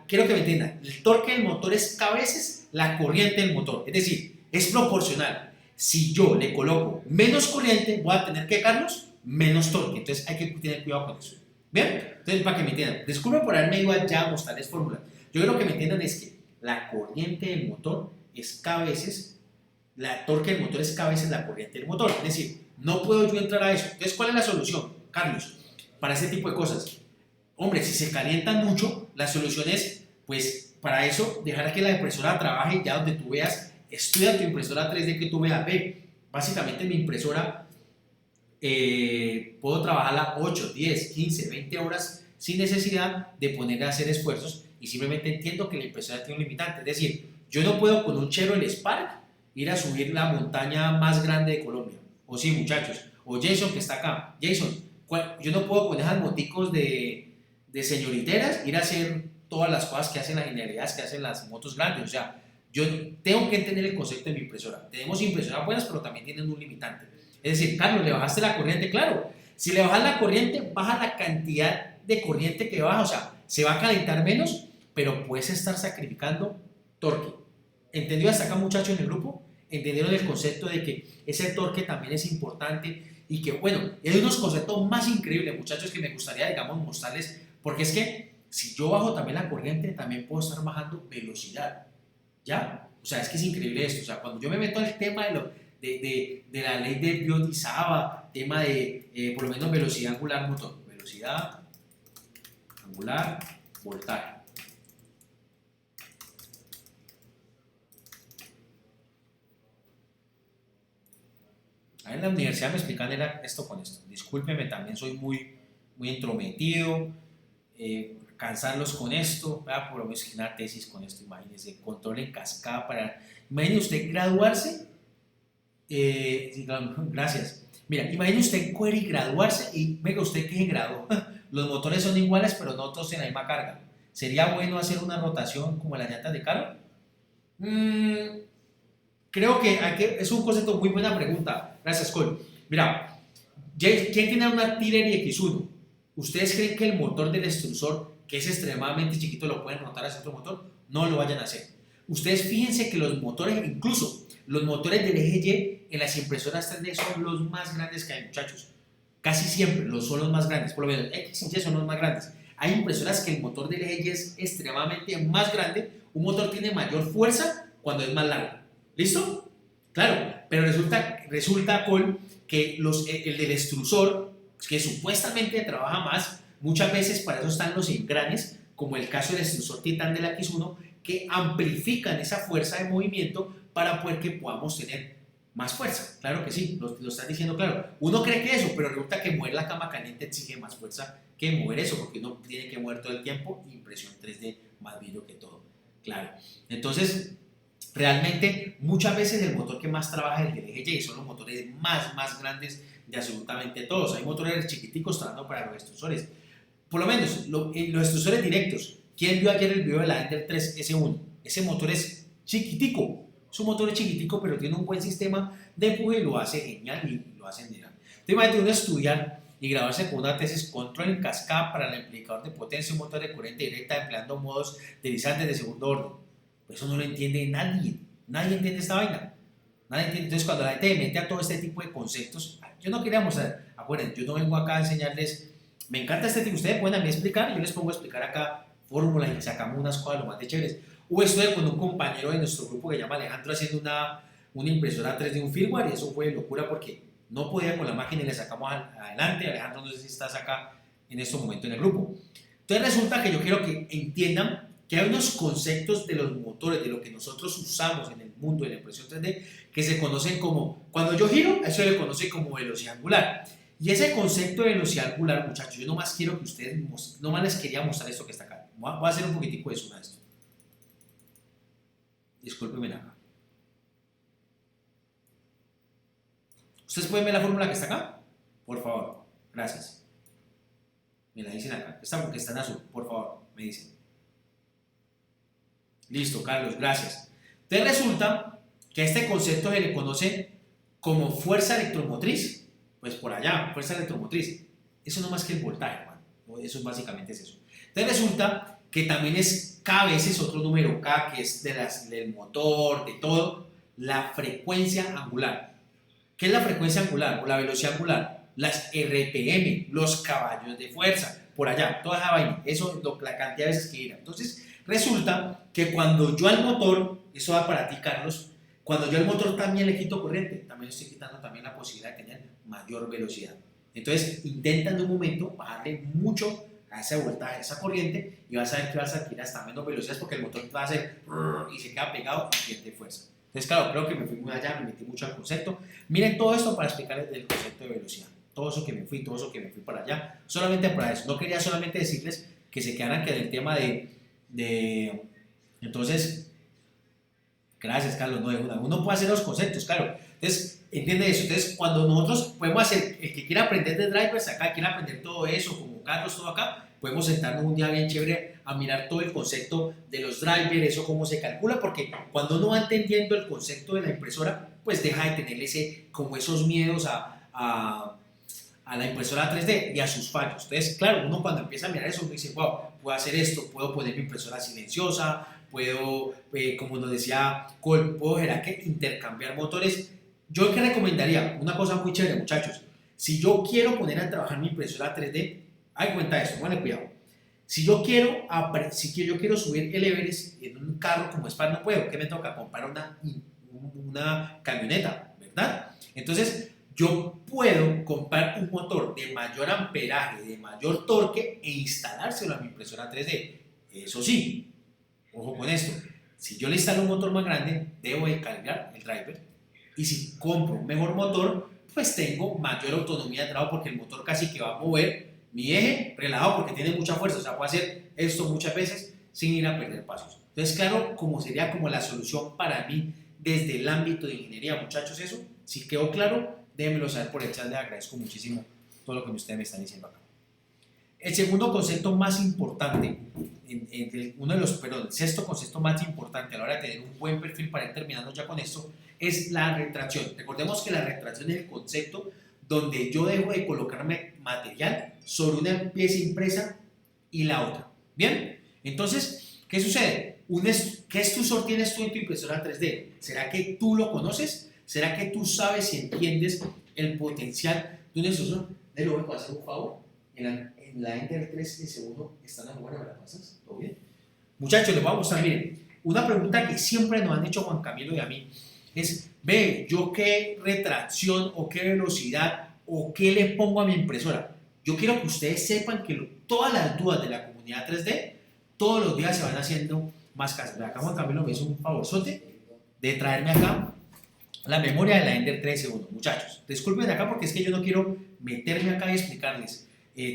Quiero que me entiendan, el torque del motor es K veces la corriente del motor. Es decir, es proporcional. Si yo le coloco menos corriente, voy a tener que, Carlos, menos torque. Entonces hay que tener cuidado con eso. ¿Bien? Entonces, para que me entiendan, disculpen por haberme ido allá a mostrarles fórmulas. Yo creo que me entiendan es que la corriente del motor es K veces, la torque del motor es K veces la corriente del motor. Es decir, no puedo yo entrar a eso. Entonces, ¿cuál es la solución, Carlos, para este tipo de cosas? Hombre, si se calientan mucho, la solución es, pues, para eso, dejar que la impresora trabaje ya donde tú veas. Estudia tu impresora 3D que tú veas, ve, básicamente mi impresora puedo trabajarla 8, 10, 15, 20 horas sin necesidad de ponerle a hacer esfuerzos y simplemente entiendo que la impresora tiene un limitante. Es decir, yo no puedo con un Chevrolet Spark ir a subir la montaña más grande de Colombia. O sí, muchachos. O Jason que está acá. Jason, yo no puedo con esas moticos de señoriteras ir a hacer todas las cosas que hacen las genialidades que hacen las motos grandes. O sea, yo tengo que entender el concepto de mi impresora. Tenemos impresoras buenas, pero también tienen un limitante. Es decir, Carlos, ¿le bajaste la corriente? Claro. Si le bajas la corriente, baja la cantidad de corriente que baja. O sea, se va a calentar menos, pero puedes estar sacrificando torque. ¿Entendió hasta acá, muchachos, en el grupo? ¿Entendieron el concepto de que ese torque también es importante? Y que, bueno, hay unos conceptos más increíbles, muchachos, que me gustaría, digamos, mostrarles. Porque es que si yo bajo también la corriente, también puedo estar bajando velocidad. ¿Ya? O sea, es que es increíble esto. O sea, cuando yo me meto al tema de la ley de Biot-Savart, tema de, por lo menos, velocidad angular motor. Velocidad angular voltaje. Ahí en la universidad me explican esto con esto. Discúlpeme, también soy muy entrometido. Cansarlos con esto, por lo menos una tesis con esto, imagínense, control en cascada para... Imagine usted graduarse, gracias, mira, imagine usted query graduarse y venga usted que se graduó, los motores son iguales pero no todos en la misma carga, ¿sería bueno hacer una rotación como las llantas de carro? Creo que es un concepto, muy buena pregunta, gracias Cole. Mira, ¿quién tiene una Tiller X1? ¿Ustedes creen que el motor del extrusor, que es extremadamente chiquito, lo pueden rotar hacia otro motor? No lo vayan a hacer. Ustedes fíjense que los motores, incluso los motores del eje Y en las impresoras 3D son los más grandes que hay, muchachos. Casi siempre son los más grandes, por lo menos X y Y son los más grandes. Hay impresoras que el motor del eje Y es extremadamente más grande. Un motor tiene mayor fuerza cuando es más largo. ¿Listo? Claro, pero resulta Col, que el del extrusor, que supuestamente trabaja más, muchas veces para eso están los engranes, como el caso del extrusor Titan de la X1, que amplifican esa fuerza de movimiento para poder que podamos tener más fuerza. Claro que sí, lo están diciendo claro. Uno cree que eso, pero resulta que mover la cama caliente exige más fuerza que mover eso, porque uno tiene que mover todo el tiempo, impresión 3D, más vidrio que todo. Claro. Entonces, realmente, muchas veces el motor que más trabaja es el del eje Y, son los motores más grandes de absolutamente todos. Hay motores chiquiticos trabajando para los extrusores. Por lo menos, los extrusores directos. ¿Quién vio ayer el video de la Ender 3 S1? Ese motor es chiquitico. Es un motor chiquitico, pero tiene un buen sistema de empuje y lo hace genial y lo hace genial. Entonces, imagínate uno estudiar y grabarse con una tesis control en cascada para el amplificador de potencia, un motor de corriente directa empleando modos deslizantes de segundo orden. Pues eso no lo entiende nadie. Nadie entiende esta vaina. Nadie entiende. Entonces, cuando la gente mete a todo este tipo de conceptos, yo no quería mostrar. Acuérdense, yo no vengo acá a enseñarles. Me encanta este tipo. Ustedes pueden a mí explicar, yo les pongo a explicar acá fórmulas y sacamos unas cosas lo más de chéveres. O estuve con un compañero de nuestro grupo que se llama Alejandro haciendo una impresora 3D, un firmware, y eso fue locura porque no podía con la máquina y le sacamos adelante. Alejandro, no sé si estás acá en este momento en el grupo. Entonces resulta que yo quiero que entiendan que hay unos conceptos de los motores, de lo que nosotros usamos en el mundo de la impresión 3D, que se conocen como, cuando yo giro, eso se le conoce como velocidad angular. Y ese concepto de velocidad angular, muchachos, yo nomás quiero que ustedes, nomás les quería mostrar esto que está acá. Voy a hacer un poquitico de zoom a esto. Discúlpenme acá. ¿Ustedes pueden ver la fórmula que está acá? Por favor, gracias. Me la dicen acá. Esta porque está en azul, por favor, me dicen. Listo, Carlos, gracias. Entonces resulta que a este concepto se le conoce como fuerza electromotriz. Pues por allá, fuerza electromotriz. Eso no más que el voltaje, hermano. Eso básicamente es eso. Entonces resulta que también es K veces otro número K, que es del motor, de todo, la frecuencia angular. ¿Qué es la frecuencia angular o la velocidad angular? Las RPM, los caballos de fuerza, por allá, toda esa vaina, eso la cantidad de veces que irá. Entonces, resulta que cuando yo al motor, eso va para ti, Carlos, cuando yo al motor también le quito corriente, también estoy quitando también la posibilidad de tener mayor velocidad. Entonces, intenta en un momento bajarle mucho a ese voltaje, a esa corriente, y vas a ver que vas a adquirir hasta menos velocidades porque el motor va a hacer y se queda pegado y pierde fuerza. Entonces, claro, creo que me fui muy allá, me metí mucho al concepto. Miren todo esto para explicarles del concepto de velocidad. Todo eso que me fui para allá, solamente para eso. No quería solamente decirles que se quedaran que del tema de... Entonces, gracias, Carlos, no de una. Uno puede hacer los conceptos, claro. Entonces, entiende eso. Entonces, cuando nosotros podemos hacer, el que quiera aprender de drivers acá, quiera aprender todo eso, como Carlos, todo acá, podemos sentarnos un día bien chévere a mirar todo el concepto de los drivers, eso cómo se calcula, porque cuando uno va entendiendo el concepto de la impresora, pues deja de tener como esos miedos a la impresora 3D y a sus fallos. Entonces, claro, uno cuando empieza a mirar eso, uno dice, wow, puedo hacer esto, puedo poner mi impresora silenciosa, puedo, como nos decía Cole, puedo intercambiar motores. Yo que recomendaría una cosa muy chévere, muchachos. Si yo quiero poner a trabajar mi impresora 3D, hay cuenta de esto, bueno, cuidado. Si yo quiero subir el Everest en un carro como Spark, no puedo. ¿Qué me toca? Comprar una camioneta, ¿verdad? Entonces, yo puedo comprar un motor de mayor amperaje, de mayor torque e instalárselo a mi impresora 3D. Eso sí, ojo con esto. Si yo le instalo un motor más grande, debo de calibrar el driver. Y si compro un mejor motor, pues tengo mayor autonomía de trabajo porque el motor casi que va a mover mi eje relajado porque tiene mucha fuerza. O sea, puedo hacer esto muchas veces sin ir a perder pasos. Entonces, claro, como sería como la solución para mí desde el ámbito de ingeniería, muchachos, eso, si quedó claro, déjenmelo saber por el chat, les agradezco muchísimo todo lo que ustedes me están diciendo acá. El segundo concepto más importante, el sexto concepto más importante a la hora de tener un buen perfil para ir terminando ya con esto, es la retracción. Recordemos que la retracción es el concepto donde yo dejo de colocarme material sobre una pieza impresa y la otra. ¿Bien? Entonces, ¿qué sucede? ¿Qué extrusor tienes tú en tu impresora 3D? ¿Será que tú lo conoces? ¿Será que tú sabes y entiendes el potencial de un extrusor? ¿Le voy a hacer un favor? En la Ender 3 S1 están las buenas, ¿verdad? ¿Todo bien? Muchachos, les voy a mostrar, miren, una pregunta que siempre nos han hecho Juan Camilo y a mí es, ve, yo qué retracción o qué velocidad o qué le pongo a mi impresora. Yo quiero que ustedes sepan que todas las dudas de la comunidad 3D todos los días se van haciendo más casas. Acá Juan Camilo me hizo un favorzote de traerme acá la memoria de la Ender 13.1. Muchachos, disculpen acá porque es que yo no quiero meterme acá y explicarles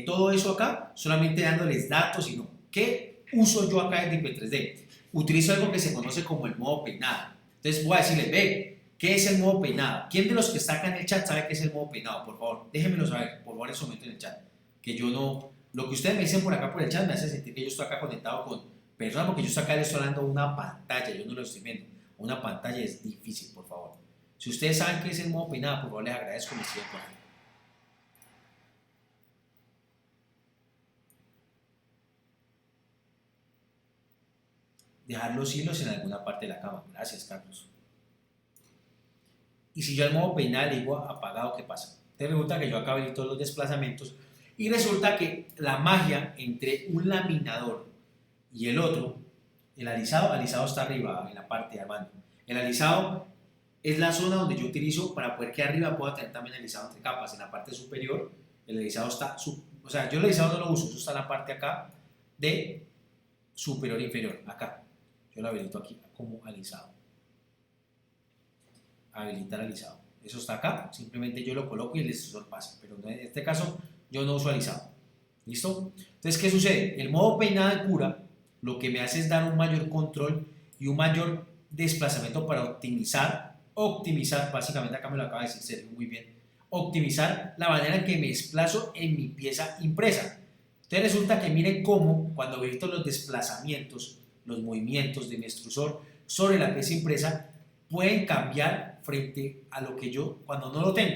todo eso acá, solamente dándoles datos y no. ¿Qué uso yo acá en IP 3D? Utilizo algo que se conoce como el modo peinado. Entonces voy a decirles, ve, ¿qué es el modo peinado? ¿Quién de los que está acá en el chat sabe qué es el modo peinado? Por favor, déjenmelo saber, por favor, en su momento en el chat. Que yo no, lo que ustedes me dicen por acá por el chat me hace sentir que yo estoy acá conectado con personas, porque yo estoy acá, les estoy hablando de una pantalla, yo no lo estoy viendo. Una pantalla es difícil, por favor. Si ustedes saben qué es el modo peinado, por favor, les agradezco que me sigan por ahí. Dejar los hilos en alguna parte de la cama. Gracias, Carlos. Y si yo al modo peinado le digo apagado, ¿qué pasa? Te resulta que yo acá habilito los desplazamientos y resulta que la magia entre un laminador y el otro, el alisado está arriba en la parte de abajo. El alisado es la zona donde yo utilizo para poder que arriba pueda tener también alisado entre capas. En la parte superior, el alisado está, o sea, yo el alisado no lo uso, eso está en la parte acá de superior e inferior, acá. Yo lo habilito aquí como alisado. Habilitar alisado. Eso está acá, simplemente yo lo coloco y el extrusor pasa, pero en este caso yo no uso alisado. ¿Listo? Entonces, ¿qué sucede? El modo peinado de cura lo que me hace es dar un mayor control y un mayor desplazamiento para optimizar, básicamente acá me lo acaba de decir Sergio muy bien, optimizar la manera en que me desplazo en mi pieza impresa. Entonces resulta que miren cómo cuando habilito los desplazamientos, los movimientos de mi extrusor sobre la pieza impresa pueden cambiar frente a lo que yo cuando no lo tengo.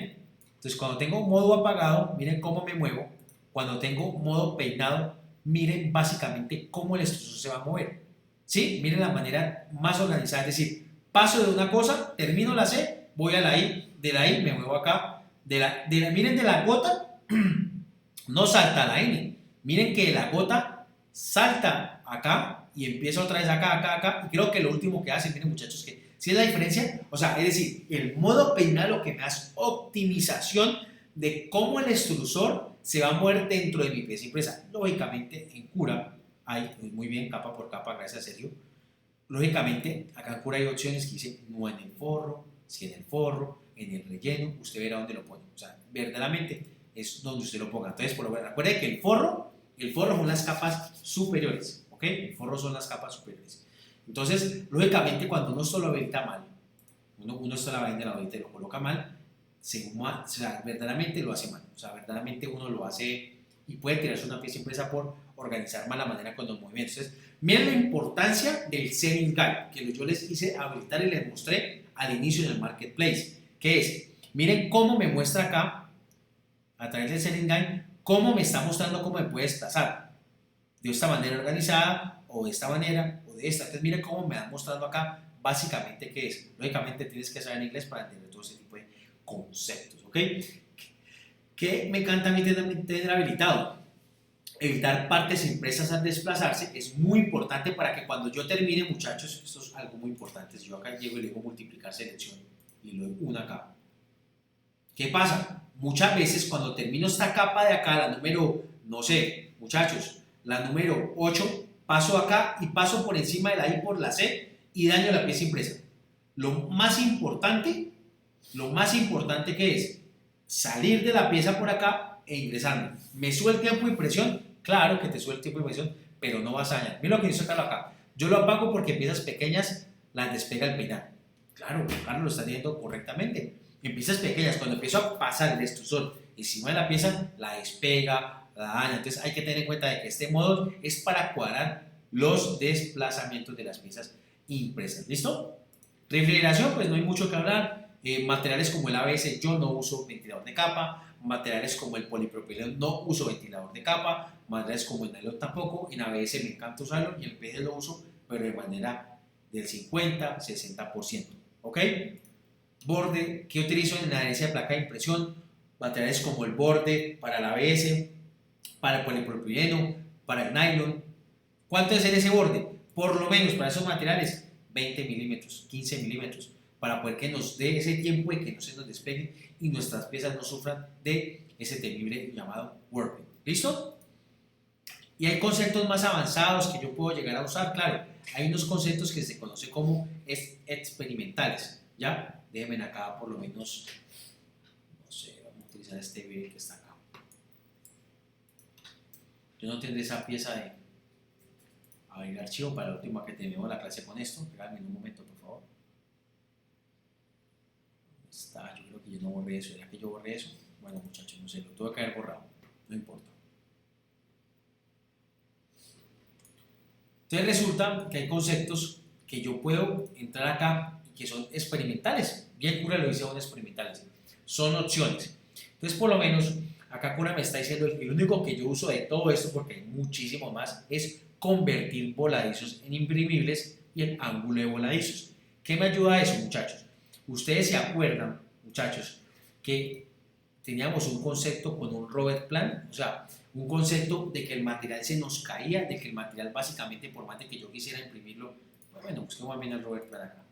Entonces cuando tengo modo apagado, miren cómo me muevo. Cuando tengo modo peinado, miren básicamente cómo el extrusor se va a mover. ¿Sí? Miren la manera más organizada, es decir, paso de una cosa, termino la C, voy a la I, de la I me muevo acá, miren de la gota, no salta a la N, miren que la gota salta acá y empieza otra vez acá, y creo que lo último que hace, miren muchachos, que si es la diferencia, o sea, es decir, el modo peinado lo que me hace optimización de cómo el extrusor se va a mover dentro de mi pieza impresa. Lógicamente, en cura hay, muy bien, capa por capa, gracias a Sergio. Lógicamente, acá en cura hay opciones que dice no en el forro, si en el forro, en el relleno, usted verá dónde lo pone. O sea, verdaderamente es donde usted lo ponga. Entonces, por lo menos, recuerde que el forro son las capas superiores, ¿ok? El forro son las capas superiores. Entonces, lógicamente, cuando uno solo habilita mal, uno solo va a la habilita y lo coloca mal, o sea, verdaderamente lo hace mal. O sea, verdaderamente uno lo hace y puede tirarse una pieza impresa por organizar mal la manera con los movimientos. Entonces, miren la importancia del Selling Guide, que yo les hice habilitar y les mostré al inicio del Marketplace, que es, miren cómo me muestra acá, a través del Selling Guide, cómo me está mostrando cómo me puede desplazar, de esta manera organizada, o de esta manera, o de esta. Entonces, miren cómo me va mostrando acá, básicamente, qué es. Lógicamente, tienes que saber inglés para entender todo ese tipo de conceptos, ¿ok? ¿Qué me encanta a mí tener habilitado? Evitar partes impresas al desplazarse es muy importante para que cuando yo termine, muchachos, esto es algo muy importante. Si yo acá llego y le digo multiplicar selección y lo doy una capa. ¿Qué pasa? Muchas veces cuando termino esta capa de acá, la número, no sé, muchachos, la número 8, paso acá y paso por encima de la I por la C y daño la pieza impresa. Lo más importante que es salir de la pieza por acá e ingresarme. ¿Me sube el tiempo de impresión? Claro que te sube el tiempo de impresión, pero no vas a dañar. Mira lo que dice Carlos acá. Yo lo apago porque piezas pequeñas las despega el peinar. Claro, Carlos lo está diciendo correctamente. En piezas pequeñas, cuando empiezo a pasar el extrusor encima de la pieza, la despega, la daña. Entonces hay que tener en cuenta de que este modo es para cuadrar los desplazamientos de las piezas impresas. ¿Listo? Refrigeración, pues no hay mucho que hablar. Materiales como el ABS, yo no uso ventilador de capa. Materiales como el polipropileno, no uso ventilador de capa. Materiales como el nylon tampoco. En ABS me encanta usarlo y en PD lo uso, pero de manera del 50-60%. ¿Ok? Borde, ¿qué utilizo en la adherencia de placa de impresión? Materiales como el borde para el ABS, para el polipropileno, para el nylon. ¿Cuánto es ese borde? Por lo menos para esos materiales 20 milímetros, 15 milímetros. para poder que nos dé ese tiempo de que no se nos despeguen y nuestras piezas no sufran de ese temible llamado warping. ¿Listo? Y hay conceptos más avanzados que yo puedo llegar a usar, claro. Hay unos conceptos que se conocen como experimentales, ¿ya? Déjenme acá por lo menos, no sé, vamos a utilizar este video que está acá. Yo no tendré esa pieza de abrir archivo para la última que terminemos la clase con esto. Regálame un momento, por favor. ¿Dónde está? Yo creo que yo no borré eso. ¿Era que yo borré eso? Bueno, muchachos, no sé, lo tuve que haber borrado. No importa. Entonces resulta que hay conceptos que yo puedo entrar acá y que son experimentales. Bien Cura lo dice, son experimentales. Son opciones. Entonces, por lo menos, acá Cura me está diciendo el único que yo uso de todo esto, porque hay muchísimo más, es convertir voladizos en imprimibles y el ángulo de voladizos. ¿Qué me ayuda a eso, muchachos? Ustedes se acuerdan, muchachos, que teníamos un concepto con un Robert Plan, o sea, un concepto de que el material se nos caía, de que el material básicamente, por más de que yo quisiera imprimirlo, pues bueno, busquemos más bien el Robert Plan acá.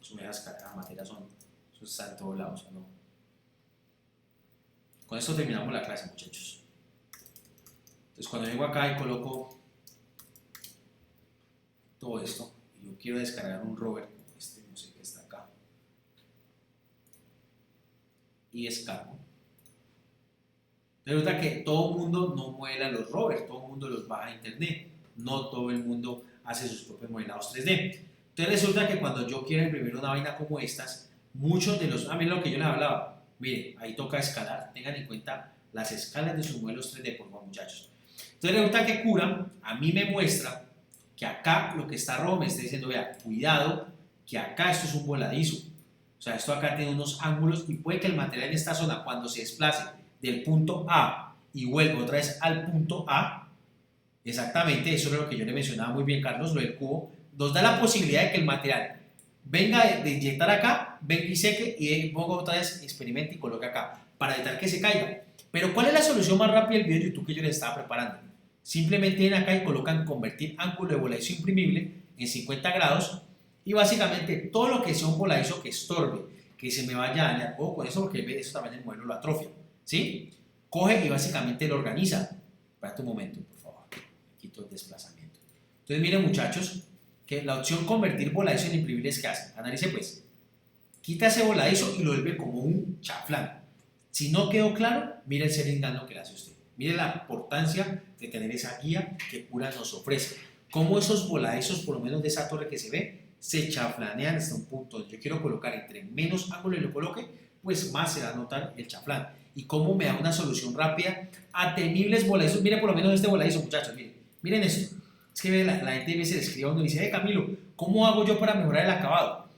Esas materias son, eso está en todos lados, ¿no? Con esto terminamos la clase, muchachos. Entonces, cuando vengo acá y coloco todo esto, y yo quiero descargar un Robert, este no sé qué está acá, y descargo. Resulta que todo el mundo no modela los rovers, todo el mundo los baja a internet, no todo el mundo hace sus propios modelados 3D. Entonces resulta que cuando yo quiero imprimir una vaina como estas, muchos de los, miren lo que yo les hablaba, miren, ahí toca escalar, tengan en cuenta las escalas de sus modelos 3D, por favor, muchachos. Entonces resulta que Cura a mí me muestra que acá lo que está rojo me está diciendo, vea, cuidado, que acá esto es un voladizo, o sea, esto acá tiene unos ángulos y puede que el material en esta zona, cuando se desplace del punto A y vuelvo otra vez al punto A, exactamente, eso es lo que yo le mencionaba muy bien, Carlos, lo del cubo, nos da la posibilidad de que el material venga de inyectar acá, venga y seque y ponga otra vez, experimente y coloque acá, para evitar que se caiga. Pero ¿cuál es la solución más rápida del video de YouTube que yo les estaba preparando? Simplemente vienen acá y colocan convertir ángulo de voladizo imprimible en 50 grados y básicamente todo lo que sea un voladizo que estorbe, que se me vaya a dañar, o con eso porque eso también el modelo lo atrofia, ¿sí? Coge y básicamente lo organiza. Espérate un momento, por favor. Quito el desplazamiento. Entonces, miren, muchachos, que la opción convertir voladizo en imprimibles, ¿qué hace? Analice, pues. Quita ese voladizo y lo vuelve como un chaflán. Si no quedó claro, mire el seringano que le hace usted. Mire la importancia de tener esa guía que Cura nos ofrece. Cómo esos voladizos, por lo menos de esa torre que se ve, se chaflanean hasta un punto. Yo quiero colocar entre menos ángulo lo coloque, pues más se va a notar el chaflán. Y cómo me da una solución rápida a temibles voladizos. Miren por lo menos este voladizo, muchachos, miren esto. Es que la gente a veces le escribe a uno y dice, Camilo, ¿cómo hago yo para mejorar el acabado?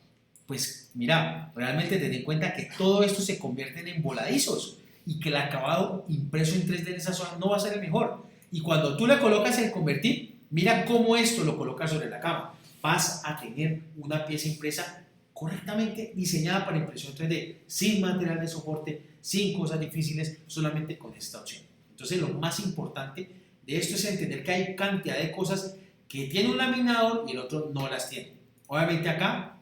Pues mira, realmente ten en cuenta que todo esto se convierte en voladizos y que el acabado impreso en 3D en esa zona no va a ser el mejor. Y cuando tú le colocas el convertir, mira cómo esto lo colocas sobre la cama. Vas a tener una pieza impresa correctamente diseñada para impresión 3D, sin material de soporte, sin cosas difíciles, solamente con esta opción. Entonces lo más importante de esto es entender que hay cantidad de cosas que tiene un laminador y el otro no las tiene. Obviamente acá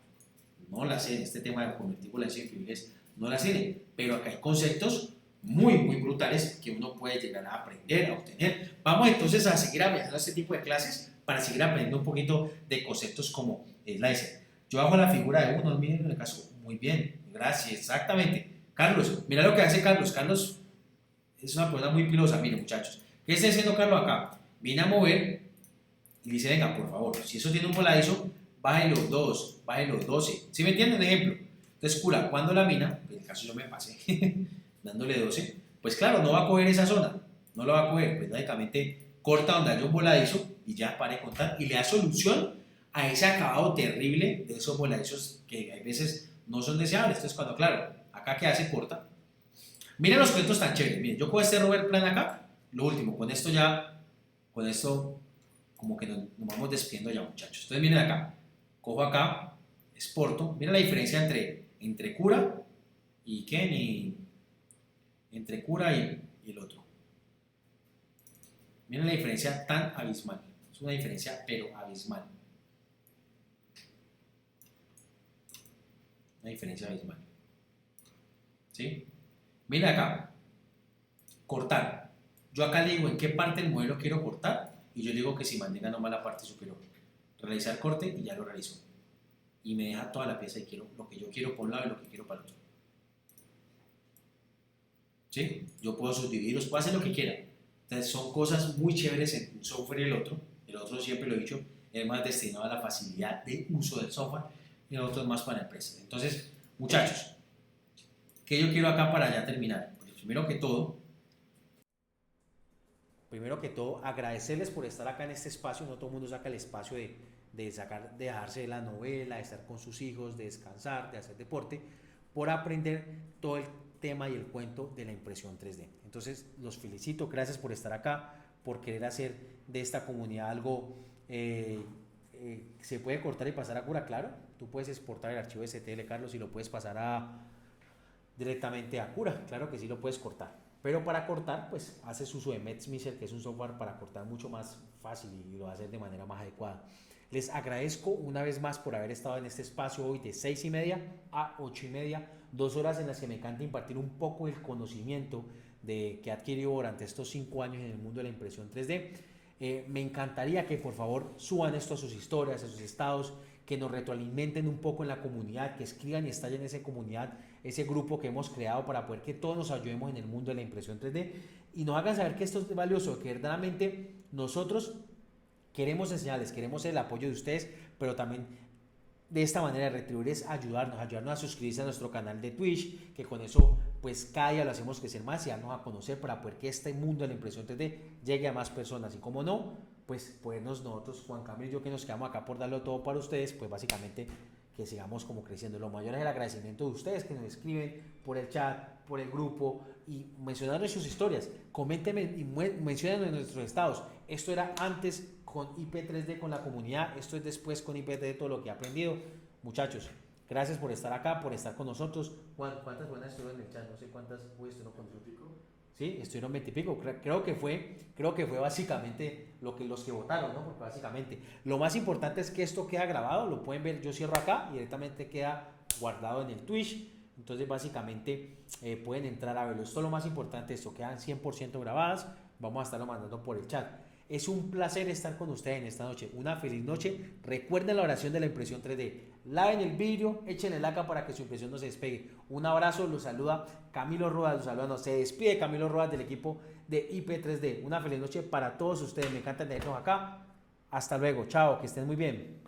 no las tiene, este tema de convertir voladizos en imprimibles no las tiene, pero acá hay conceptos muy brutales que uno puede llegar a aprender, a obtener. Vamos entonces a seguir aprendiendo este tipo de clases para seguir aprendiendo un poquito de conceptos como slicer. Yo hago la figura de uno, miren en el caso, muy bien, gracias, exactamente. Carlos, mira lo que hace Carlos. Carlos es una persona muy pilosa, miren muchachos. ¿Qué está haciendo Carlos acá? Viene a mover y dice, venga, por favor, si eso tiene un voladizo, baje los 2, baje los 12. ¿Sí me entienden? Ejemplo. Entonces, Cura, cuando la mina, en el caso yo me pasé, dándole 12, pues claro, no va a coger esa zona, no lo va a coger, pues lógicamente corta donde haya un voladizo y ya para de contar y le da solución a ese acabado terrible de esos voladizos que a veces no son deseables. Entonces, cuando, claro, acá que hace corta, miren los cuentos tan chéveres. Miren, yo cojo este Robert Plan acá, lo último, con esto como que nos vamos despidiendo ya, muchachos. Entonces, miren acá, cojo acá, exporto, miren la diferencia entre Cura y Ken y entre Cura y el otro. Miren la diferencia tan abismal. Es una diferencia, pero abismal. una diferencia abismal. ¿Sí? Mira acá, cortar. Yo acá le digo en qué parte del modelo quiero cortar y yo le digo que si mantenga nomás la parte superior. Realizar corte y ya lo realizó. Y me deja toda la pieza y quiero lo que yo quiero por un lado y lo que quiero para el otro. ¿Sí? Yo puedo subdividirlos, puedo hacer lo que quiera. Entonces son cosas muy chéveres en un software y el otro. El otro siempre lo he dicho, es más destinado a la facilidad de uso del software y el otro es más para empresas. Entonces, muchachos, ¿qué yo quiero acá para ya terminar? Pues primero que todo, agradecerles por estar acá en este espacio. No todo el mundo saca el espacio de dejarse de la novela, de estar con sus hijos, de descansar, de hacer deporte, por aprender todo el tema y el cuento de la impresión 3D. Entonces, los felicito, gracias por estar acá, por querer hacer de esta comunidad algo. Se puede cortar y pasar a Cura, claro. Tú puedes exportar el archivo STL, Carlos, y lo puedes pasar directamente a Cura. Claro que sí lo puedes cortar. Pero para cortar, pues haces uso de Medsmiser, que es un software para cortar mucho más fácil y lo va a hacer de manera más adecuada. Les agradezco una vez más por haber estado en este espacio hoy de 6:30 a 8:30, 2 horas en las que me encanta impartir un poco el conocimiento que he adquirido durante estos 5 años en el mundo de la impresión 3D. Me encantaría que por favor suban esto a sus historias, a sus estados, que nos retroalimenten un poco en la comunidad, que escriban y estallen esa comunidad, ese grupo que hemos creado para poder que todos nos ayudemos en el mundo de la impresión 3D y nos hagan saber que esto es valioso, que verdaderamente nosotros queremos enseñarles, queremos el apoyo de ustedes, pero también de esta manera de retribuir es ayudarnos a suscribirse a nuestro canal de Twitch, que con eso pues cada día lo hacemos crecer más y darnos a conocer para poder que este mundo de la impresión 3D llegue a más personas y como no, pues podernos nosotros, Juan Camilo y yo que nos quedamos acá por darlo todo para ustedes, pues básicamente que sigamos como creciendo. Lo mayor es el agradecimiento de ustedes que nos escriben por el chat, por el grupo y mencionando sus historias. Coméntenme y mencionen en nuestros estados. Esto era antes con IP3D con la comunidad, esto es después con IP3D todo lo que he aprendido. Muchachos, gracias por estar acá, por estar con nosotros. Juan, ¿cuántas buenas estuvieron en el chat? No sé cuántas estuvieron con nosotros. Sí, estuvieron 20 y pico. Creo que fue básicamente los que votaron, ¿no? Porque básicamente lo más importante es que esto queda grabado, lo pueden ver, yo cierro acá y directamente queda guardado en el Twitch. Entonces básicamente pueden entrar a verlo. Esto es lo más importante, esto quedan 100% grabadas, vamos a estarlo mandando por el chat. Es un placer estar con ustedes en esta noche, una feliz noche. Recuerden la oración de la impresión 3D, laven el vidrio, échenle laca para que su impresión no se despegue. Un abrazo, los saluda Camilo Rodas, se despide Camilo Rodas del equipo de IP3D. Una feliz noche para todos ustedes, me encanta tenerlos acá. Hasta luego, chao, que estén muy bien.